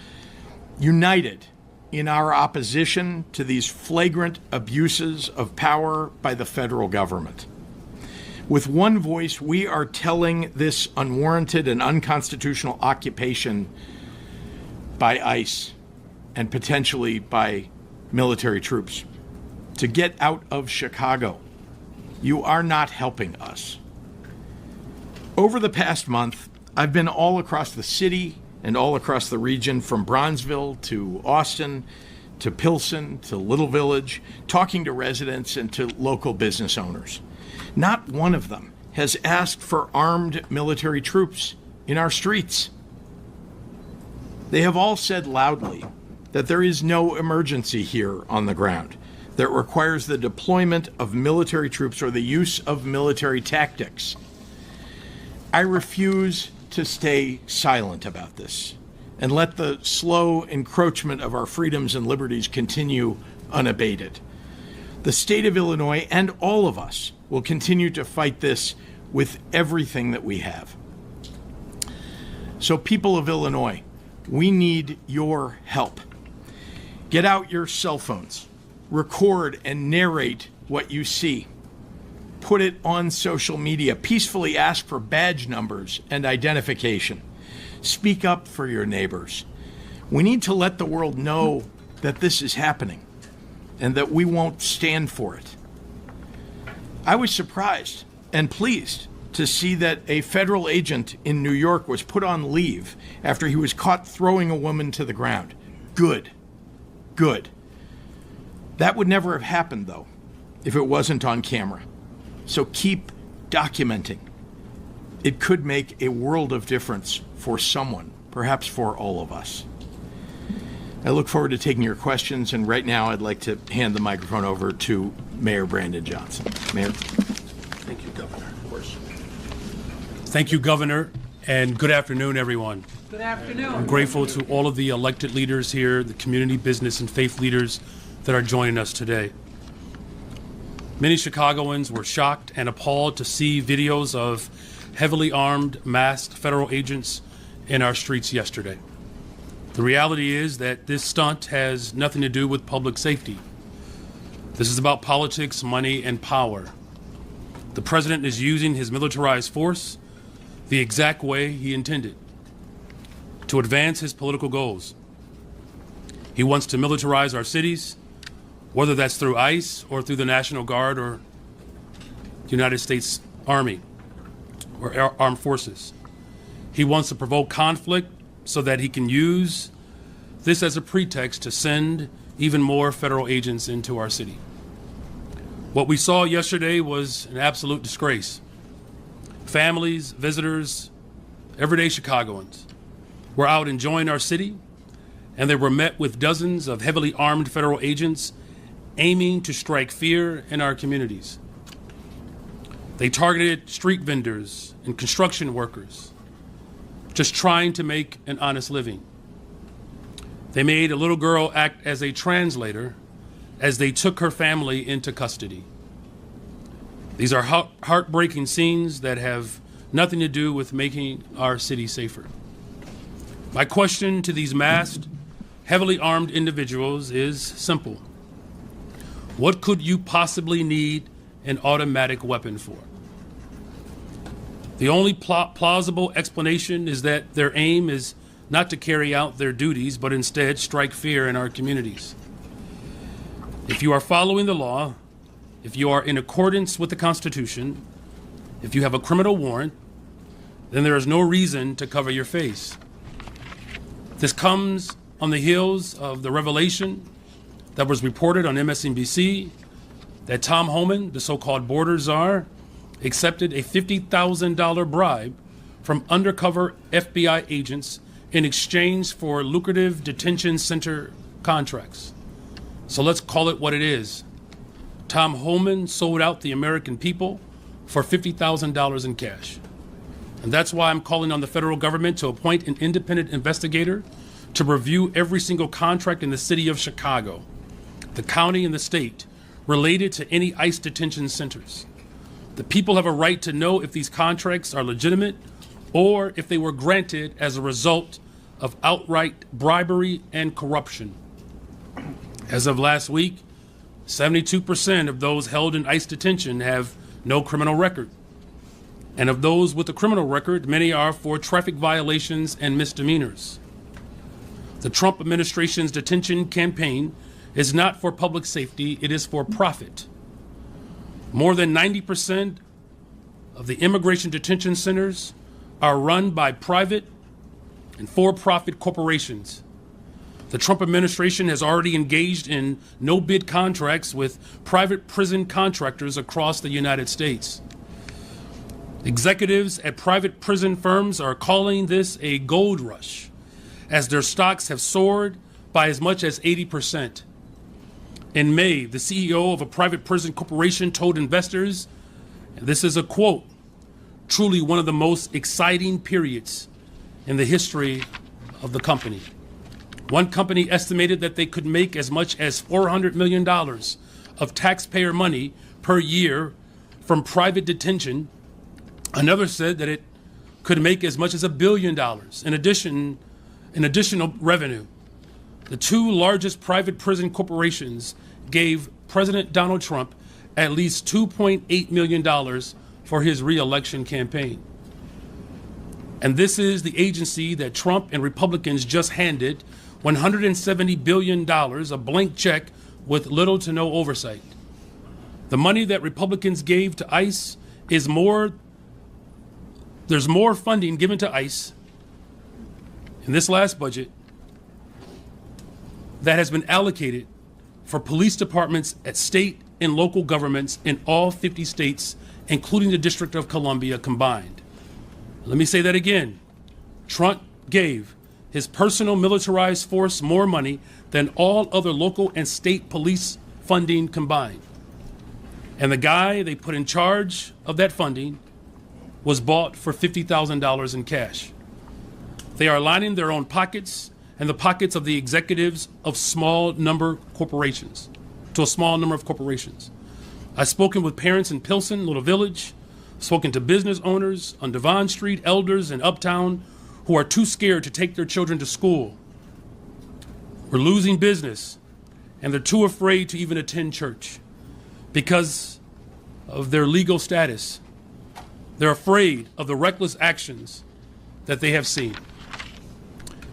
united in our opposition to these flagrant abuses of power by the federal government. With one voice, we are telling this unwarranted and unconstitutional occupation by ICE and potentially by military troops to get out of Chicago. You are not helping us. Over the past month, I've been all across the city and all across the region, from Bronzeville to Austin to Pilsen to Little Village, talking to residents and to local business owners. Not one of them has asked for armed military troops in our streets. They have all said loudly that there is no emergency here on the ground that requires the deployment of military troops or the use of military tactics. I refuse to stay silent about this and let the slow encroachment of our freedoms and liberties continue unabated. The state of Illinois and all of us will continue to fight this with everything that we have. So, people of Illinois, we need your help. Get out your cell phones, record and narrate what you see. Put it on social media. Peacefully ask for badge numbers and identification. Speak up for your neighbors. We need to let the world know that this is happening and that we won't stand for it. I was surprised and pleased to see that a federal agent in New York was put on leave after he was caught throwing a woman to the ground. Good. Good. That would never have happened, though, if it wasn't on camera. So keep documenting. It could make a world of difference for someone, perhaps for all of us. I look forward to taking your questions, and right now I'd like to hand the microphone over to Mayor Brandon Johnson. Mayor. Thank you, Governor. Of course. Thank you, Governor, and good afternoon, everyone. Good afternoon. I'm grateful to all of the elected leaders here, the community, business, and faith leaders that are joining us today. Many Chicagoans were shocked and appalled to see videos of heavily armed, masked federal agents in our streets yesterday. The reality is that this stunt has nothing to do with public safety. This is about politics, money, and power. The president is using his militarized force the exact way he intended to advance his political goals. He wants to militarize our cities, whether that's through ICE or through the National Guard or the United States Army or armed forces. He wants to provoke conflict so that he can use this as a pretext to send even more federal agents into our city. What we saw yesterday was an absolute disgrace. Families, visitors, everyday Chicagoans were out enjoying our city, and they were met with dozens of heavily armed federal agents aiming to strike fear in our communities. They targeted street vendors and construction workers, just trying to make an honest living. They made a little girl act as a translator as they took her family into custody. These are heartbreaking scenes that have nothing to do with making our city safer. My question to these masked, heavily armed individuals is simple. What could you possibly need an automatic weapon for? The only plausible explanation is that their aim is not to carry out their duties, but instead strike fear in our communities. If you are following the law, if you are in accordance with the Constitution, if you have a criminal warrant, then there is no reason to cover your face. This comes on the heels of the revelation that was reported on MSNBC that Tom Homan, the so-called border czar, accepted a $50,000 bribe from undercover FBI agents in exchange for lucrative detention center contracts. So let's call it what it is. Tom Homan sold out the American people for $50,000 in cash. And that's why I'm calling on the federal government to appoint an independent investigator to review every single contract in the city of Chicago, the county and the state, related to any ICE detention centers. The people have a right to know if these contracts are legitimate or if they were granted as a result of outright bribery and corruption. As of last week, 72% of those held in ICE detention have no criminal record. And of those with a criminal record, many are for traffic violations and misdemeanors. The Trump administration's detention campaign is not for public safety, it is for profit. More than 90% of the immigration detention centers are run by private and for-profit corporations. The Trump administration has already engaged in no-bid contracts with private prison contractors across the United States. Executives at private prison firms are calling this a gold rush, as their stocks have soared by as much as 80%. In May, the CEO of a private prison corporation told investors, and this is a quote, "truly one of the most exciting periods in the history of the company." One company estimated that they could make as much as $400 million of taxpayer money per year from private detention. Another said that it could make as much as $1 billion in additional revenue. The two largest private prison corporations gave President Donald Trump at least $2.8 million for his re-election campaign. And this is the agency that Trump and Republicans just handed $170 billion, a blank check with little to no oversight. The money that Republicans gave to ICE is there's more funding given to ICE in this last budget that has been allocated for police departments at state and local governments in all 50 states, including the District of Columbia combined. Let me say that again. Trump gave his personal militarized force more money than all other local and state police funding combined. And the guy they put in charge of that funding was bought for $50,000 in cash. They are lining their own pockets and the pockets of the executives of small number corporations, to a small number of corporations. I've spoken with parents in Pilsen, Little Village, spoken to business owners on Devon Street, elders in Uptown who are too scared to take their children to school. We're losing business, and they're too afraid to even attend church because of their legal status. They're afraid of the reckless actions that they have seen.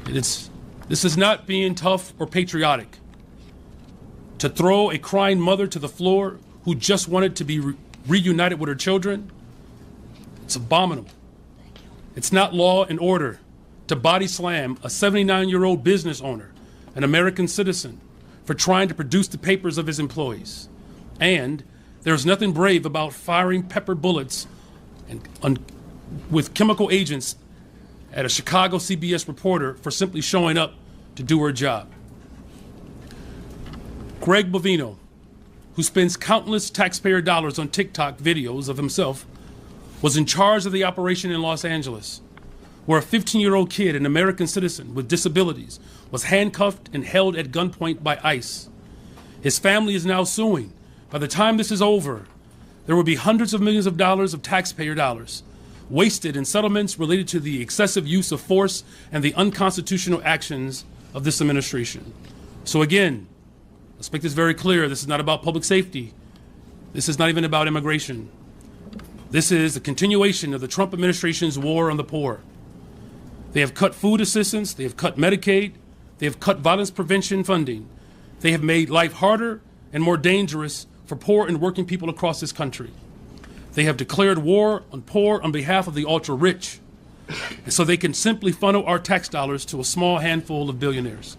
This is not being tough or patriotic. To throw a crying mother to the floor who just wanted to be reunited with her children, it's abominable. It's not law and order to body slam a 79-year-old business owner, an American citizen, for trying to produce the papers of his employees. And there's nothing brave about firing pepper bullets with chemical agents at a Chicago CBS reporter for simply showing up to do her job. Greg Bovino, who spends countless taxpayer dollars on TikTok videos of himself, was in charge of the operation in Los Angeles, where a 15-year-old kid, an American citizen with disabilities, was handcuffed and held at gunpoint by ICE. His family is now suing. By the time this is over, there will be hundreds of millions of dollars of taxpayer dollars wasted in settlements related to the excessive use of force and the unconstitutional actions of this administration. So again, let's make this very clear. This is not about public safety. This is not even about immigration. This is a continuation of the Trump administration's war on the poor. They have cut food assistance, they have cut Medicaid, they have cut violence prevention funding. They have made life harder and more dangerous for poor and working people across this country. They have declared war on poor on behalf of the ultra-rich, and so they can simply funnel our tax dollars to a small handful of billionaires.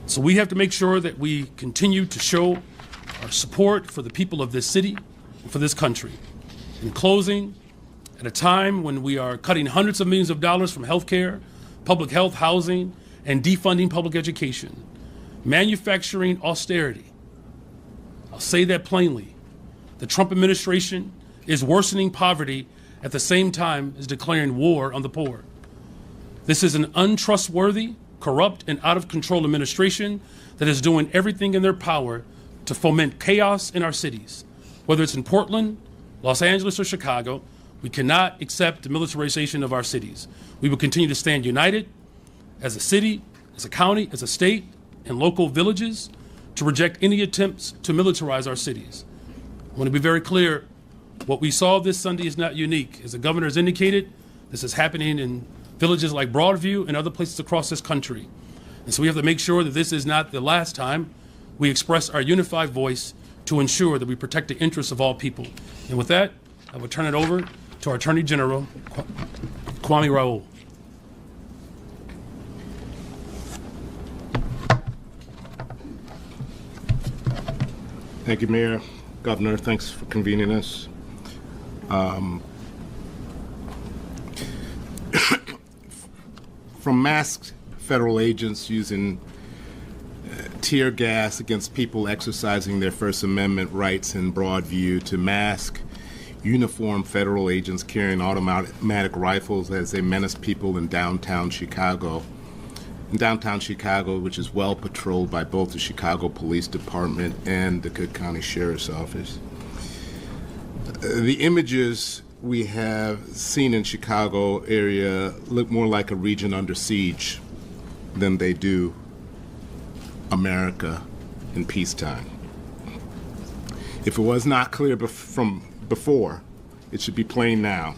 So we have to make sure that we continue to show our support for the people of this city and for this country. In closing, at a time when we are cutting hundreds of millions of dollars from healthcare, public health, housing, and defunding public education, manufacturing austerity, I'll say that plainly, the Trump administration is worsening poverty at the same time as declaring war on the poor. This is an untrustworthy, corrupt, and out-of-control administration that is doing everything in their power to foment chaos in our cities. Whether it's in Portland, Los Angeles, or Chicago, we cannot accept the militarization of our cities. We will continue to stand united as a city, as a county, as a state, and local villages to reject any attempts to militarize our cities. I want to be very clear, what we saw this Sunday is not unique. As the governor has indicated, this is happening in villages like Broadview and other places across this country. And so we have to make sure that this is not the last time we express our unified voice to ensure that we protect the interests of all people. And with that, I will turn it over to our Attorney General, Kwame Raoul. Thank you, Mayor. Governor, thanks for convening us. From masked federal agents using tear gas against people exercising their First Amendment rights in Broadview to mask uniformed federal agents carrying automatic rifles as they menace people in downtown Chicago. In downtown Chicago, which is well patrolled by both the Chicago Police Department and the Cook County Sheriff's Office. The images we have seen in Chicago area look more like a region under siege than they do America in peacetime. If it was not clear from before, it should be plain now.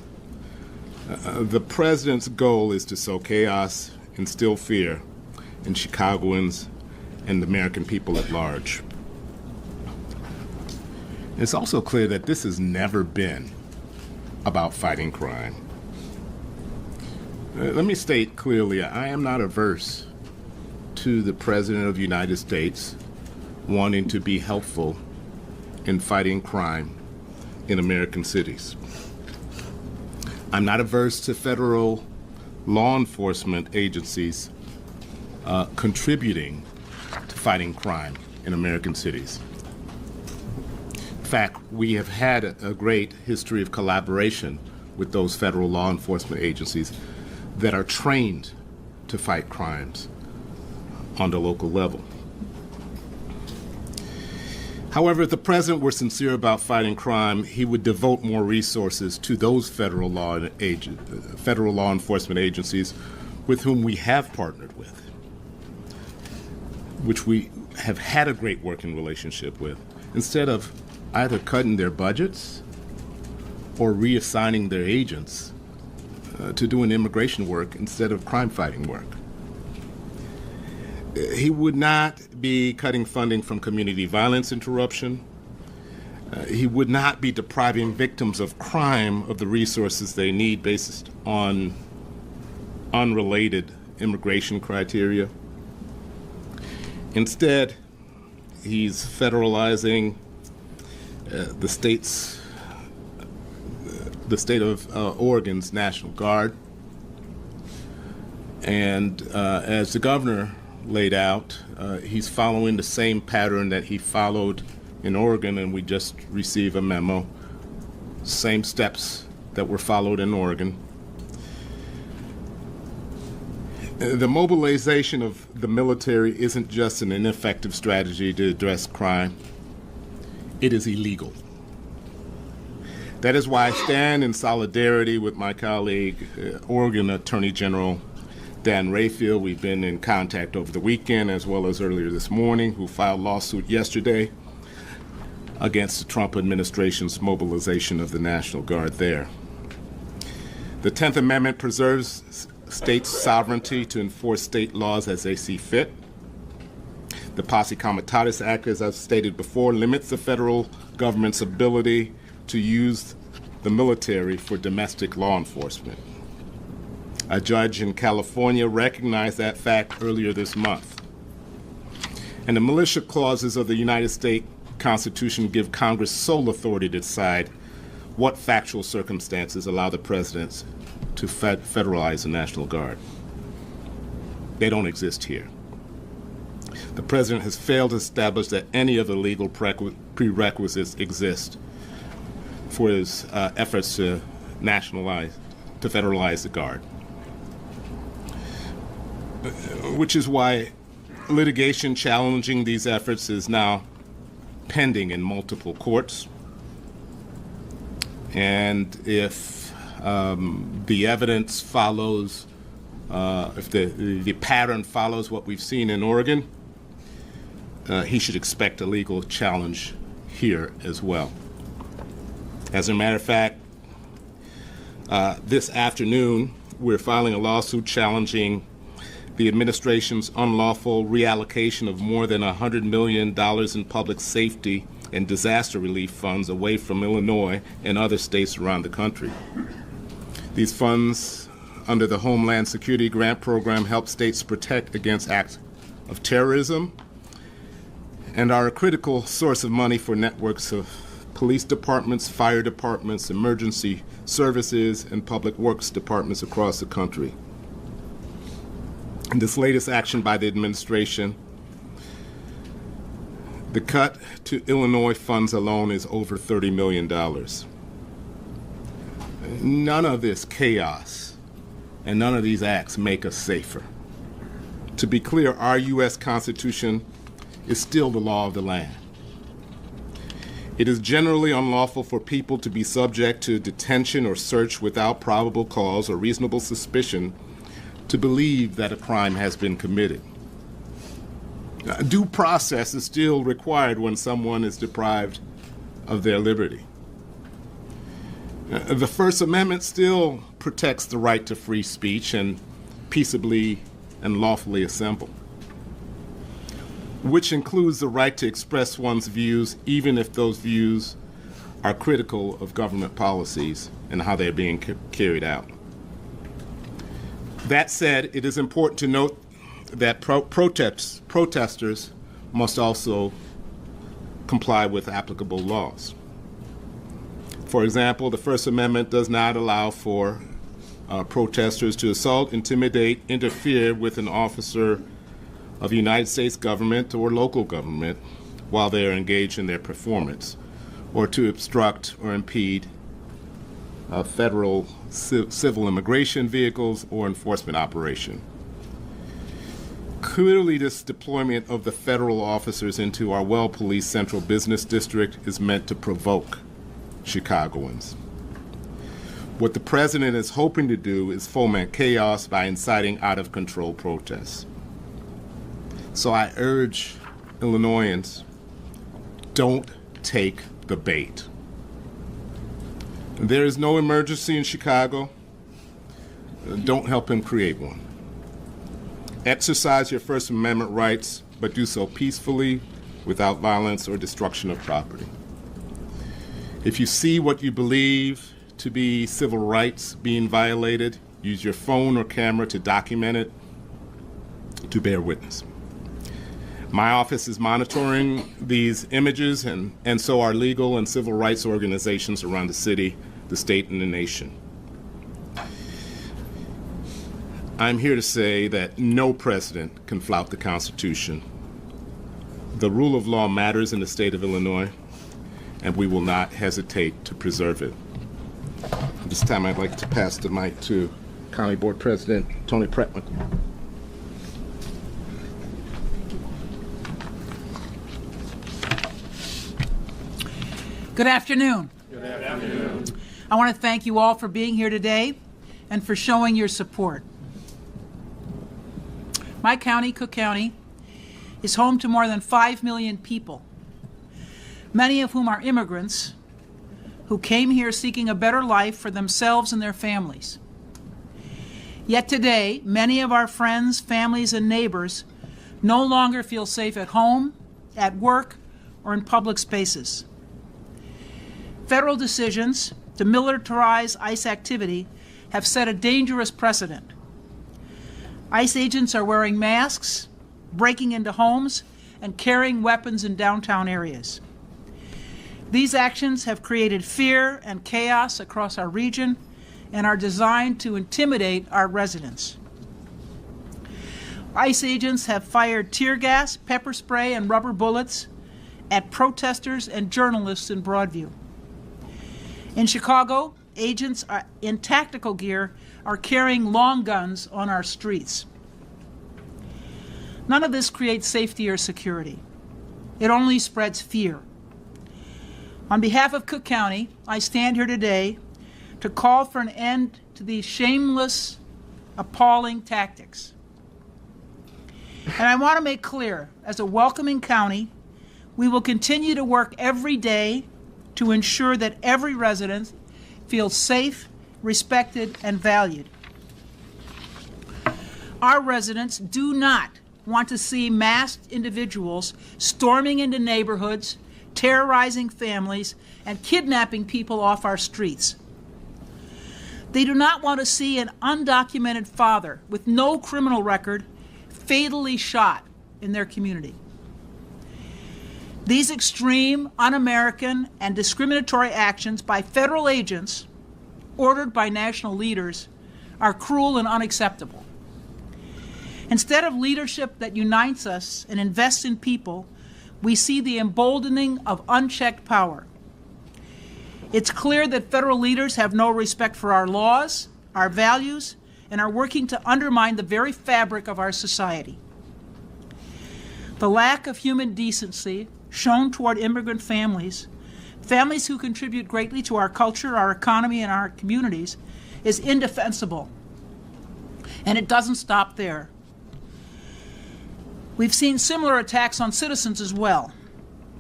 The president's goal is to sow chaos, instill fear in Chicagoans and the American people at large. It's also clear that this has never been about fighting crime. Let me state clearly, I am not averse to the President of the United States wanting to be helpful in fighting crime in American cities. I'm not averse to federal law enforcement agencies contributing to fighting crime in American cities. fact, we have had a great history of collaboration with those federal law enforcement agencies that are trained to fight crimes on the local level. However, if the president were sincere about fighting crime, he would devote more resources to those federal law enforcement agencies with whom we have partnered with, which we have had a great working relationship with, instead of either cutting their budgets or reassigning their agents to doing immigration work instead of crime-fighting work. He would not be cutting funding from community violence interruption. He would not be depriving victims of crime of the resources they need based on unrelated immigration criteria. Instead, he's federalizing the state of Oregon's National Guard. And as the governor laid out, he's following the same pattern that he followed in Oregon, and we just received a memo, same steps that were followed in Oregon. The mobilization of the military isn't just an ineffective strategy to address crime, it is illegal. That is why I stand in solidarity with my colleague, Oregon Attorney General Dan Rayfield. We've been in contact over the weekend as well as earlier this morning, who filed a lawsuit yesterday against the Trump administration's mobilization of the National Guard there. The 10th Amendment preserves states' sovereignty to enforce state laws as they see fit. The Posse Comitatus Act, as I've stated before, limits the federal government's ability to use the military for domestic law enforcement. A judge in California recognized that fact earlier this month. And the militia clauses of the United States Constitution give Congress sole authority to decide what factual circumstances allow the president to federalize the National Guard. They don't exist here. The president has failed to establish that any of the legal prerequisites exist for his efforts to federalize the Guard. Which is why litigation challenging these efforts is now pending in multiple courts. And if the evidence follows, if the pattern follows what we've seen in Oregon, he should expect a legal challenge here as well. As a matter of fact, this afternoon, we're filing a lawsuit challenging the administration's unlawful reallocation of more than $100 million in public safety and disaster relief funds away from Illinois and other states around the country. These funds, under the Homeland Security Grant Program, help states protect against acts of terrorism and are a critical source of money for networks of police departments, fire departments, emergency services, and public works departments across the country. In this latest action by the administration, the cut to Illinois funds alone is over $30 million. None of this chaos and none of these acts make us safer. To be clear, our U.S. Constitution is still the law of the land. It is generally unlawful for people to be subject to detention or search without probable cause or reasonable suspicion to believe that a crime has been committed. Due process is still required when someone is deprived of their liberty. The First Amendment still protects the right to free speech and peaceably and lawfully assemble, which includes the right to express one's views even if those views are critical of government policies and how they're being carried out. That said, it is important to note that protesters must also comply with applicable laws. For example, the First Amendment does not allow for protesters to assault, intimidate, interfere with an officer of the United States government or local government while they are engaged in their performance, or to obstruct or impede federal civil immigration vehicles or enforcement operation. Clearly, this deployment of the federal officers into our well-policed central business district is meant to provoke Chicagoans. What the president is hoping to do is foment chaos by inciting out-of-control protests. So I urge Illinoisans, don't take the bait. There is no emergency in Chicago. Don't help him create one. Exercise your First Amendment rights, but do so peacefully, without violence or destruction of property. If you see what you believe to be civil rights being violated, use your phone or camera to document it, to bear witness. My office is monitoring these images, and so are legal and civil rights organizations around the city, the state, and the nation. I'm here to say that no president can flout the Constitution. The rule of law matters in the state of Illinois, and we will not hesitate to preserve it. At this time, I'd like to pass the mic to County Board President Tony Pretman. Good afternoon. Good afternoon. I want to thank you all for being here today and for showing your support. My county, Cook County, is home to more than 5 million people, many of whom are immigrants who came here seeking a better life for themselves and their families. Yet today, many of our friends, families, and neighbors no longer feel safe at home, at work, or in public spaces. Federal decisions to militarize ICE activity have set a dangerous precedent. ICE agents are wearing masks, breaking into homes, and carrying weapons in downtown areas. These actions have created fear and chaos across our region and are designed to intimidate our residents. ICE agents have fired tear gas, pepper spray, and rubber bullets at protesters and journalists in Broadview. In Chicago, agents in tactical gear are carrying long guns on our streets. None of this creates safety or security. It only spreads fear. On behalf of Cook County, I stand here today to call for an end to these shameless, appalling tactics. And I want to make clear, as a welcoming county, we will continue to work every day to ensure that every resident feels safe, respected, and valued. Our residents do not want to see masked individuals storming into neighborhoods, terrorizing families, and kidnapping people off our streets. They do not want to see an undocumented father with no criminal record fatally shot in their community. These extreme, un-American, and discriminatory actions by federal agents ordered by national leaders are cruel and unacceptable. Instead of leadership that unites us and invests in people, we see the emboldening of unchecked power. It's clear that federal leaders have no respect for our laws, our values, and are working to undermine the very fabric of our society. The lack of human decency shown toward immigrant families, families who contribute greatly to our culture, our economy, and our communities, is indefensible. And it doesn't stop there. We've seen similar attacks on citizens as well.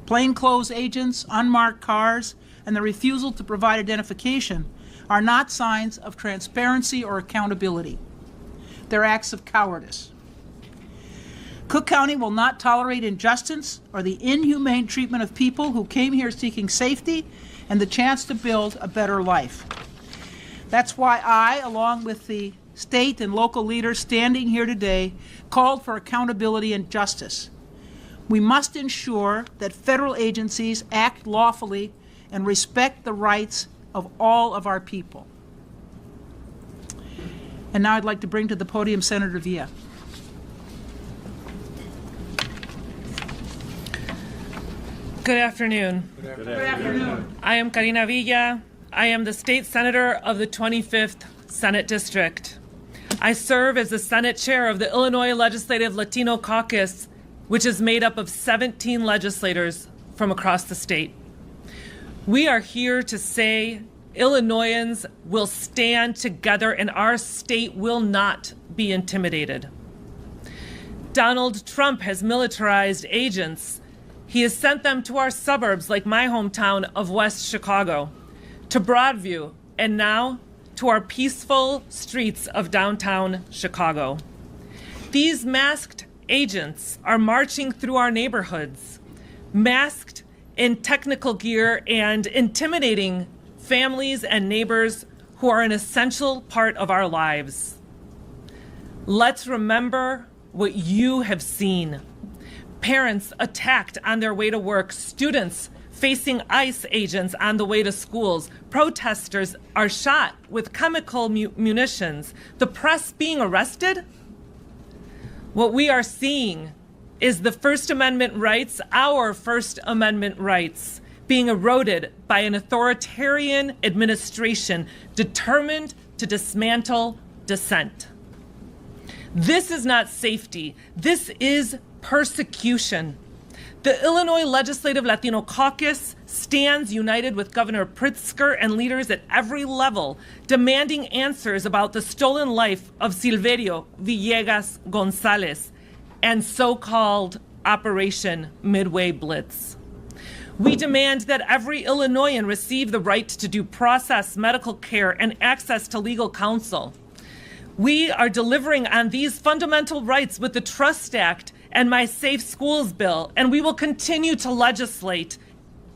Plainclothes agents, unmarked cars, and the refusal to provide identification are not signs of transparency or accountability. They're acts of cowardice. Cook County will not tolerate injustice or the inhumane treatment of people who came here seeking safety and the chance to build a better life. That's why I, along with the state and local leaders standing here today, called for accountability and justice. We must ensure that federal agencies act lawfully and respect the rights of all of our people. And now I'd like to bring to the podium Senator Villa. Good afternoon. Good afternoon. I am Karina Villa. I am the state senator of the 25th Senate District. I serve as the Senate chair of the Illinois Legislative Latino Caucus, which is made up of 17 legislators from across the state. We are here to say Illinoisans will stand together and our state will not be intimidated. Donald Trump has militarized agents. He has sent them to our suburbs like my hometown of West Chicago, to Broadview, and now to our peaceful streets of downtown Chicago. These masked agents are marching through our neighborhoods, masked in technical gear and intimidating families and neighbors who are an essential part of our lives. Let's remember what you have seen. Parents attacked on their way to work, students facing ICE agents on the way to schools, protesters are shot with chemical munitions, the press being arrested. What we are seeing is the First Amendment rights, our First Amendment rights, being eroded by an authoritarian administration determined to dismantle dissent. This is not safety. This is persecution. The Illinois Legislative Latino Caucus stands united with Governor Pritzker and leaders at every level, demanding answers about the stolen life of Silverio Villegas Gonzalez and so-called Operation Midway Blitz. We demand that every Illinoisan receive the right to due process, medical care, and access to legal counsel. We are delivering on these fundamental rights with the Trust Act and my Safe Schools bill, and we will continue to legislate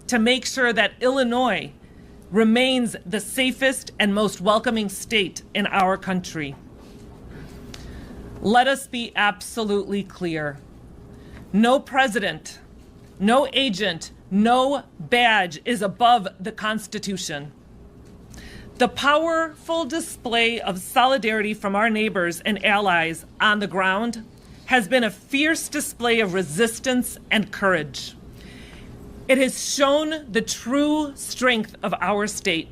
to make sure that Illinois remains the safest and most welcoming state in our country. Let us be absolutely clear. No president, no agent, no badge is above the Constitution. The powerful display of solidarity from our neighbors and allies on the ground has been a fierce display of resistance and courage. It has shown the true strength of our state.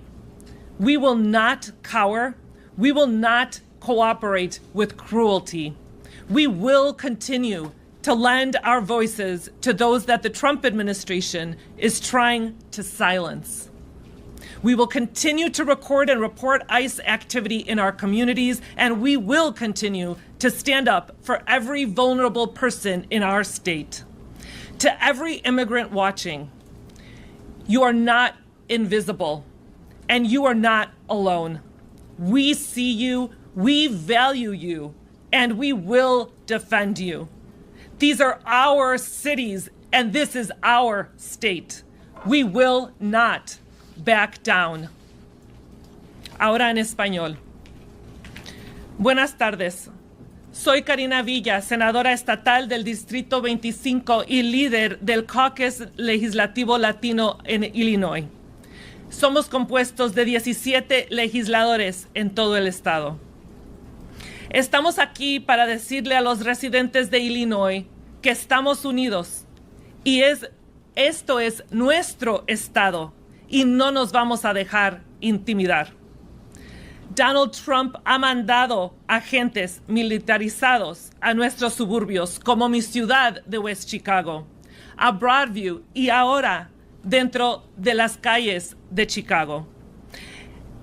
We will not cower. We will not cooperate with cruelty. We will continue to lend our voices to those that the Trump administration is trying to silence. We will continue to record and report ICE activity in our communities, and we will continue to stand up for every vulnerable person in our state. To every immigrant watching, you are not invisible, and you are not alone. We see you, we value you, and we will defend you. These are our cities, and this is our state. We will not back down. Ahora en español. Buenas tardes. Soy Karina Villa, senadora estatal del Distrito 25 y líder del Caucus Legislativo Latino en Illinois. Somos compuestos de 17 legisladores en todo el estado. Estamos aquí para decirle a los residentes de Illinois que estamos unidos y esto es nuestro estado y no nos vamos a dejar intimidar. Donald Trump ha mandado agentes militarizados a nuestros suburbios, como mi ciudad de West Chicago, a Broadview y ahora dentro de las calles de Chicago.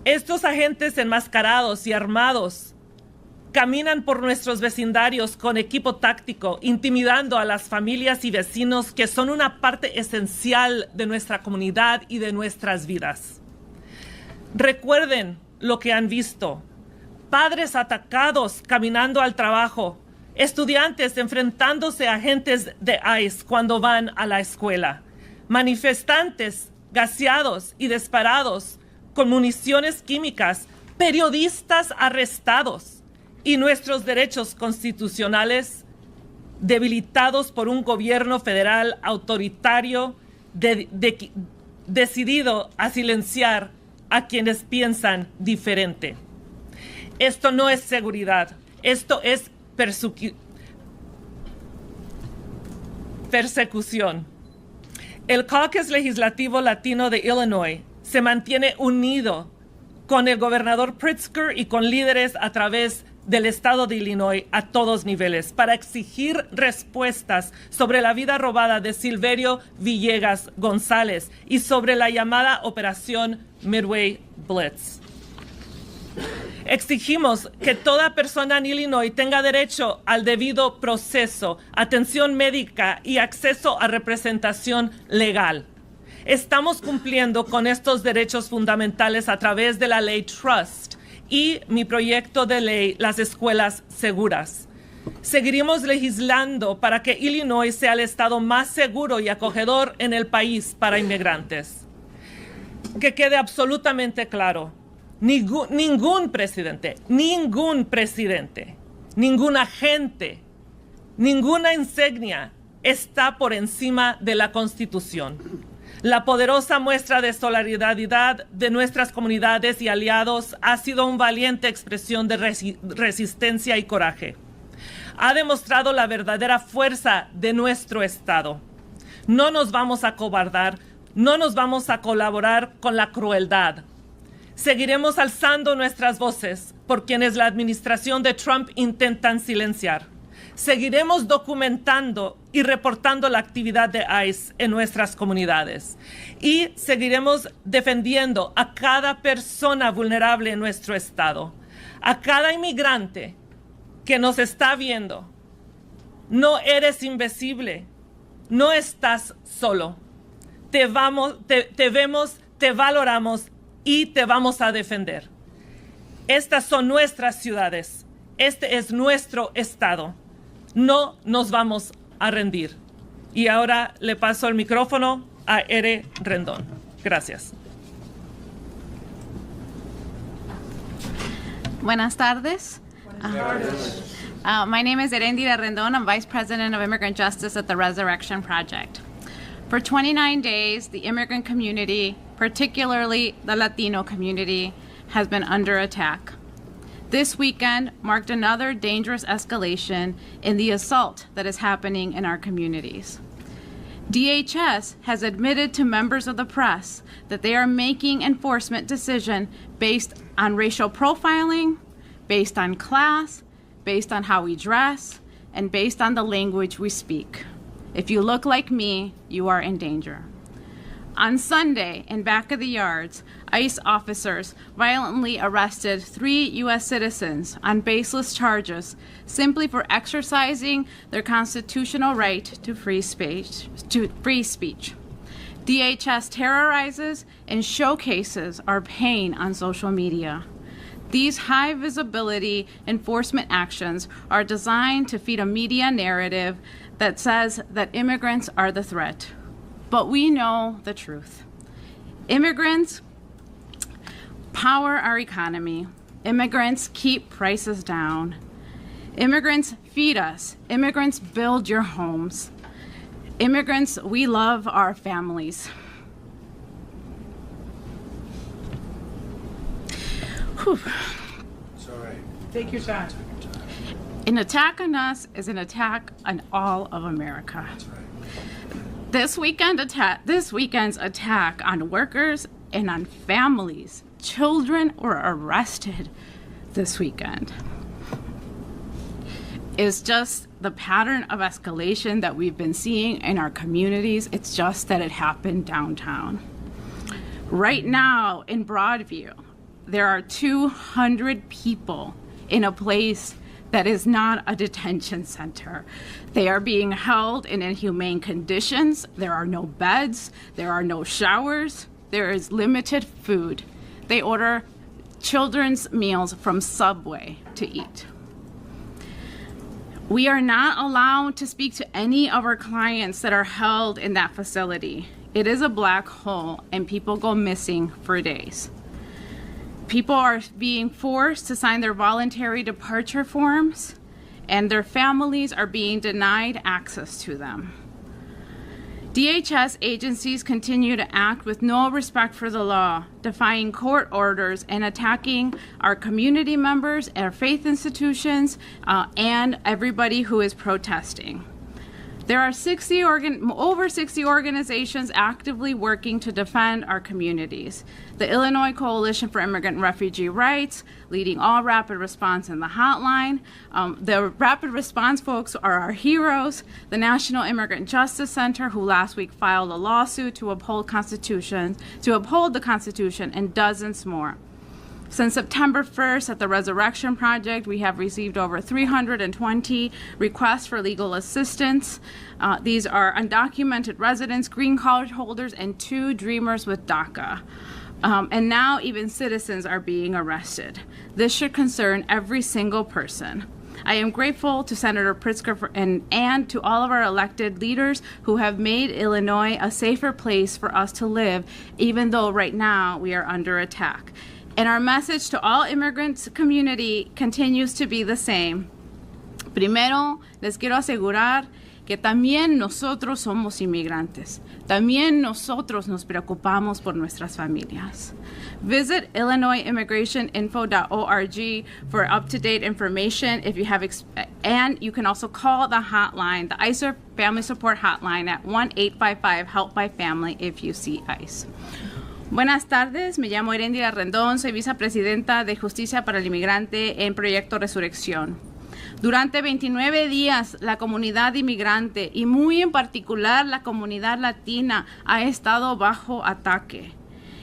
Estos agentes enmascarados y armados caminan por nuestros vecindarios con equipo táctico, intimidando a las familias y vecinos que son una parte esencial de nuestra comunidad y de nuestras vidas. Recuerden lo que han visto. Padres atacados caminando al trabajo, estudiantes enfrentándose a agentes de ICE cuando van a la escuela, manifestantes gaseados y disparados con municiones químicas, periodistas arrestados y nuestros derechos constitucionales debilitados por un gobierno federal autoritario decidido a silenciar a quienes piensan diferente. Esto no es seguridad, esto es persecución. El Caucus Legislativo Latino de Illinois se mantiene unido con el gobernador Pritzker y con líderes a través del estado de Illinois a todos niveles para exigir respuestas sobre la vida robada de Silverio Villegas González y sobre la llamada Operación Midway Blitz. Exigimos que toda persona en Illinois tenga derecho al debido proceso, atención médica y acceso a representación legal. Estamos cumpliendo con estos derechos fundamentales a través de la ley Trust y mi proyecto de ley, las escuelas seguras. Seguiremos legislando para que Illinois sea el estado más seguro y acogedor en el país para inmigrantes. Que quede absolutamente claro, ningún presidente, ningún agente, ninguna insignia está por encima de la Constitución. La poderosa muestra de solidaridad de nuestras comunidades y aliados ha sido una valiente expresión de resistencia y coraje. Ha demostrado la verdadera fuerza de nuestro Estado. No nos vamos a acobardar, no nos vamos a colaborar con la crueldad. Seguiremos alzando nuestras voces por quienes la administración de Trump intentan silenciar. Seguiremos documentando y reportando la actividad de ICE en nuestras comunidades. Y seguiremos defendiendo a cada persona vulnerable en nuestro estado, a cada inmigrante que nos está viendo. No eres invisible, no estás solo. Te vemos, te valoramos y te vamos a defender. Estas son nuestras ciudades, este es nuestro estado. No nos vamos a rendir. Y ahora le paso el micrófono a Ere Rendón. Gracias. Buenas tardes. My name is Erendira Rendon. I'm Vice President of Immigrant Justice at the Resurrection Project. For 29 days, the immigrant community, particularly the Latino community, has been under attack. This weekend marked another dangerous escalation in the assault that is happening in our communities. DHS has admitted to members of the press that they are making enforcement decisions based on racial profiling, based on class, based on how we dress, and based on the language we speak. If you look like me, you are in danger. On Sunday, in back of the yards, ICE officers violently arrested 3 U.S. citizens on baseless charges simply for exercising their constitutional right to free speech. DHS terrorizes and showcases our pain on social media. These high-visibility enforcement actions are designed to feed a media narrative that says that immigrants are the threat. But we know the truth. Immigrants power our economy. Immigrants keep prices down. Immigrants feed us. Immigrants build your homes. Immigrants, we love our families. Whew. It's all right. Take your time. An attack on us is an attack on all of America. That's right. This weekend's attack on workers and on families, children were arrested this weekend. It's just the pattern of escalation that we've been seeing in our communities. It's just that it happened downtown. Right now in Broadview, there are 200 people in a place that is not a detention center. They are being held in inhumane conditions. There are no beds. There are no showers. There is limited food. They order children's meals from Subway to eat. We are not allowed to speak to any of our clients that are held in that facility. It is a black hole, and people go missing for days. People are being forced to sign their voluntary departure forms, and their families are being denied access to them. DHS agencies continue to act with no respect for the law, defying court orders and attacking our community members, our faith institutions, and everybody who is protesting. There are over 60 organizations actively working to defend our communities. The Illinois Coalition for Immigrant and Refugee Rights, leading all rapid response in the hotline. The rapid response folks are our heroes. The National Immigrant Justice Center, who last week filed a lawsuit to uphold the Constitution, and dozens more. Since September 1st at the Resurrection Project, we have received over 320 requests for legal assistance. These are undocumented residents, green card holders, and 2 dreamers with DACA. And now even citizens are being arrested. This should concern every single person. I am grateful to Senator Pritzker and to all of our elected leaders who have made Illinois a safer place for us to live, even though right now we are under attack. And our message to all immigrant community continues to be the same. Primero, les quiero asegurar que también nosotros somos inmigrantes. También nosotros nos preocupamos por nuestras familias. Visit IllinoisImmigrationInfo.org for up-to-date information if you have, and you can also call the hotline, the ICE Family Support Hotline at 1-855-HELP-MY-FAMILY if you see ICE. Buenas tardes, me llamo Heréndira Rendón, soy vicepresidenta de Justicia para el Inmigrante en Proyecto Resurrección. Durante 29 días, la comunidad inmigrante y muy en particular la comunidad latina ha estado bajo ataque.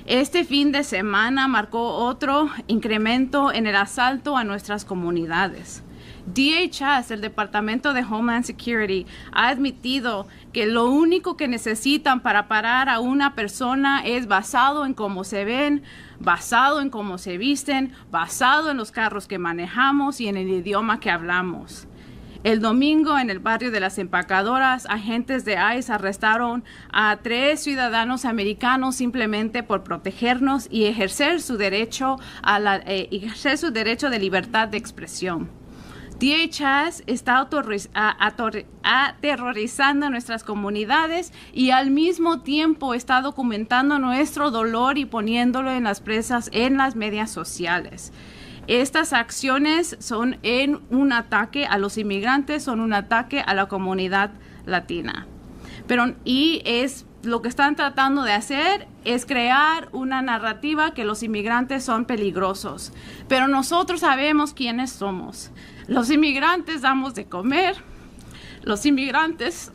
Este fin de semana marcó otro incremento en el asalto a nuestras comunidades. DHS, el Departamento de Homeland Security, ha admitido que lo único que necesitan para parar a una persona es basado en cómo se ven, basado en cómo se visten, basado en los carros que manejamos y en el idioma que hablamos. El domingo, en el barrio de las Empacadoras, agentes de ICE arrestaron a 3 ciudadanos americanos simplemente por protegernos y ejercer su derecho de libertad de expresión. DHS está aterrorizando a nuestras comunidades y al mismo tiempo está documentando nuestro dolor y poniéndolo en las presas en las medias sociales. Estas acciones son un ataque a los inmigrantes, son un ataque a la comunidad latina. Lo que están tratando de hacer es crear una narrativa que los inmigrantes son peligrosos. Pero nosotros sabemos quiénes somos. Los inmigrantes damos de comer. Los inmigrantes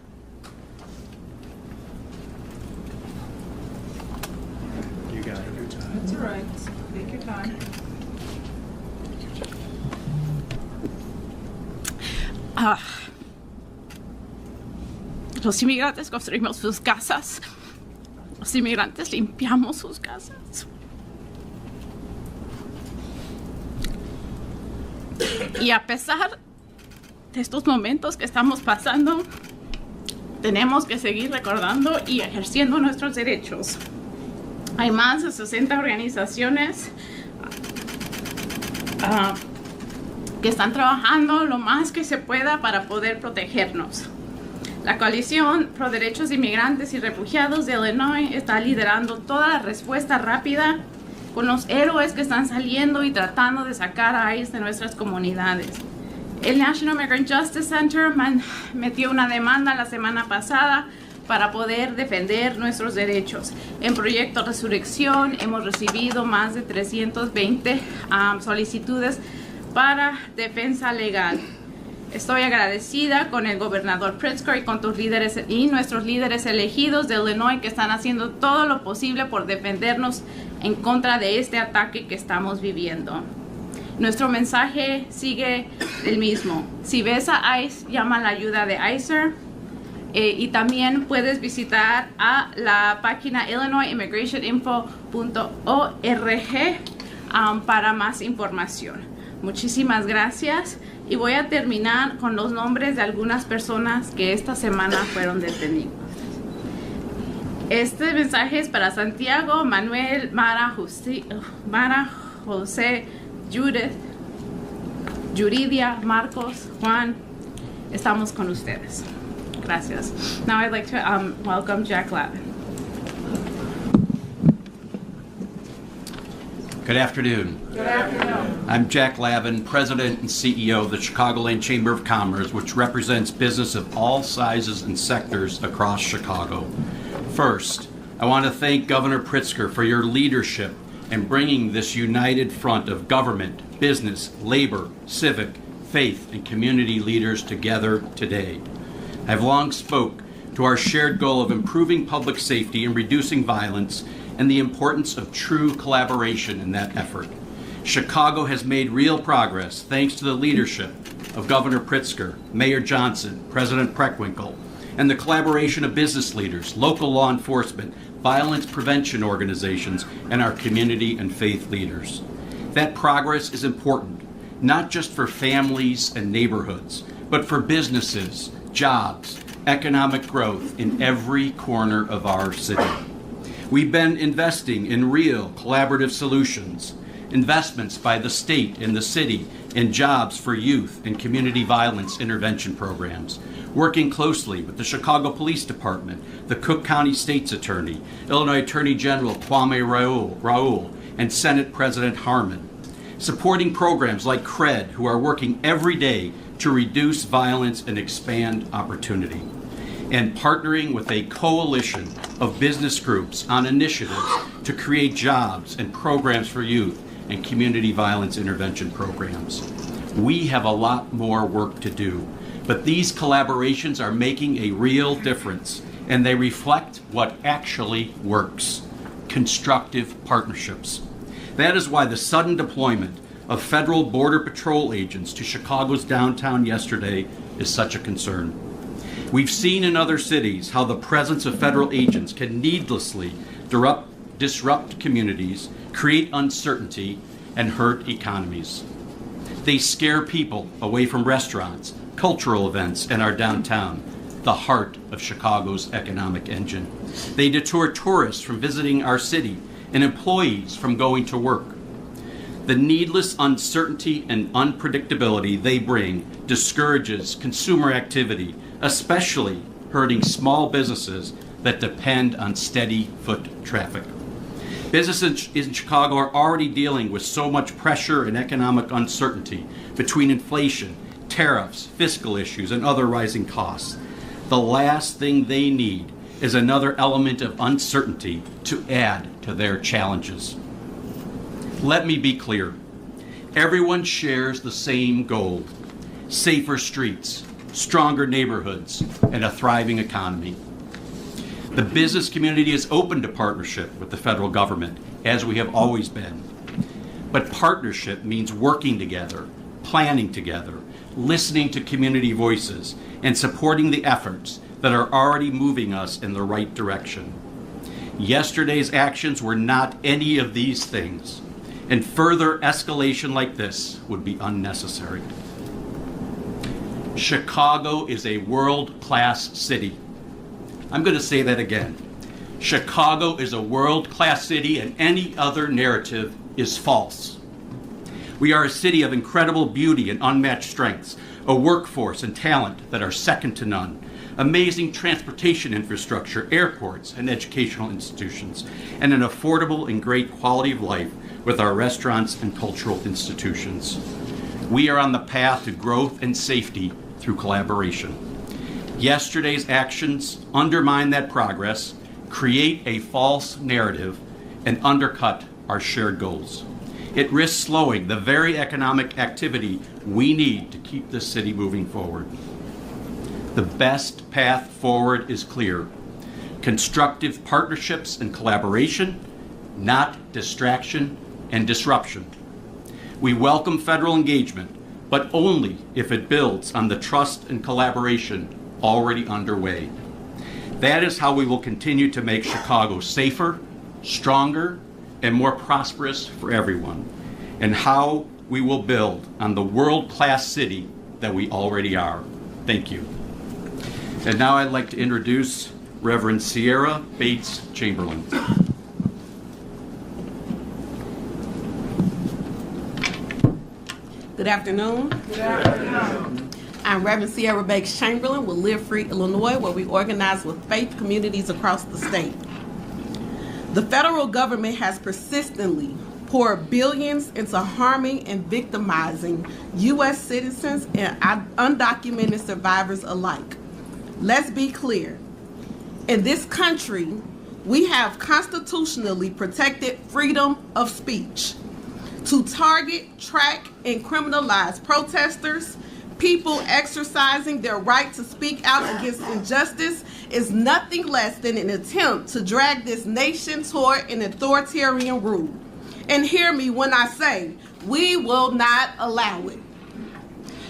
You got it. That's all right. Take your time. Los inmigrantes construimos sus casas. Los inmigrantes limpiamos sus casas. Y a pesar de estos momentos que estamos pasando, tenemos que seguir recordando y ejerciendo nuestros derechos. Hay más de 60 organizaciones que están trabajando lo más que se pueda para poder protegernos. La Coalición Pro Derechos de Inmigrantes y Refugiados de Illinois está liderando toda la respuesta rápida con los héroes que están saliendo y tratando de sacar a ICE de nuestras comunidades. El National Immigrant Justice Center metió una demanda la semana pasada para poder defender nuestros derechos. En Proyecto Resurrección hemos recibido más de 320 solicitudes para defensa legal. Estoy agradecida con el gobernador Pritzker y con tus líderes y nuestros líderes elegidos de Illinois que están haciendo todo lo posible por defendernos en contra de este ataque que estamos viviendo. Nuestro mensaje sigue el mismo. Si ves a ICE, llama a la ayuda de ICER y también puedes visitar a la página illinoisImmigrationInfo.org para más información. Muchísimas gracias y voy a terminar con los nombres de algunas personas que esta semana fueron detenidas. Este mensaje es para Santiago, Manuel, Mara, José, Judith, Yuridia, Marcos, Juan. Estamos con ustedes. Gracias. Now I'd like to welcome Jack Lavin. Good afternoon. Good afternoon. I'm Jack Lavin, President and CEO of the Chicagoland Chamber of Commerce, which represents business of all sizes and sectors across Chicago. First, I want to thank Governor Pritzker for your leadership in bringing this united front of government, business, labor, civic, faith, and community leaders together today. I've long spoke to our shared goal of improving public safety and reducing violence and the importance of true collaboration in that effort. Chicago has made real progress thanks to the leadership of Governor Pritzker, Mayor Johnson, President Preckwinkle, and the collaboration of business leaders, local law enforcement, violence prevention organizations, and our community and faith leaders. That progress is important, not just for families and neighborhoods, but for businesses, jobs, economic growth in every corner of our city. We've been investing in real collaborative solutions, investments by the state and the city in jobs for youth and community violence intervention programs, working closely with the Chicago Police Department, the Cook County State's Attorney, Illinois Attorney General Kwame Raoul, and Senate President Harman, supporting programs like CRED, who are working every day to reduce violence and expand opportunity, and partnering with a coalition of business groups on initiatives to create jobs and programs for youth and community violence intervention programs. We have a lot more work to do, but these collaborations are making a real difference, and they reflect what actually works: constructive partnerships. That is why the sudden deployment of federal Border Patrol agents to Chicago's downtown yesterday is such a concern. We've seen in other cities how the presence of federal agents can needlessly disrupt communities, create uncertainty, and hurt economies. They scare people away from restaurants, cultural events, and our downtown, the heart of Chicago's economic engine. They deter tourists from visiting our city and employees from going to work. The needless uncertainty and unpredictability they bring discourages consumer activity, especially hurting small businesses that depend on steady foot traffic. Businesses in Chicago are already dealing with so much pressure and economic uncertainty between inflation, tariffs, fiscal issues, and other rising costs. The last thing they need is another element of uncertainty to add to their challenges. Let me be clear. Everyone shares the same goal: safer streets, stronger neighborhoods, and a thriving economy. The business community is open to partnership with the federal government, as we have always been. But partnership means working together, planning together, listening to community voices, and supporting the efforts that are already moving us in the right direction. Yesterday's actions were not any of these things, and further escalation like this would be unnecessary. Chicago is a world-class city. I'm going to say that again. Chicago is a world-class city, and any other narrative is false. We are a city of incredible beauty and unmatched strengths, a workforce and talent that are second to none, amazing transportation infrastructure, airports, and educational institutions, and an affordable and great quality of life with our restaurants and cultural institutions. We are on the path to growth and safety through collaboration. Yesterday's actions undermine that progress, create a false narrative, and undercut our shared goals. It risks slowing the very economic activity we need to keep this city moving forward. The best path forward is clear: constructive partnerships and collaboration, not distraction and disruption. We welcome federal engagement, but only if it builds on the trust and collaboration already underway. That is how we will continue to make Chicago safer, stronger, and more prosperous for everyone, and how we will build on the world-class city that we already are. Thank you. And now I'd like to introduce Reverend Sierra Bates Chamberlain. Good afternoon. Good afternoon. I'm Reverend Sierra Bates Chamberlain with Live Free Illinois, where we organize with faith communities across the state. The federal government has persistently pour billions into harming and victimizing U.S. citizens and undocumented survivors alike. Let's be clear. In this country, we have constitutionally protected freedom of speech. To target, track, and criminalize protesters, people exercising their right to speak out against injustice, is nothing less than an attempt to drag this nation toward an authoritarian rule. And hear me when I say, we will not allow it.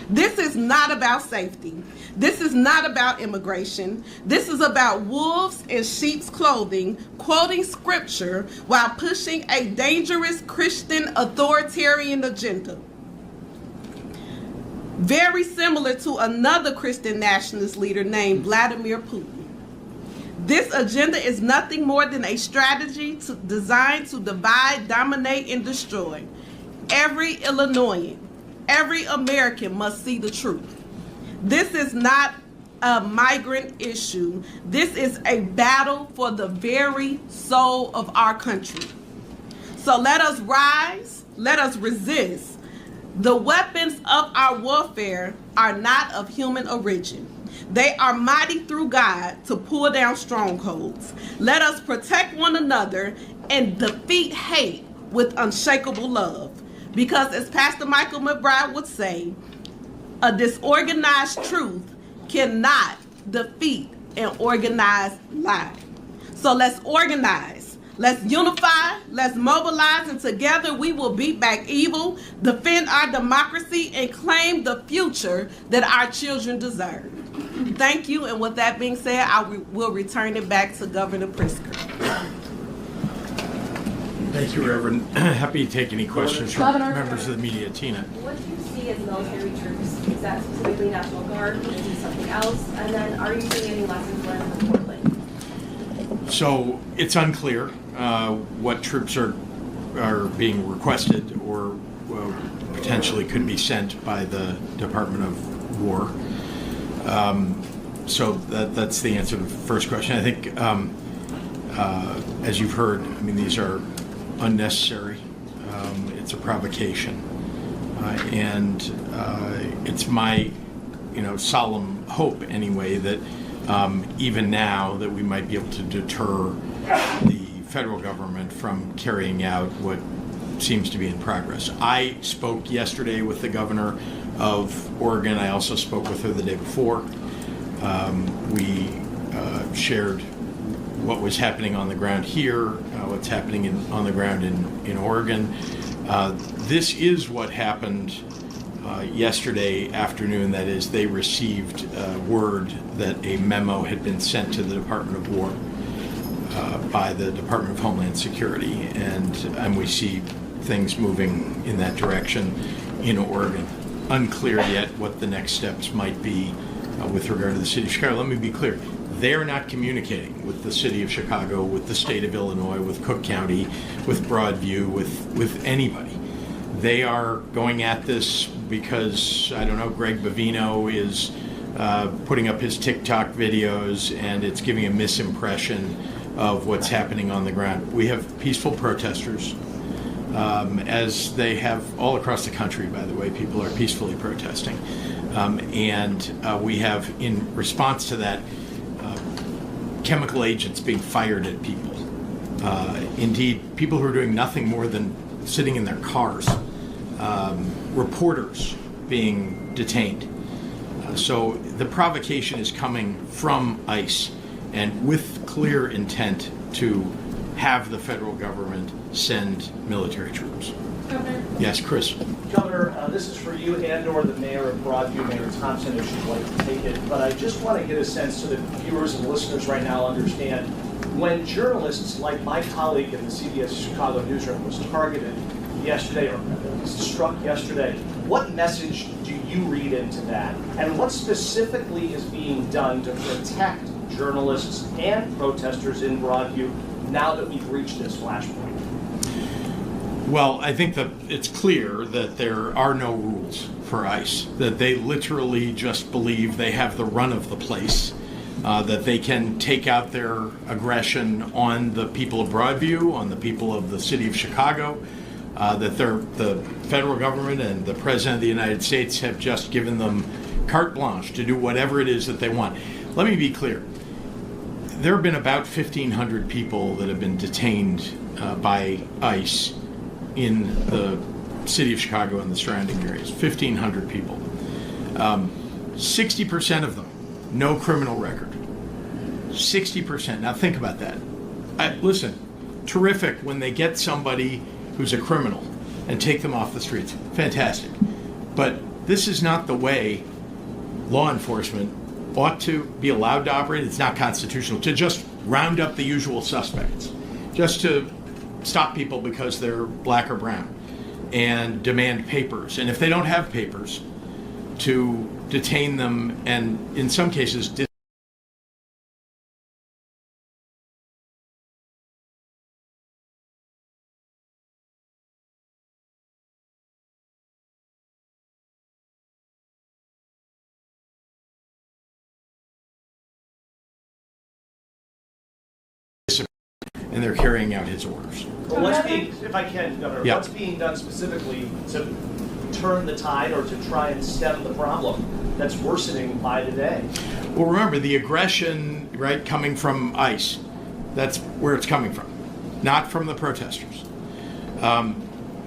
This is not about safety. This is not about immigration. This is about wolves in sheep's clothing, quoting scripture while pushing a dangerous Christian authoritarian agenda. Very similar to another Christian nationalist leader named Vladimir Putin. This agenda is nothing more than a strategy designed to divide, dominate, and destroy. Every Illinoisan, every American must see the truth. This is not a migrant issue. This is a battle for the very soul of our country. So let us rise, let us resist. The weapons of our warfare are not of human origin. They are mighty through God to pull down strongholds. Let us protect one another and defeat hate with unshakable love. Because as Pastor Michael McBride would say, a disorganized truth cannot defeat an organized lie. So let's organize, let's unify, let's mobilize, and together we will beat back evil, defend our democracy, and claim the future that our children deserve. Thank you, and with that being said, I will return it back to Governor Pritzker. Thank you, Reverend. Happy to take any questions from members of the media. Tina. What do you see as military troops? Is that specifically National Guard? Is it something else? And then are you seeing any lessons learned from Portland? So it's unclear what troops are being requested or potentially could be sent by the Department of War. So that's the answer to the first question. I think, as you've heard, I mean, these are unnecessary. It's a provocation, and it's my, solemn hope anyway that even now that we might be able to deter the federal government from carrying out what seems to be in progress. I spoke yesterday with the governor of Oregon. I also spoke with her the day before. We shared what was happening on the ground here, what's happening on the ground in Oregon. This is what happened yesterday afternoon. That is, they received word that a memo had been sent to the Department of War by the Department of Homeland Security, and we see things moving in that direction in Oregon. Unclear yet what the next steps might be with regard to the city of Chicago. Let me be clear. They're not communicating with the city of Chicago, with the state of Illinois, with Cook County, with Broadview, with anybody. They are going at this because, I don't know, Greg Bovino is putting up his TikTok videos, and it's giving a misimpression of what's happening on the ground. We have peaceful protesters, as they have all across the country, by the way. People are peacefully protesting. And we have, in response to that, chemical agents being fired at people. Indeed, people who are doing nothing more than sitting in their cars. Reporters being detained. So the provocation is coming from ICE, and with clear intent to have the federal government send military troops. Governor? Yes, Chris. Governor, this is for you and/or the mayor of Broadview, Mayor Thompson, if she'd like to take it. But I just want to get a sense so that viewers and listeners right now understand, when journalists like my colleague in the CBS Chicago newsroom was targeted yesterday, or at least struck yesterday, what message do you read into that? And what specifically is being done to protect journalists and protesters in Broadview now that we've reached this flashpoint? Well, I think that it's clear that there are no rules for ICE, that they literally just believe they have the run of the place, that they can take out their aggression on the people of Broadview, on the people of the city of Chicago, that the federal government and the President of the United States have just given them carte blanche to do whatever it is that they want. Let me be clear. There have been about 1,500 people that have been detained by ICE in the city of Chicago and the surrounding areas. 1,500 people. 60% of them, no criminal record. 60%. Now think about that. Listen, terrific when they get somebody who's a criminal and take them off the streets. Fantastic. But this is not the way law enforcement ought to be allowed to operate. It's not constitutional to just round up the usual suspects, just to stop people because they're black or brown and demand papers. And if they don't have papers, to detain them and in some cases and they're carrying out his orders. Well, what's being, if I can, Governor, Yeah. what's being done specifically to turn the tide or to try and stem the problem that's worsening by the day? Well, remember the aggression, right, coming from ICE. That's where it's coming from, not from the protesters.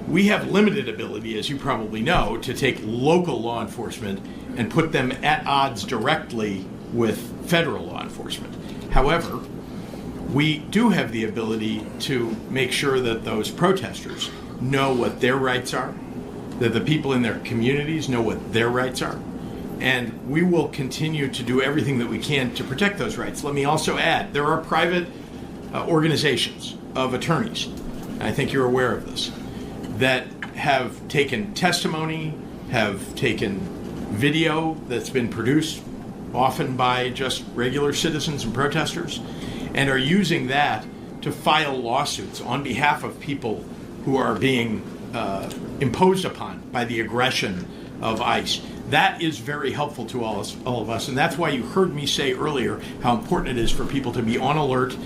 We have limited ability, as you probably know, to take local law enforcement and put them at odds directly with federal law enforcement. However, we do have the ability to make sure that those protesters know what their rights are, that the people in their communities know what their rights are, and we will continue to do everything that we can to protect those rights. Let me also add, there are private organizations of attorneys, and I think you're aware of this, that have taken testimony, have taken video that's been produced often by just regular citizens and protesters, and are using that to file lawsuits on behalf of people who are being imposed upon by the aggression of ICE. That is very helpful to all of us, and that's why you heard me say earlier how important it is for people to be on alert,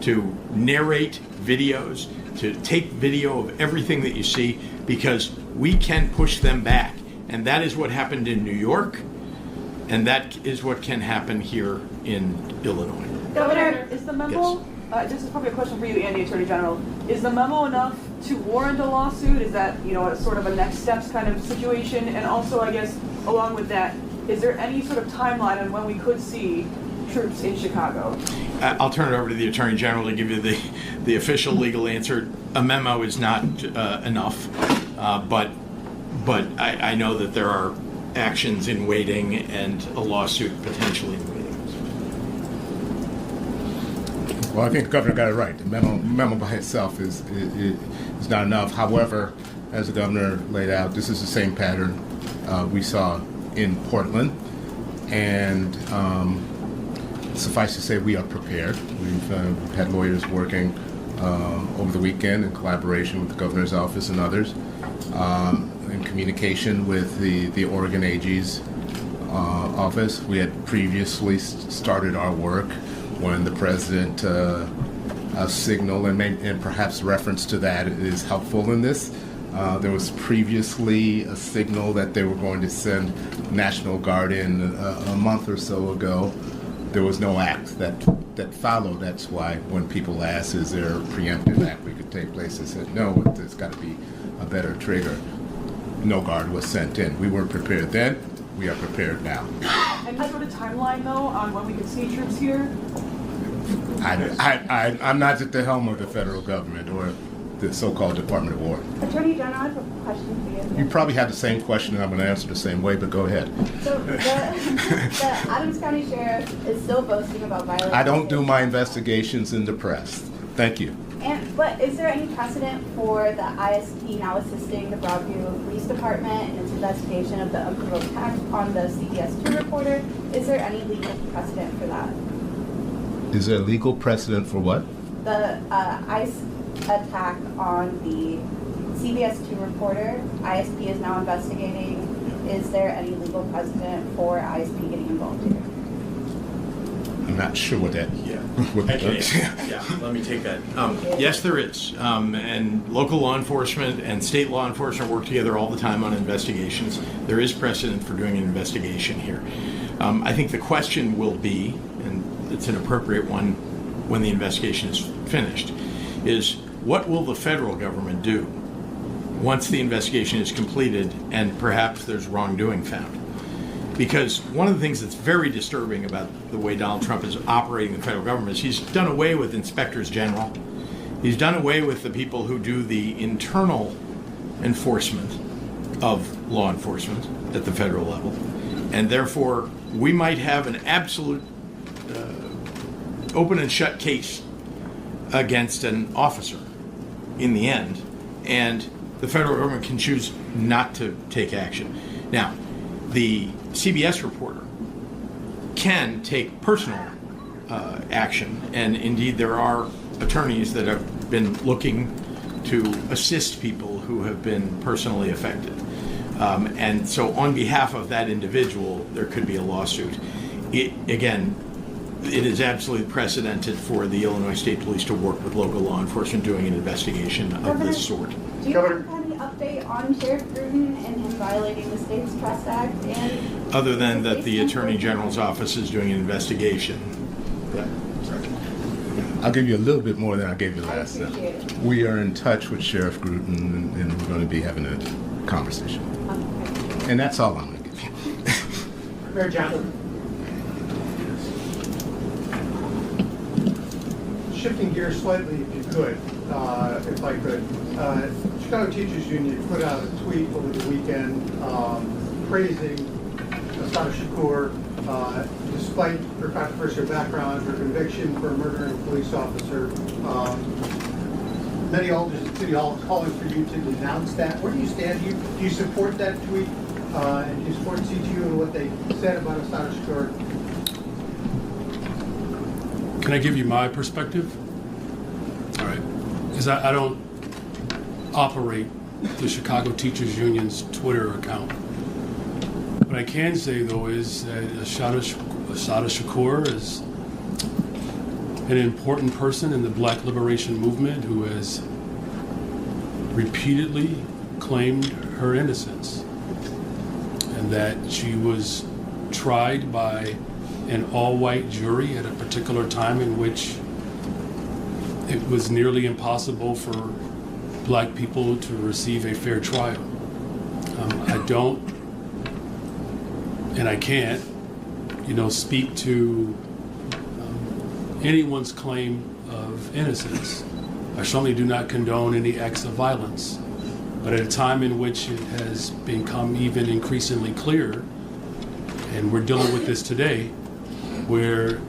to narrate videos, to take video of everything that you see, because we can push them back. And that is what happened in New York, and that is what can happen here in Illinois. Governor, is the memo, this is probably a question for you and the Attorney General, is the memo enough to warrant a lawsuit? Is that, a sort of a next steps kind of situation? And also, I guess, along with that, is there any sort of timeline on when we could see troops in Chicago? I'll turn it over to the Attorney General to give you the official legal answer. A memo is not enough, but I know that there are actions in waiting and a lawsuit potentially in waiting. Well, I think the governor got it right. The memo by itself is not enough. However, as the governor laid out, this is the same pattern we saw in Portland, and suffice to say, we are prepared. We've had lawyers working over the weekend in collaboration with the governor's office and others, in communication with the Oregon AG's office. We had previously started our work when the president signaled, and perhaps reference to that is helpful in this. There was previously a signal that they were going to send National Guard in a month or so ago. There was no act that followed. That's why when people ask, is there a preemptive act we could take place, they said, no, there's got to be a better trigger. No Guard was sent in. We weren't prepared then. We are prepared now. Any sort of timeline, though, on when we could see troops here? I'm not at the helm of the federal government or the so-called Department of War. Attorney General, I have a question for you. You probably have the same question, and I'm going to answer the same way, but go ahead. So the Adams County Sheriff is still boasting about violence. I don't do my investigations in the press. Thank you. But is there any precedent for the ISP now assisting the Broadview Police Department in its investigation of the unprovoked attack on the CBS 2 reporter? Is there any legal precedent for that? Is there legal precedent for what? The ICE attack on the CBS 2 reporter, ISP is now investigating. Is there any legal precedent for ISP getting involved here? I'm not sure what that. Yeah. Okay. Yeah. Let me take that. Yes, there is, and local law enforcement and state law enforcement work together all the time on investigations. There is precedent for doing an investigation here. I think the question will be, and it's an appropriate one when the investigation is finished, is what will the federal government do once the investigation is completed and perhaps there's wrongdoing found? Because one of the things that's very disturbing about the way Donald Trump is operating the federal government is he's done away with inspectors general. He's done away with the people who do the internal enforcement of law enforcement at the federal level. And therefore, we might have an absolute open and shut case against an officer in the end, and the federal government can choose not to take action. Now, the CBS reporter can take personal action, and indeed there are attorneys that have been looking to assist people who have been personally affected. And so on behalf of that individual, there could be a lawsuit. It is absolutely precedented for the Illinois State Police to work with local law enforcement doing an investigation of this sort. Do you have any update on Sheriff Gruden and him violating the State's Trust Act? And other than that the Attorney General's office is doing an investigation. Yeah. I'll give you a little bit more than I gave you last time. We are in touch with Sheriff Gruden, and we're going to be having a conversation. Okay. And that's all I'm going to give you. Mayor Johnson. Shifting gears slightly, if you could, if I could. Chicago Teachers Union put out a tweet over the weekend praising Assata Shakur, despite her controversial background, her conviction for murdering a police officer. Many alders at City Hall calling for you to denounce that. Where do you stand? Do you support that tweet? And do you support CTU and what they said about Assata Shakur? Can I give you my perspective? All right. Because I don't operate the Chicago Teachers Union's Twitter account. What I can say, though, is that Assata Shakur is an important person in the Black liberation movement who has repeatedly claimed her innocence, and that she was tried by an all-white jury at a particular time in which it was nearly impossible for Black people to receive a fair trial. I don't, and I can't, speak to anyone's claim of innocence. I certainly do not condone any acts of violence, but at a time in which it has become even increasingly clear, and we're dealing with this today, where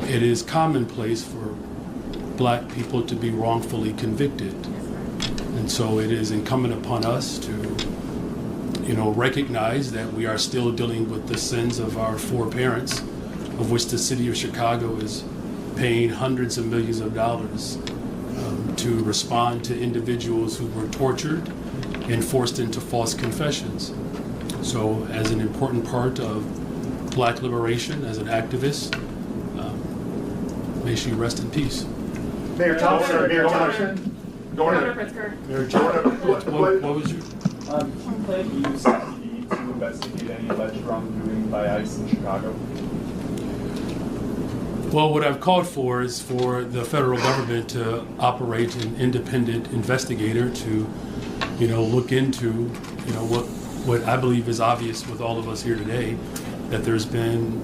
it is commonplace for Black people to be wrongfully convicted. And so it is incumbent upon us to, recognize that we are still dealing with the sins of our foreparents, of which the city of Chicago is paying hundreds of millions of dollars to respond to individuals who were tortured and forced into false confessions. So as an important part of Black liberation, as an activist, may she rest in peace. Mayor Thompson. Mayor Thompson. Governor Pritzker. What was your? Do you plan to use CTV to investigate any alleged wrongdoing by ICE in Chicago? Well, what I've called for is for the federal government to operate an independent investigator to, look into, what I believe is obvious with all of us here today, that there's been,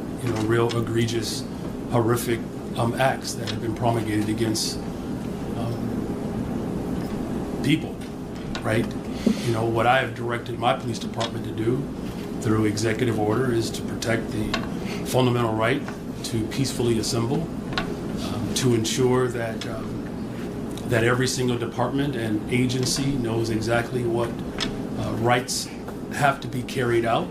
real egregious, horrific acts that have been promulgated against people, right? What I have directed my police department to do through executive order is to protect the fundamental right to peacefully assemble, to ensure that that every single department and agency knows exactly what rights have to be carried out.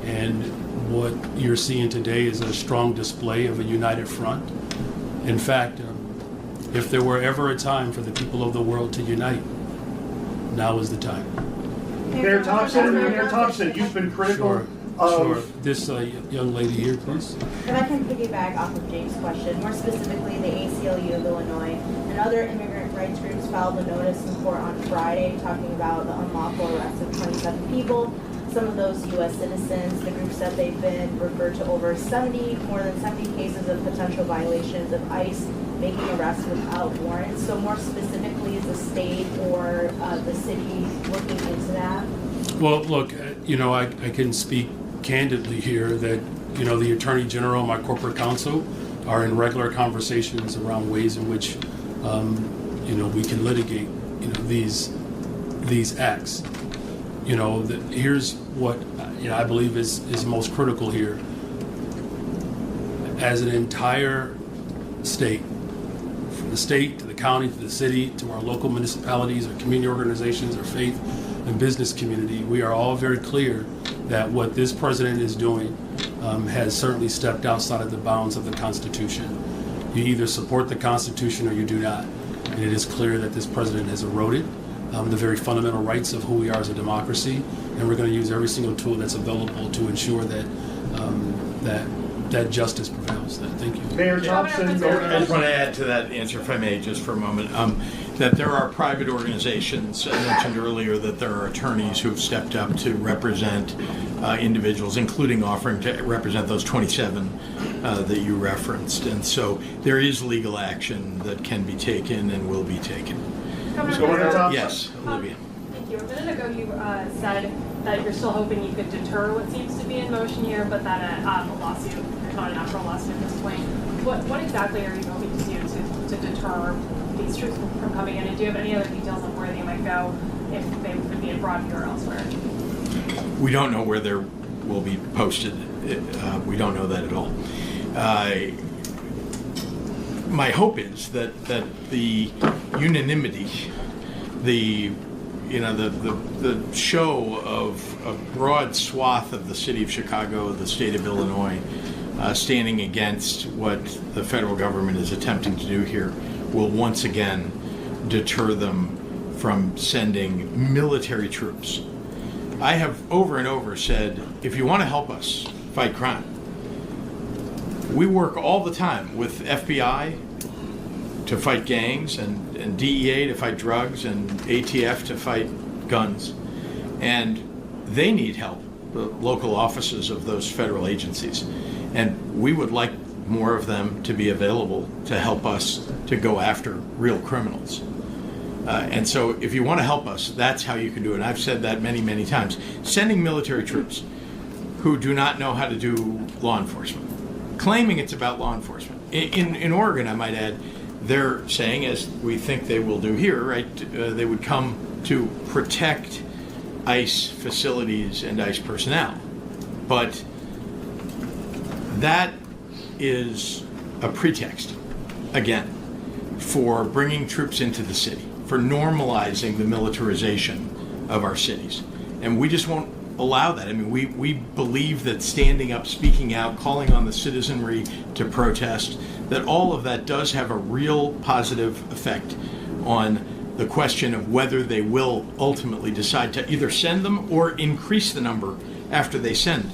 And what you're seeing today is a strong display of a united front. In fact, if there were ever a time for the people of the world to unite, now is the time. Mayor Thompson, you've been critical Sure. This young lady here, please. If I can piggyback off of Jake's question, more specifically, the ACLU of Illinois and other immigrant rights groups filed a notice in court on Friday talking about the unlawful arrest of 27 people. Some of those U.S. citizens. The group said they've been referred to more than 70 cases of potential violations of ICE making arrests without warrants. So more specifically, is the state or the city looking into that? Well, look, I can speak candidly here that, the Attorney General and my corporate counsel are in regular conversations around ways in which, we can litigate, these acts. Here's what I believe is most critical here. As an entire state, from the state to the county to the city to our local municipalities, our community organizations, our faith and business community, we are all very clear that what this president is doing has certainly stepped outside of the bounds of the Constitution. You either support the Constitution or you do not. And it is clear that this president has eroded the very fundamental rights of who we are as a democracy, and we're going to use every single tool that's available to ensure that that justice prevails. Thank you. Mayor Thompson. I just want to add to that answer, if I may, just for a moment, that there are private organizations. I mentioned earlier that there are attorneys who have stepped up to represent individuals, including offering to represent those 27 that you referenced. And so there is legal action that can be taken and will be taken. Yes, Olivia. Thank you. A minute ago, you said that you're still hoping you could deter what seems to be in motion here, but that a lawsuit, there's not enough for a lawsuit at this point. What exactly are you hoping to do to deter these troops from coming in? And do you have any other details on where they might go if they would be in Broadview or elsewhere? We don't know where they will be posted. We don't know that at all. My hope is that the unanimity, the show of a broad swath of the city of Chicago, the state of Illinois, standing against what the federal government is attempting to do here will once again deter them from sending military troops. I have over and over said, if you want to help us fight crime, we work all the time with FBI to fight gangs and DEA to fight drugs and ATF to fight guns. And they need help, the local offices of those federal agencies. And we would like more of them to be available to help us to go after real criminals. And so if you want to help us, that's how you can do it. And I've said that many, many times. Sending military troops who do not know how to do law enforcement, claiming it's about law enforcement. In Oregon, I might add, they're saying, as we think they will do here, right, they would come to protect ICE facilities and ICE personnel. But that is a pretext, again, for bringing troops into the city, for normalizing the militarization of our cities. And we just won't allow that. I mean, we believe that standing up, speaking out, calling on the citizenry to protest, that all of that does have a real positive effect on the question of whether they will ultimately decide to either send them or increase the number after they send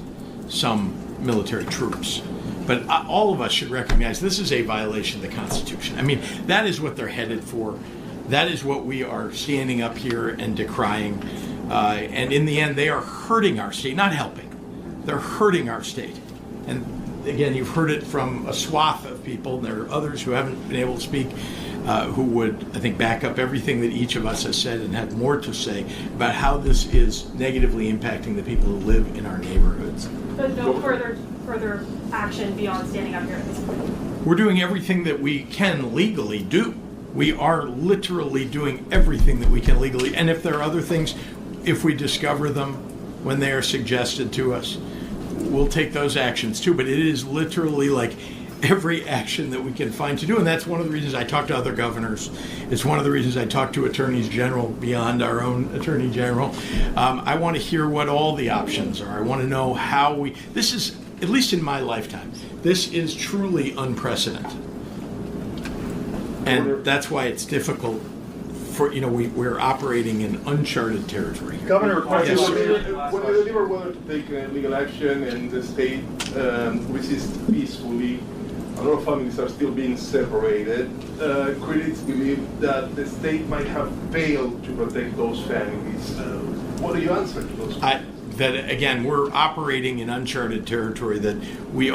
some military troops. But all of us should recognize this is a violation of the Constitution. I mean, that is what they're headed for. That is what we are standing up here and decrying. And in the end, they are hurting our state, not helping. They're hurting our state. And again, you've heard it from a swath of people. And there are others who haven't been able to speak, who would, I think, back up everything that each of us has said and have more to say about how this is negatively impacting the people who live in our neighborhoods. But no further action beyond standing up here at this point? We're doing everything that we can legally do. We are literally doing everything that we can legally. And if there are other things, if we discover them when they are suggested to us, we'll take those actions too. But it is literally like every action that we can find to do. And that's one of the reasons I talk to other governors. It's one of the reasons I talk to attorneys general beyond our own attorney general. I want to hear what all the options are. I want to know how this is, at least in my lifetime, this is truly unprecedented. And that's why it's difficult we're operating in uncharted territory here. Governor, Yes, when sir. they deliver whether to take legal action and the state resists peacefully, a lot of families are still being separated. Critics believe that the state might have failed to protect those families. What do you answer to those? That again, we're operating in uncharted territory. That we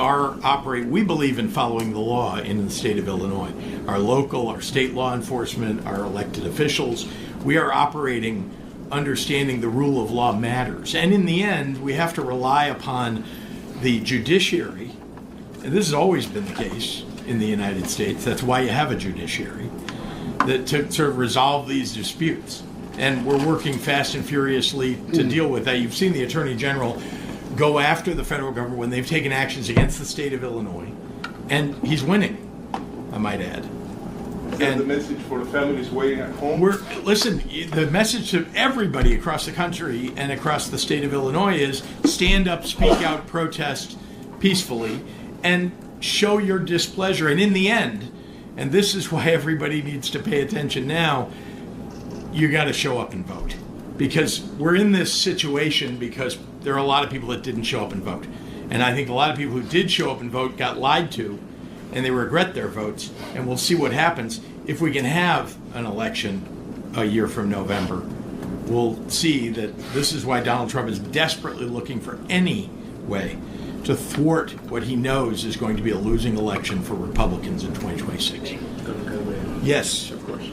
believe in following the law in the state of Illinois. Our local, our state law enforcement, our elected officials, we are operating understanding the rule of law matters. And in the end, we have to rely upon the judiciary. And this has always been the case in the United States. That's why you have a judiciary, that to sort of resolve these disputes. And we're working fast and furiously to deal with that. You've seen the Attorney General go after the federal government when they've taken actions against the state of Illinois. And he's winning, I might add. And the message for the families waiting at home? Listen, the message to everybody across the country and across the state of Illinois is stand up, speak out, protest peacefully, and show your displeasure. And in the end, and this is why everybody needs to pay attention now, you got to show up and vote. Because we're in this situation because there are a lot of people that didn't show up and vote. And I think a lot of people who did show up and vote got lied to, and they regret their votes. And we'll see what happens. If we can have an election a year from November, we'll see that this is why Donald Trump is desperately looking for any way to thwart what he knows is going to be a losing election for Republicans in 2026. Yes, of course.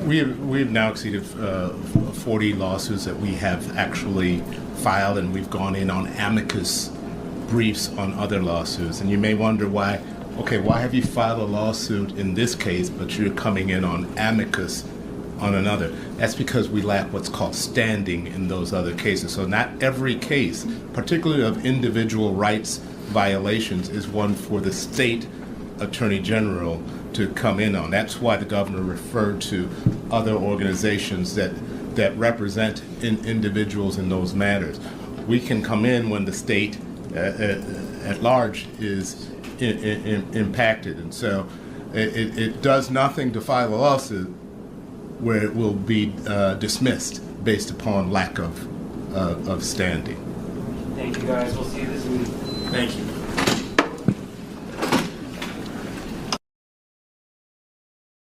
We've now exceeded 40 lawsuits that we have actually filed, and we've gone in on amicus briefs on other lawsuits. And you may wonder why have you filed a lawsuit in this case, but you're coming in on amicus on another? That's because we lack what's called standing in those other cases. So not every case, particularly of individual rights violations, is one for the state attorney general to come in on. That's why the governor referred to other organizations that represent individuals in those matters. We can come in when the state at large is impacted, and so it does nothing to file a lawsuit where it will be dismissed based upon lack of standing. Thank you, guys. We'll see you this week. Thank you.